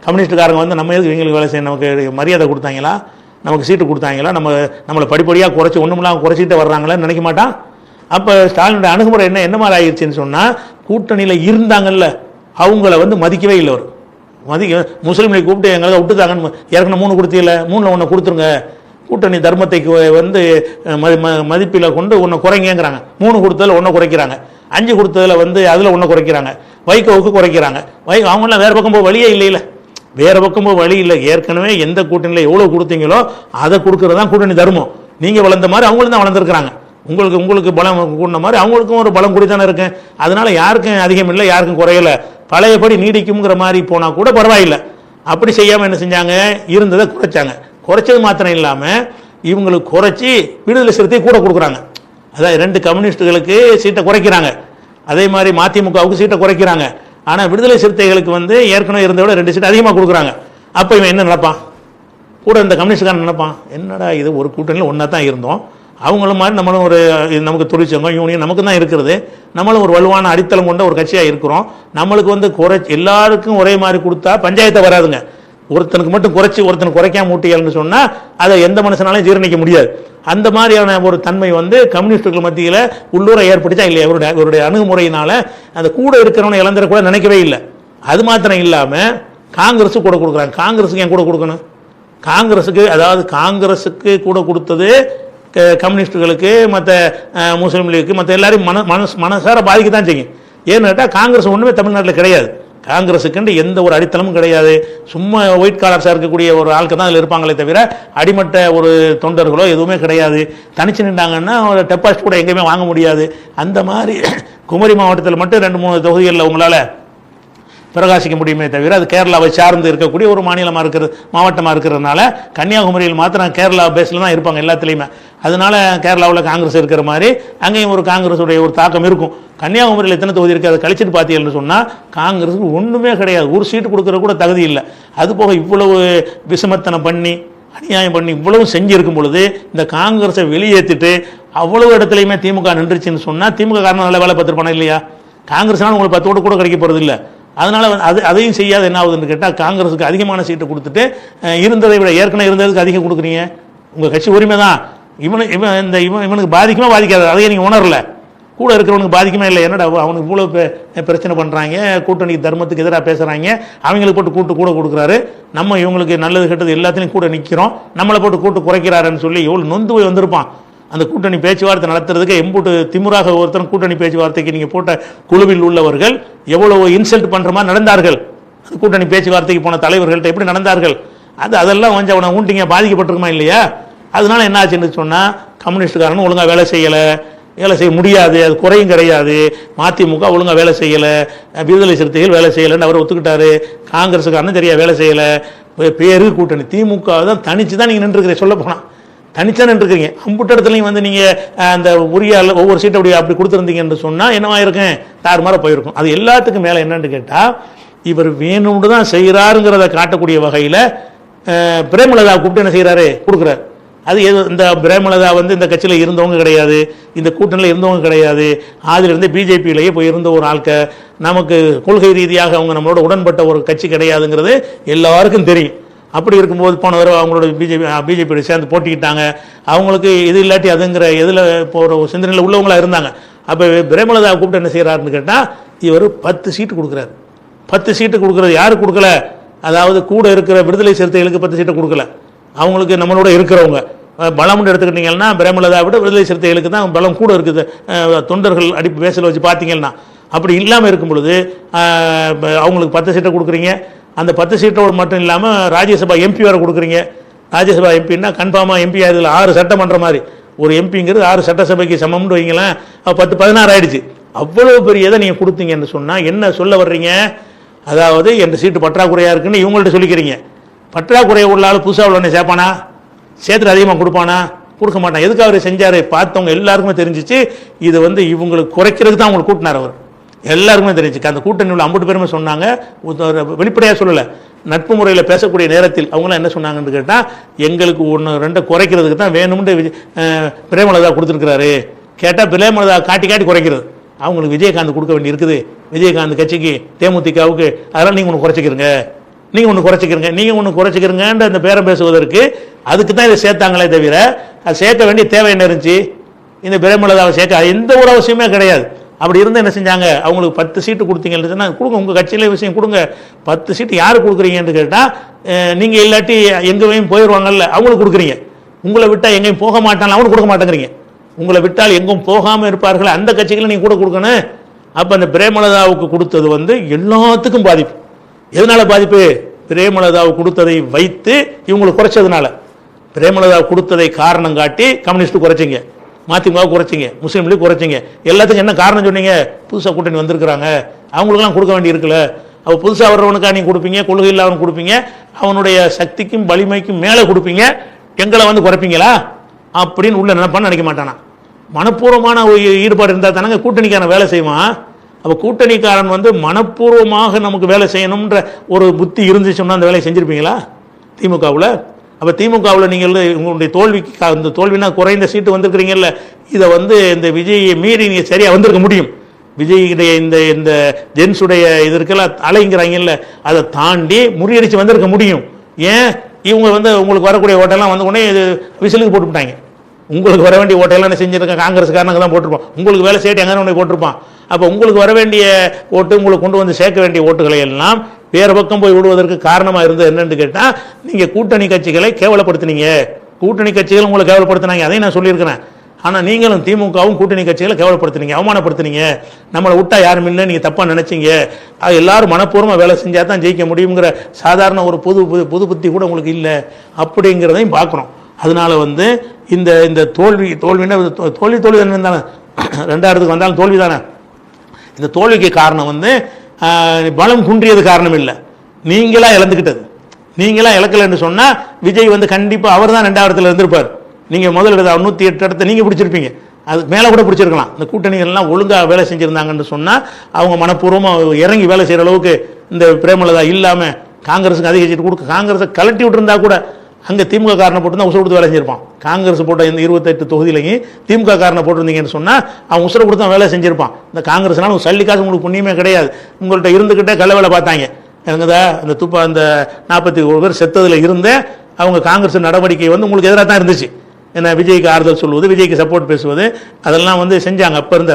கம்யூனிஸ்டுக்காரங்க வந்து நம்ம எதுக்கு இவங்களுக்கு வேலை செய்ய, நமக்கு மரியாதை கொடுத்தாங்களா, நமக்கு சீட்டு கொடுத்தாங்களா, நம்மளை படிப்படியாக குறைச்சி ஒன்றுமெல்லாம் குறைச்சிட்டு வர்றாங்களான்னு நினைக்க மாட்டான். அப்போ ஸ்டாலினுடைய அணுகுமுறை என்ன மாதிரி ஆயிடுச்சுன்னு சொன்னால், கூட்டணியில் இருந்தாங்கல்ல அவங்கள வந்து மதிக்கவே இல்லை. அவர் முஸ்லீம்களை கூப்பிட்டு எங்களை விட்டுதாங்கன்னு, ஏற்கனவே 3 கொடுத்தீங்கள, 3ல் 1 கொடுத்துருங்க, கூட்டணி தர்மத்தைக்கு வந்து மதிப்பில் கொண்டு 1 குறைங்கிறாங்க. 3 கொடுத்ததில் 1 குறைக்கிறாங்க, 5 கொடுத்ததில் வந்து அதில் 1 குறைக்கிறாங்க, வைகோவுக்கு குறைக்கிறாங்க. அவங்களாம் வேறு பக்கம் போக வழியே இல்லைல்ல, வேறு பக்கம் போக வழி இல்லை. ஏற்கனவே எந்த கூட்டணியில் எவ்வளோ கொடுத்தீங்களோ அதை கொடுக்கறது தான் கூட்டணி தர்மம். நீங்கள் வளர்ந்த மாதிரி அவங்களும் தான் வளர்ந்துருக்கிறாங்க. உங்களுக்கு பலம் கூடின மாதிரி அவங்களுக்கும் ஒரு பலம் கூடி தானே இருக்கு. அதனால யாருக்கும் அதிகம் இல்லை, யாருக்கும் குறையலை, பழையபடி நீடிக்குங்கிற மாதிரி போனால் கூட பரவாயில்லை. அப்படி செய்யாமல் என்ன செஞ்சாங்க? இருந்ததை குறைச்சாங்க. குறைச்சது மாத்திரம் இல்லாமல் இவங்களுக்கு குறைச்சி விடுதலை சிறுத்தை கூட கொடுக்குறாங்க. அதாவது 2 கம்யூனிஸ்டுகளுக்கு சீட்டை குறைக்கிறாங்க, அதே மாதிரி மதிமுகவுக்கு சீட்டை குறைக்கிறாங்க. ஆனால் விடுதலை சிறுத்தைகளுக்கு வந்து ஏற்கனவே இருந்த விட 2 சீட்டு அதிகமாக கொடுக்குறாங்க. அப்போ இவன் என்ன நினைப்பான்? கூட இந்த கம்யூனிஸ்டுக்காரன் நினைப்பான், என்னடா இது ஒரு கூட்டணியில் ஒன்றா தான் இருந்தோம், அவங்களும் மாதிரி நம்மளும் ஒரு நமக்கு தொழிற்சங்கம் யூனியன் நமக்கு தான் இருக்கிறது. நம்மளும் ஒரு வலுவான அடித்தளம் கொண்ட ஒரு கட்சியாக இருக்கிறோம். நம்மளுக்கு வந்து எல்லாருக்கும் ஒரே மாதிரி கொடுத்தா பஞ்சாயத்தை வராதுங்க. ஒருத்தனுக்கு மட்டும் குறைச்சி ஒருத்தனுக்கு குறைக்காம ஊட்டியல்னு சொன்னால் அதை எந்த மனுஷனாலும் ஜீரணிக்க முடியாது. அந்த மாதிரியான ஒரு தன்மை வந்து கம்யூனிஸ்டுகள் மத்தியில் உள்ளூரை ஏற்படுத்தா இல்லையா? இவருடைய அணுகுமுறையினால அந்த கூட இருக்கிறவனை இழந்துட கூட நினைக்கவே இல்லை. அது மாத்திரம் இல்லாமல் காங்கிரஸுக்கு கூட கொடுக்குறாங்க. காங்கிரஸுக்கு ஏன் கூட கொடுக்கணும்? காங்கிரஸுக்கு கூட கொடுத்தது கம்யூனிஸ்டுகளுக்கு, மற்ற முஸ்லீம் லீக்கு, மற்ற எல்லாரையும் மனசார பாதிக்க தான் செய்யும். ஏன்னு கேட்டால் காங்கிரஸ் ஒன்றுமே தமிழ்நாட்டில் கிடையாது. காங்கிரஸுக்கு எந்த ஒரு அடித்தளமும் கிடையாது. சும்மா ஒயிட் காலர்ஸாக இருக்கக்கூடிய ஒரு ஆட்கள் தான் அதில் இருப்பாங்களே தவிர அடிமட்ட ஒரு தொண்டர்களோ எதுவுமே கிடையாது. தனிச்சு நின்றாங்கன்னா ஒரு டெபாசிட் கூட எங்கேயுமே வாங்க முடியாது. அந்த மாதிரி குமரி மாவட்டத்தில் மட்டும் 2-3 தொகுதிகளில் உங்களால் பிரகாசிக்க முடியுமே தவிர அது கேரளாவை சார்ந்து இருக்கக்கூடிய ஒரு மாவட்டமாக இருக்கிறதுனால கன்னியாகுமரியில் மாத்திரம் கேரளா பேஸில் தான் இருப்பாங்க எல்லாத்துலேயுமே. அதனால கேரளாவில் காங்கிரஸ் இருக்கிற மாதிரி அங்கேயும் ஒரு காங்கிரஸுடைய ஒரு தாக்கம் இருக்கும். கன்னியாகுமரியில் எத்தனை தொகுதி இருக்குது அதை கழிச்சிட்டு பார்த்தீங்கன்னு சொன்னால் காங்கிரஸுக்கு ஒன்றுமே கிடையாது. ஒரு சீட்டு கொடுக்குற கூட தகுதி இல்லை. அதுபோக இவ்வளவு விசமத்தனம் பண்ணி அநியாயம் பண்ணி இவ்வளவு செஞ்சிருக்கும் பொழுது இந்த காங்கிரஸை வெளியேற்றிட்டு அவ்வளவு இடத்துலையுமே திமுக நின்றுச்சுன்னு சொன்னால் திமுக காரணம் நல்ல வேலை பார்த்துருப்பானே இல்லையா? காங்கிரஸ்னால உங்களுக்கு 10 ஓட்டு கூட கிடைக்க போகிறது இல்லை. அதனால் அதையும் செய்யாத என்ன ஆகுதுன்னு கேட்டால் காங்கிரஸுக்கு அதிகமான சீட்டு கொடுத்துட்டு இருந்ததை விட ஏற்கனவே இருந்ததுக்கு அதிகம் கொடுக்குறீங்க. உங்கள் கட்சி உரிமை தான். இவனுக்கு பாதிக்குமா பாதிக்காது அதையே நீங்கள் உணரல. கூட இருக்கிறவனுக்கு பாதிக்குமே இல்லை. என்னடா அவனுக்கு இவ்வளோ பிரச்சனை பண்ணுறாங்க, கூட்டணி தர்மத்துக்கு எதிராக பேசுகிறாங்க, அவங்களுக்கு போட்டு கூட கொடுக்குறாரு, நம்ம இவங்களுக்கு நல்லது கெட்டது எல்லாத்துலேயும் கூட நிற்கிறோம், நம்மளை போட்டு குறைக்கிறாருன்னு சொல்லி எவ்வளோ நொந்து போய் வந்திருப்பான். அந்த கூட்டணி பேச்சுவார்த்தை நடத்துறதுக்கு எம்பூட்டு திமுறாக ஒருத்தர் கூட்டணி பேச்சுவார்த்தைக்கு நீங்கள் போட்ட குழுவில் உள்ளவர்கள் எவ்வளவு இன்சல்ட் பண்ணுற மாதிரி நடந்தார்கள். அந்த கூட்டணி பேச்சுவார்த்தைக்கு போன தலைவர்கள்ட்ட எப்படி நடந்தார்கள்? அதெல்லாம் கொஞ்சம் அவனை ஊண்டிங்க பாதிக்கப்பட்டிருக்குமா இல்லையா? அதனால என்ன ஆச்சுன்னு சொன்னால் கம்யூனிஸ்டுக்காரனும் ஒழுங்காக வேலை செய்ய முடியாது, அது குறையும் கிடையாது. மதிமுக ஒழுங்காக வேலை செய்யலை, விடுதலை சிறுத்தைகள் வேலை செய்யலைன்னு அவர் ஒத்துக்கிட்டாரு. காங்கிரஸுக்காரனும் சரியாக வேலை செய்யலை. பேரு கூட்டணி திமுக தான் தனிச்சு தான் நீங்கள் நின்றுருக்கிறீங்க. சொல்ல போனால் தனிச்சா நின்றுருக்கீங்க. அம்புட்ட இடத்துலையும் வந்து நீங்கள் அந்த உரிய ஒவ்வொரு சீட்டை அப்படி கொடுத்துருந்தீங்கன்னு சொன்னால் என்னவா இருக்கும்? தாறுமாற போயிருக்கும். அது எல்லாத்துக்கும் மேலே என்னன்னு கேட்டால் இவர் வேணும்னு தான் செய்கிறாருங்கிறத காட்டக்கூடிய வகையில் பிரேமலதா கூப்பிட்டு என்ன செய்கிறாரு? கொடுக்குறாரு. அது இந்த பிரேமலதா வந்து இந்த கட்சியில் இருந்தவங்க கிடையாது, இந்த கூட்டணியில் இருந்தவங்க கிடையாது. அதிலிருந்து பிஜேபியிலேயே போய் இருந்த ஒரு ஆட்க, நமக்கு கொள்கை ரீதியாக அவங்க நம்மளோட உடன்பட்ட ஒரு கட்சி கிடையாதுங்கிறது எல்லாருக்கும் தெரியும். அப்படி இருக்கும்போது போன வரை அவங்களோட பிஜேபியோட சேர்ந்து போட்டிக்கிட்டாங்க. அவங்களுக்கு இது இல்லாட்டி அதுங்கிற எதில் இப்போ ஒரு சிந்தனையில் உள்ளவங்களாக இருந்தாங்க. அப்போ பிரேமலதா கூப்பிட்டு என்ன செய்கிறாருன்னு கேட்டால் இவர் 10 சீட்டு கொடுக்குறாரு. 10 சீட்டு கொடுக்குறது யாருக்கு கொடுக்கல? அதாவது கூட இருக்கிற விடுதலை சிறுத்தைகளுக்கு 10 சீட்டை கொடுக்கல. அவங்களுக்கு நம்மளோட இருக்கிறவங்க பலம்னு எடுத்துக்கிட்டீங்கன்னா பிரேமலதா விட விடுதலை சிறுத்தைகளுக்கு தான் பலம் கூட இருக்குது. தொண்டர்கள் அடிப்பு பேசல வச்சு பார்த்தீங்கன்னா அப்படி இல்லாமல் இருக்கும் பொழுது அவங்களுக்கு 10 சீட்டை கொடுக்குறீங்க. அந்த 10 சீட்டோடு மட்டும் இல்லாமல் ராஜ்யசபா எம்பி வேறு கொடுக்குறீங்க. ராஜ்யசபா எம்பின்னா கன்ஃபார்மாக எம்பி அதில் 6 சட்டமன்ற மாதிரி ஒரு எம்பிங்கிறது 6 சட்டசபைக்கு சமம்னு வைங்களேன். 10-16 ஆயிடுச்சு. அவ்வளோ பெரிய இதை நீங்கள் கொடுத்தீங்கன்னு சொன்னால் என்ன சொல்ல வர்றீங்க? அதாவது என் சீட்டு பற்றாக்குறையாக இருக்குன்னு இவங்கள்ட்ட சொல்லிக்கிறீங்க. பற்றாக்குறையை உள்ள ஆள் புதுசாக உள்ளவனே சேர்ப்பானா? சேர்த்துட்டு அதிகமாக கொடுப்பானா? கொடுக்க மாட்டான். எதுக்கு அவர் செஞ்சார்? பார்த்தவங்க எல்லாருக்குமே தெரிஞ்சிச்சு இது வந்து இவங்களுக்கு குறைக்கிறதுக்கு தான் அவங்களுக்கு கூட்டினார். அவர் எல்லாருக்குமே தெரிஞ்சுச்சு. அந்த கூட்டணி உள்ள 50 பேருமே சொன்னாங்க. வெளிப்படையாக சொல்லலை, நட்பு முறையில் பேசக்கூடிய நேரத்தில் அவங்களாம் என்ன சொன்னாங்கன்னு கேட்டால் எங்களுக்கு 1-2 குறைக்கிறதுக்கு தான் வேணும்னு பிரேமலதா கொடுத்துருக்கிறாரு. கேட்டால் பிரேமலதா காட்டி குறைக்கிறது. அவங்களுக்கு விஜயகாந்த் கொடுக்க வேண்டி இருக்குது, விஜயகாந்த் கட்சிக்கு தேமுதிகவுக்கு, அதெல்லாம் நீங்கள் ஒன்று குறைச்சிக்கிறங்க, நீங்கள் ஒன்று குறைச்சிக்கிறங்கன்ற அந்த பேரம் பேசுவதற்கு அதுக்கு தான் இதை சேர்த்தாங்களே தவிர அது சேர்க்க வேண்டிய தேவை என்ன இருந்துச்சு? இந்த பிரேமலதாவை சேர்க்க எந்த ஒரு அவசியமே கிடையாது. அப்படி இருந்தால் என்ன செஞ்சாங்க? அவங்களுக்கு 10 சீட்டு கொடுத்தீங்கன்னு சொன்னால் கொடுங்க, உங்கள் கட்சியிலே விஷயம் கொடுங்க. 10 சீட்டு யார் கொடுக்குறீங்கன்னு கேட்டால் நீங்கள் இல்லாட்டி எங்கேயும் போயிடுவாங்கல்ல, அவங்களுக்கு கொடுக்குறீங்க. உங்களை விட்டால் எங்கேயும் போக மாட்டாங்க, அவனுக்கு கொடுக்க மாட்டேங்கிறீங்க. உங்களை விட்டால் எங்கும் போகாமல் இருப்பார்கள் அந்த கட்சிகளை நீங்கள் கூட கொடுக்கணும். அப்போ அந்த பிரேமலதாவுக்கு கொடுத்தது வந்து எல்லாத்துக்கும் பாதிப்பு. எதனால பாதிப்பு? பிரேமலதாவு கொடுத்ததை வைத்து இவங்களுக்கு குறைச்சதுனால. பிரேமலதா கொடுத்ததை காரணம் காட்டி கம்யூனிஸ்ட் குறைச்சிங்க, மதிமுக குறைச்சிங்க, முஸ்லீம் லீக் குறைச்சிங்க. எல்லாத்துக்கும் என்ன காரணம் சொன்னீங்க? புதுசாக கூட்டணி வந்திருக்கிறாங்க, அவங்களுக்கெல்லாம் கொடுக்க வேண்டி இருக்குல்ல. அவள் புதுசாக வர்றவனுக்கா நீங்கள் கொடுப்பீங்க, கொள்கை இல்லாதவனுக்கு கொடுப்பீங்க, அவனுடைய சக்திக்கும் வலிமைக்கும் மேலே கொடுப்பீங்க, எங்களை வந்து குறைப்பீங்களா அப்படின்னு உள்ள நினைப்பான்னு நினைக்க மாட்டானா. மனப்பூர்வமான ஈடுபாடு இருந்தால் தானங்க கூட்டணிக்கான வேலை செய்வான். அப்போ கூட்டணிக்காரன் வந்து மனப்பூர்வமாக நமக்கு வேலை செய்யணுன்ற ஒரு புத்தி இருந்துச்சுன்னா அந்த வேலையை செஞ்சுருப்பீங்களா திமுகவில்? அப்போ திமுகவில் நீங்கள் உங்களுடைய தோல்விக்கு இந்த தோல்வினா குறைந்த சீட்டு வந்திருக்கிறீங்கல்ல, இதை வந்து இந்த விஜயை மீறி நீங்கள் சரியாக வந்திருக்க முடியும். விஜயுடைய இந்த இந்த ஜென்ஸுடைய இது இருக்கலாம் அலைங்கிறாங்கல்ல, அதை தாண்டி முறியடிச்சு வந்திருக்க முடியும். ஏன் இவங்க வந்து உங்களுக்கு வரக்கூடிய ஓட்டெல்லாம் வந்து உடனே இது விசிலுக்கு போட்டுவிட்டாங்க. உங்களுக்கு வர வேண்டிய ஓட்டையெல்லாம் என்ன செஞ்சிருக்க காங்கிரஸ்காரனுக்கு தான் போட்டிருப்பான். உங்களுக்கு வேலை செய்யட்டு எங்கே உடனே போட்டிருப்பான். அப்போ உங்களுக்கு வர வேண்டிய ஓட்டு, உங்களுக்கு கொண்டு வந்து சேர்க்க வேண்டிய ஓட்டுகளை எல்லாம் வேறு பக்கம் போய் விடுவதற்கு காரணமாக இருந்தது என்னன்னு கேட்டால், நீங்கள் கூட்டணி கட்சிகளை கேவலப்படுத்தினீங்க. கூட்டணி கட்சிகள் உங்களை கேவலப்படுத்தினாங்க, அதையும் நான் சொல்லியிருக்கிறேன். ஆனால் நீங்களும் திமுகவும் கூட்டணி கட்சிகளை கேவலப்படுத்தினீங்க, அவமானப்படுத்தினீங்க. நம்மளை விட்டா யாரும் இல்லை, நீங்கள் தப்பாக நினைச்சிங்க. அது எல்லாரும் மனப்பூர்வமாக வேலை செஞ்சால் தான் ஜெயிக்க முடியுங்கிற சாதாரண ஒரு புது புத்தி கூட உங்களுக்கு இல்லை அப்படிங்கிறதையும் பார்க்குறோம். அதனால வந்து இந்த இந்த தோல்வின்னா தோல்வி தானே தானே, ரெண்டாயிரத்துக்கு வந்தாலும் தோல்வி தானே. இந்த தோல்விக்கு காரணம் வந்து பலம் குன்றியது காரணம் இல்லை, நீங்களா இழந்துக்கிட்டது. நீங்களா இழக்கலைன்னு சொன்னால் விஜய் வந்து கண்டிப்பாக அவர் தான் 2வது இடத்துல இருந்திருப்பார். நீங்கள் முதல் இடத்த 108 இடத்த நீங்கள் பிடிச்சிருப்பீங்க, அது மேலே கூட பிடிச்சிருக்கலாம். இந்த கூட்டணிகள்லாம் ஒழுங்காக வேலை செஞ்சுருந்தாங்கன்னு சொன்னால் அவங்க மனப்பூர்வமாக இறங்கி வேலை செய்கிற அளவுக்கு இந்த பிரேமலதா இல்லாமல் காங்கிரஸுக்கு அதிக சீட்டு கொடுக்க, காங்கிரஸை கலட்டி விட்டுருந்தா கூட அங்கே திமுக காரனை போட்டு தான் உசுறு கொடுத்து வேலை செஞ்சிருப்பான். காங்கிரஸ் போட்ட இந்த 28 தொகுதியிலையும் திமுக காரனை போட்டிருந்தீங்கன்னு சொன்னால் அவன் உசுறு கொடுத்து தான் வேலை செஞ்சிருப்பான். இந்த காங்கிரஸ்னால சல்லிக்காசு உங்களுக்கு புண்ணியமே கிடையாது. உங்கள்கிட்ட இருந்துக்கிட்டே கள்ள வேலை பார்த்தாங்க. எனக்குதா அந்த அந்த 41 பேர் செத்ததில் இருந்தே அவங்க காங்கிரஸ் நடவடிக்கை வந்து உங்களுக்கு எதிராக தான் இருந்துச்சு. என்ன விஜய்க்கு ஆறுதல் சொல்வது, விஜய்க்கு சப்போர்ட் பேசுவது, அதெல்லாம் வந்து செஞ்சாங்க. அப்போ இருந்த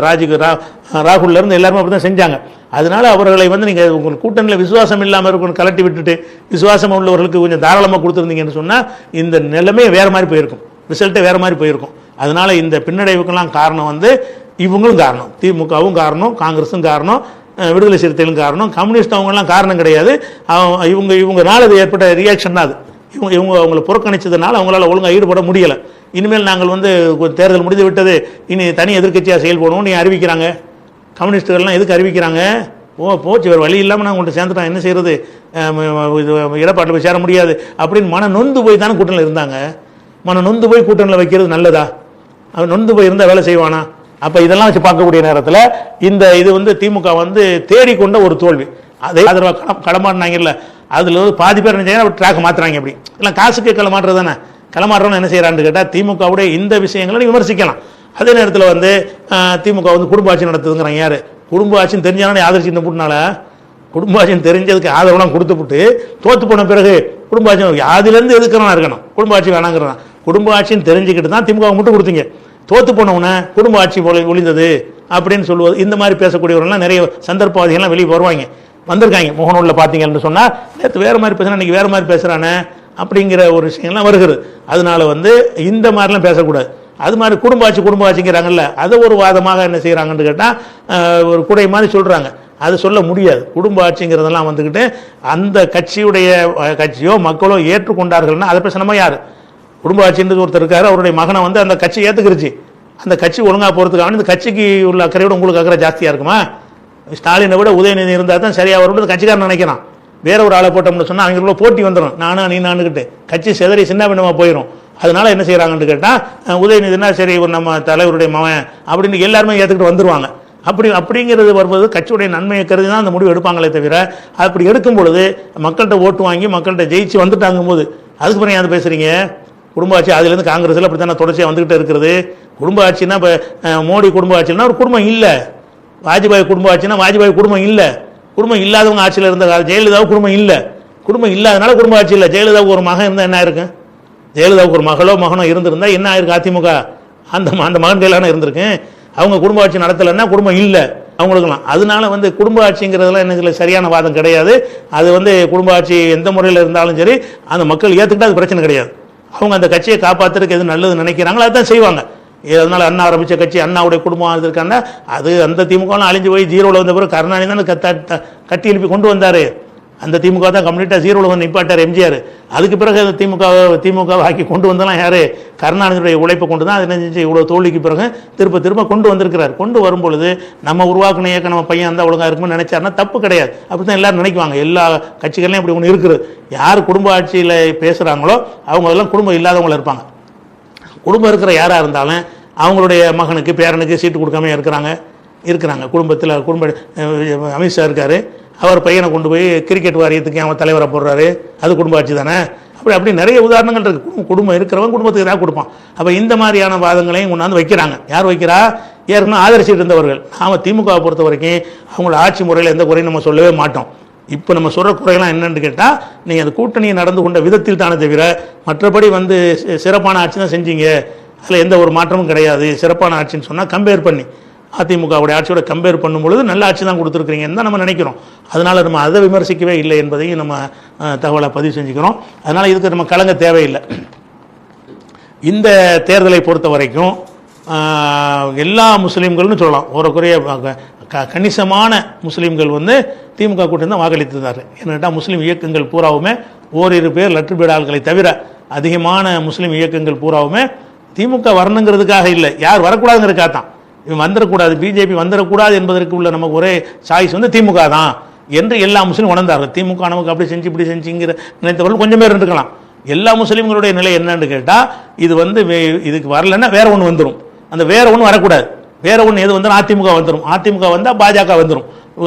ராகுல்ல இருந்து எல்லாருமே அப்படி தான் செஞ்சாங்க. அதனால அவர்களை வந்து நீங்கள் உங்கள் கூட்டணியில் விசுவாசம் இல்லாமல் இருக்கணும் கலட்டி விட்டுட்டு விசுவாசம் உள்ளவர்களுக்கு கொஞ்சம் தாராளமாக கொடுத்துருந்தீங்கன்னு சொன்னால் இந்த நிலைமை வேறு மாதிரி போயிருக்கும், ரிசல்ட்டே வேறு மாதிரி போயிருக்கும். அதனால இந்த பின்னடைவுக்கெல்லாம் காரணம் வந்து இவங்களும் காரணம், திமுகவும் காரணம், காங்கிரஸும் காரணம், விடுதலை சிறுத்தைகளும் காரணம், கம்யூனிஸ்ட் அவங்கெல்லாம் காரணம் கிடையாது. இவங்கனால அது ஏற்பட்ட ரியாக்ஷன் தான் அது. இவங்க அவங்களை புறக்கணிச்சதுனால அவங்களால ஒழுங்காக ஈடுபட முடியலை. இனிமேல் நாங்கள் வந்து தேர்தல் முடிந்து விட்டது, இனி தனி எதிர்க்கட்சியாக செயல்படுவோம் நீ அறிவிக்கிறாங்க. கம்யூனிஸ்டுகள்லாம் எதுக்கு அறிவிக்கிறாங்க? போச்சு வேறு வழி இல்லாமல் நாங்கள் உங்கள்கிட்ட சேர்ந்துட்டோம், என்ன செய்கிறது, எடப்பாட்டில் போய் சேர முடியாது அப்படின்னு மன நொந்து போய் தானே கூட்டணியில் இருந்தாங்க. மன நொந்து போய் கூட்டணியில் வைக்கிறது நல்லதா? அவன் நொந்து போய் இருந்தால் வேலை செய்வானா? அப்போ இதெல்லாம் வச்சு பார்க்கக்கூடிய நேரத்தில் இது வந்து திமுக வந்து தேடிக்கொண்ட ஒரு தோல்வி. அதே ஆதரவாக களமாடினாங்கல்ல, அதில் பாதி பேர் என்ன செய்யணும், ட்ராக் மாற்றுறாங்க. அப்படி இல்லை காசுக்கு களமாடுறது தானே. களமாடுறவங்க என்ன செய்கிறான்னு கேட்டால் திமுகவுடைய இந்த விஷயங்களை விமர்சிக்கலாம். அதே நேரத்தில் வந்து திமுக வந்து குடும்ப ஆட்சி நடத்துதுங்கிறாங்க. யார் குடும்ப ஆட்சின்னு தெரிஞ்சாலும் ஆதரிச்சு இந்த போட்டுனால குடும்ப ஆட்சின்னு தெரிஞ்சதுக்கு ஆதரவுலாம் கொடுத்துப்புட்டு தோற்று போன பிறகு குடும்ப ஆட்சி அதுலேருந்து எதுக்கிறனா இருக்கணும், குடும்ப ஆட்சி வேணாங்கிறான். குடும்ப ஆட்சின்னு தெரிஞ்சுக்கிட்டு தான் திமுக மட்டும் கொடுத்தீங்க. தோற்று போனவுடனே குடும்ப ஆட்சி ஒளிந்தது அப்படின்னு சொல்லுவது, இந்த மாதிரி பேசக்கூடியவர்கள்லாம் நிறைய சந்தர்ப்பவாதிகள்லாம் வெளியே வருவாங்க, வந்திருக்காங்க. முகநூலில் பார்த்தீங்கன்னு சொன்னால் நேற்று வேறு மாதிரி பேசுகிறேன், இன்றைக்கி வேறு மாதிரி பேசுகிறானே அப்படிங்கிற ஒரு விஷயங்கள்லாம் வருகிறது. அதனால வந்து இந்த மாதிரிலாம் பேசக்கூடாது. அது மாதிரி குடும்ப ஆட்சிங்கிறாங்கல்ல, அதை ஒரு வாதமாக என்ன செய்கிறாங்கன்னு கேட்டால் ஒரு குடை மாதிரி சொல்கிறாங்க. அது சொல்ல முடியாது. குடும்ப ஆட்சிங்கிறதெல்லாம் வந்துக்கிட்டு அந்த கட்சியோ மக்களோ ஏற்றுக்கொண்டார்கள்னா அதை பேசணுமா? யார் குடும்ப ஆட்சின்றது ஒருத்தர் இருக்காரு, அவருடைய மகனை வந்து அந்த கட்சி ஏற்றுக்கிருச்சு, அந்த கட்சி ஒழுங்காக போகிறதுக்காக இந்த கட்சிக்கு உள்ள அக்கறையோட உங்களுக்கு அக்கறை ஜாஸ்தியாக இருக்குமா? ஸ்டாலினை விட உதயநிதி இருந்தால் தான் சரியாக வரும்னு கட்சிக்காரன் நினைக்கிறான். வேற ஒரு ஆளை போட்டோம்னு சொன்னால் அவங்களுக்குள்ள போட்டி வந்துடும், நானுக்கிட்டு கட்சி செதறி சின்ன பின்னமாக போயிடும். அதனால என்ன செய்கிறாங்கன்னு கேட்டால் உதயநிதினா சரி ஒரு நம்ம தலைவருடைய மகன் அப்படின்னு எல்லாருமே ஏற்றுக்கிட்டு வந்துடுவாங்க. அப்படிங்கிறது வரும்போது கட்சியுடைய நன்மையை கருதி தான் அந்த முடிவு எடுப்பாங்களே தவிர, அப்படி எடுக்கும் பொழுது மக்கள்கிட்ட ஓட்டு வாங்கி மக்கள்கிட்ட ஜெயிச்சு வந்துட்டாங்கும் போது அதுக்கு பிறகு அதை பேசுகிறீங்க. குடும்ப ஆட்சி அதுலேருந்து காங்கிரஸில் அப்படி தானே தொடர்ச்சியாக வந்துக்கிட்டே இருக்கிறது. குடும்ப ஆட்சின்னா இப்போ மோடி குடும்ப ஆட்சின்னா ஒரு குடும்பம் இல்லை, வாஜ்பாய் குடும்ப ஆட்சின்னா வாஜ்பாய் குடும்பம் இல்லை, குடும்பம் இல்லாதவங்க ஆட்சியில் இருந்த ஜெயலலிதாவுக்கு குடும்பம் இல்லை, குடும்பம் இல்லாதனால குடும்ப ஆட்சி இல்லை. ஜெயலலிதாவுக்கு ஒரு மகன் இருந்தால் என்ன ஆயிருக்கு? ஜெயலலிதாவுக்கு ஒரு மகனோ இருந்திருந்தால் என்ன ஆயிருக்கு? அதிமுக அந்த மகன் கையிலான இருந்திருக்கு. அவங்க குடும்ப ஆட்சி நடத்தலைன்னா குடும்பம் இல்லை அவங்களுக்குலாம். அதனால வந்து குடும்ப ஆட்சிங்கிறதுலாம் எனக்கு சரியான வாதம் கிடையாது. அது வந்து குடும்ப ஆட்சி எந்த முறையில் இருந்தாலும் சரி அந்த மக்கள் ஏற்றுக்கிட்டால் அது பிரச்சனை கிடையாது. அவங்க அந்த கட்சியை காப்பாற்றுறதுக்கு எது நல்லது நினைக்கிறாங்களோ அதுதான் செய்வாங்க. அதனால அண்ணா ஆரம்பித்த கட்சி அண்ணாவுடைய குடும்பம் இருக்காங்க, அது அந்த திமுகலாம் அழிஞ்சு போய் ஜீரோவில் வந்த பிறகு கருணாநிதி தானே கட்டி எழுப்பி கொண்டு வந்தார். அந்த திமுக தான் கம்ப்ளீட்டாக ஜீரோவில் வந்து நிப்பாட்டார் எம்ஜிஆர். அதுக்கு பிறகு அந்த திமுகவை ஆக்கி கொண்டு வந்தெல்லாம் யார்? கருணாநிதியுடைய உழைப்பை கொண்டு தான் அது நினைச்சு இவ்வளோ தோல்விக்கு பிறகு திரும்ப கொண்டு வந்திருக்கிறார். கொண்டு வரும்பொழுது நம்ம உருவாக்கின இயக்கம் நம்ம பையன் இருந்தால் ஒழுங்காக இருக்குன்னு நினைச்சாருன்னா தப்பு கிடையாது. அப்படி தான் எல்லாரும் நினைக்குவாங்க. எல்லா கட்சிகள்லையும் அப்படி ஒன்று இருக்குது. யார் குடும்ப ஆட்சியில் பேசுகிறாங்களோ அவங்க எல்லாம் குடும்பம் இல்லாதவங்கள இருப்பாங்க. குடும்பம் இருக்கிற யாராக இருந்தாலும் அவங்களுடைய மகனுக்கு பேரனுக்கு சீட்டு கொடுக்காம இருக்கிறாங்க. குடும்பத்தில் அமித்ஷா இருக்கார், அவர் பையனை கொண்டு போய் கிரிக்கெட் வாரியத்துக்கு அவன் தலைவராக போடுறாரு, அது குடும்ப ஆட்சி தானே. அப்படி அப்படி நிறைய உதாரணங்கள் இருக்குது. குடும்பம் இருக்கிறவங்க குடும்பத்துக்கு ஏதாவது கொடுப்பான். அப்போ இந்த மாதிரியான வாதங்களையும் கொண்டாந்து வைக்கிறாங்க. யார் வைக்கிறா? ஏற்கனவே ஆதரிச்சுட்டு இருந்தவர்கள். நாம் திமுகவை பொறுத்த வரைக்கும் அவங்களோட ஆட்சி முறையில் எந்த குறையும் நம்ம சொல்லவே மாட்டோம். இப்போ நம்ம சொல்கிற குறையெல்லாம் என்னன்னு கேட்டால், நீங்கள் அந்த கூட்டணியை நடந்து கொண்ட விதத்தில் தானே தவிர மற்றபடி சிறப்பான ஆட்சி தான் செஞ்சீங்க, அதில் எந்த ஒரு மாற்றமும் கிடையாது. சிறப்பான ஆட்சின்னு சொன்னால் கம்பேர் பண்ணி அதிமுகவுடைய ஆட்சியோட கம்பேர் பண்ணும்பொழுது நல்ல ஆட்சி தான் கொடுத்துருக்குறீங்கன்னு தான் நம்ம நினைக்கிறோம். அதனால் நம்ம அதை விமர்சிக்கவே இல்லை என்பதையும் நம்ம தகவலை பதிவு செஞ்சுக்கிறோம். அதனால் இதுக்கு நம்ம கலங்க தேவையில்லை. இந்த தேர்தலை பொறுத்த வரைக்கும் எல்லா முஸ்லீம்கள்னு சொல்லலாம், ஒரு கணிசமான முஸ்லீம்கள் திமுக கூட்டணி தான் வாக்களித்திருந்தார். என்னட்டா முஸ்லீம் இயக்கங்கள் பூராவுமே ஓரிரு பேர் லட்சுபேட் ஆள்களை தவிர அதிகமான முஸ்லீம் இயக்கங்கள் பூராவுமே திமுக வரணுங்கிறதுக்காக இல்லை, யார் வரக்கூடாதுங்கிறதுக்காக தான். இவன் வந்துடக்கூடாது, பிஜேபி வந்துடக்கூடாது என்பதற்கு உள்ள நமக்கு ஒரே சாய்ஸ் திமுக தான் என்று எல்லா முஸ்லீம் உணர்ந்தார்கள். திமுக நமக்கு அப்படி செஞ்சு இப்படி செஞ்சுங்கிற நினைத்தவர்கள் கொஞ்சம் பேர் இருக்கலாம். எல்லா முஸ்லீம்களுடைய நிலை என்னன்னு கேட்டால், இது இதுக்கு வரலன்னா வேற ஒன்று வந்துடும், அந்த வேற ஒன்று வரக்கூடாது. வேற ஒன்று எது வந்தாலும் அதிமுக வந்துடும், அதிமுக வந்தால் பாஜக வந்துடும்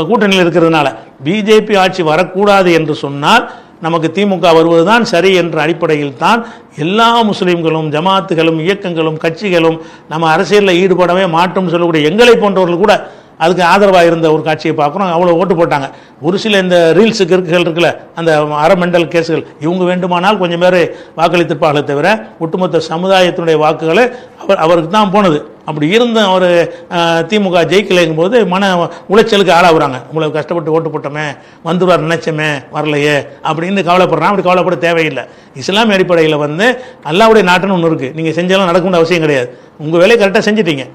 கூட்டணியில் இருக்கிறதுனால. பிஜேபி ஆட்சி வரக்கூடாது என்று சொன்னால் நமக்கு திமுக வருவதுதான் சரி என்ற அடிப்படையில் தான் எல்லா முஸ்லீம்களும் ஜமாத்துகளும் இயக்கங்களும் கட்சிகளும் நம்ம அரசியலில் ஈடுபடவே மாட்டோம்னு சொல்லக்கூடிய எங்களை போன்றவர்கள் கூட அதுக்கு ஆதரவாக இருந்த ஒரு காட்சியை பார்க்குறோம். அவ்வளோ ஓட்டு போட்டாங்க. ஒரு சில இந்த ரீல்ஸுக்கு இருக்குல்ல, அந்த அறமெண்டல் கேஸுகள், இவங்க வேண்டுமானால் கொஞ்சம் பேர் வாக்களித்திருப்பார்களே தவிர ஒட்டுமொத்த சமுதாயத்தினுடைய வாக்குகளை அவருக்கு தான் போனது. அப்படி இருந்த அவர் திமுக ஜெயிக்கலைங்கும் போது மன உளைச்சலுக்கு ஆளாகிறாங்க. உங்களுக்கு கஷ்டப்பட்டு ஓட்டு போட்டோமே, வந்துடுவார் நினைச்சமே, வரலையே அப்படின்னு கவலைப்படுறான். அப்படி கவலைப்பட தேவையில்லை. இஸ்லாமிய அடிப்படையில் அல்லாஹ்வுடைய நாட்டுன்னு ஒன்று இருக்குது. நீங்கள் செஞ்சாலும் நடக்கணும்னு அவசியம் கிடையாது. உங்கள் வேலையை கரெக்டாக செஞ்சிட்டீங்க.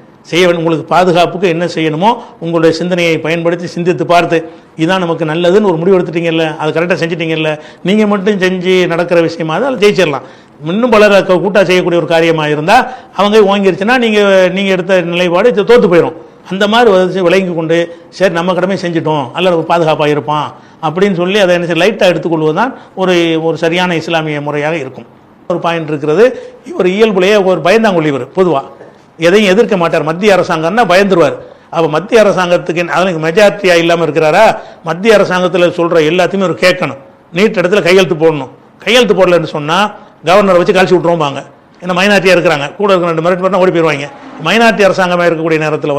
உங்களுக்கு பாதுகாப்புக்கு என்ன செய்யணுமோ உங்களுடைய சிந்தனையை பயன்படுத்தி சிந்தித்து பார்த்து இதான் நமக்கு நல்லதுன்னு ஒரு முடிவு எடுத்துட்டீங்கல்ல, அது கரெக்டாக செஞ்சிட்டீங்கல்ல. நீங்கள் மட்டும் செஞ்சு நடக்கிற விஷயமா தான் அதை ஜெயிச்சிடலாம். இன்னும் பலர் கூட்டாக செய்யக்கூடிய ஒரு காரியமாக இருந்தால் அவங்க ஓங்கிருச்சுன்னா நீங்கள் எடுத்த நிலைப்பாடு தோற்று போயிடும். அந்த மாதிரி விளங்கி கொண்டு சரி நம்ம கடமை செஞ்சிட்டோம், அல்லது பாதுகாப்பாக இருப்பான் அப்படின்னு சொல்லி அதை என்ன லைட்டாக எடுத்துக்கொள்வது தான் ஒரு சரியான இஸ்லாமிய முறையாக இருக்கும். ஒரு பாயிண்ட் இருக்கிறது, இவர் இயல்புலேயே ஒரு பயந்தாங்கொள்ளி. இவர் பொதுவாக எதையும் எதிர்க்க மாட்டார். மத்திய அரசாங்கம்னா பயந்துருவார். அப்போ மத்திய அரசாங்கத்துக்கு அதற்கு மெஜாரிட்டியாக இல்லாமல் இருக்கிறாரா, மத்திய அரசாங்கத்தில் சொல்கிற எல்லாத்தையுமே ஒரு கேட்கணும், நீட் இடத்துல கையெழுத்து போடணும். கையெழுத்து போடலன்னு சொன்னால் கவர்னரை வச்சு கழிச்சு விட்ருவாங்க. ஏன்னா மைனாரிட்டியாக இருக்கிறாங்க, கூட இருக்கிற 2 மினிட் பண்ணால் ஓடி போயிடுவாங்க. மைனாரிட்டி அரசாங்கமாக இருக்கக்கூடிய நேரத்தில்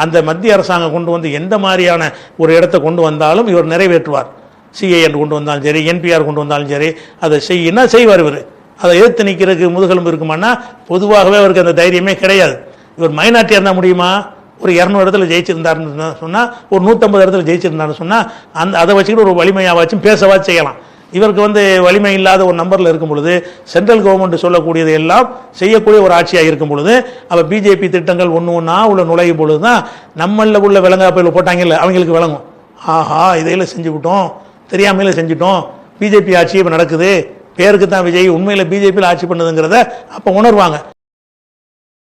அந்த மத்திய அரசாங்கம் கொண்டு எந்த மாதிரியான ஒரு இடத்தை கொண்டு வந்தாலும் இவர் நிறைவேற்றுவார். சிஏஎன் கொண்டு வந்தாலும் சரி, என்பிஆர் கொண்டு வந்தாலும் சரி, அதை செய்வார். இவர் அதை எதிர்த்து நிற்கிறதுக்கு முதுகெலும்பு இருக்குமானா பொதுவாகவே அவருக்கு அந்த தைரியமே கிடையாது. இவர் மைனாரிட்டியாக இருந்தால் முடியுமா? ஒரு 200 இடத்துல ஜெயிச்சிருந்தாருன்னு சொன்னால், ஒரு 150 இடத்துல ஜெயிச்சிருந்தாருன்னு சொன்னால் அதை வச்சுக்கிட்டு ஒரு வலிமையாவாச்சும் பேசவா செய்யலாம். இவருக்கு வலிமை இல்லாத ஒரு நம்பரில் இருக்கும் பொழுது, சென்ட்ரல் கவர்மெண்ட் சொல்லக்கூடியது எல்லாம் செய்யக்கூடிய ஒரு ஆட்சியாக இருக்கும் பொழுது, அப்போ பிஜேபி திட்டங்கள் ஒன்று ஒன்றா உள்ள நுழையும் பொழுது தான் நம்மளில் உள்ள விலங்காப்பையில் போட்டாங்கல்ல அவங்களுக்கு விளங்கும். ஆஹா இதையில் செஞ்சுவிட்டோம், தெரியாமையில் செஞ்சுட்டோம், பிஜேபி ஆட்சி இப்போ நடக்குது, பேருக்கு தான் விஜய், உண்மையில் பிஜேபியில் ஆட்சி பண்ணுதுங்கிறத அப்போ உணர்வாங்க.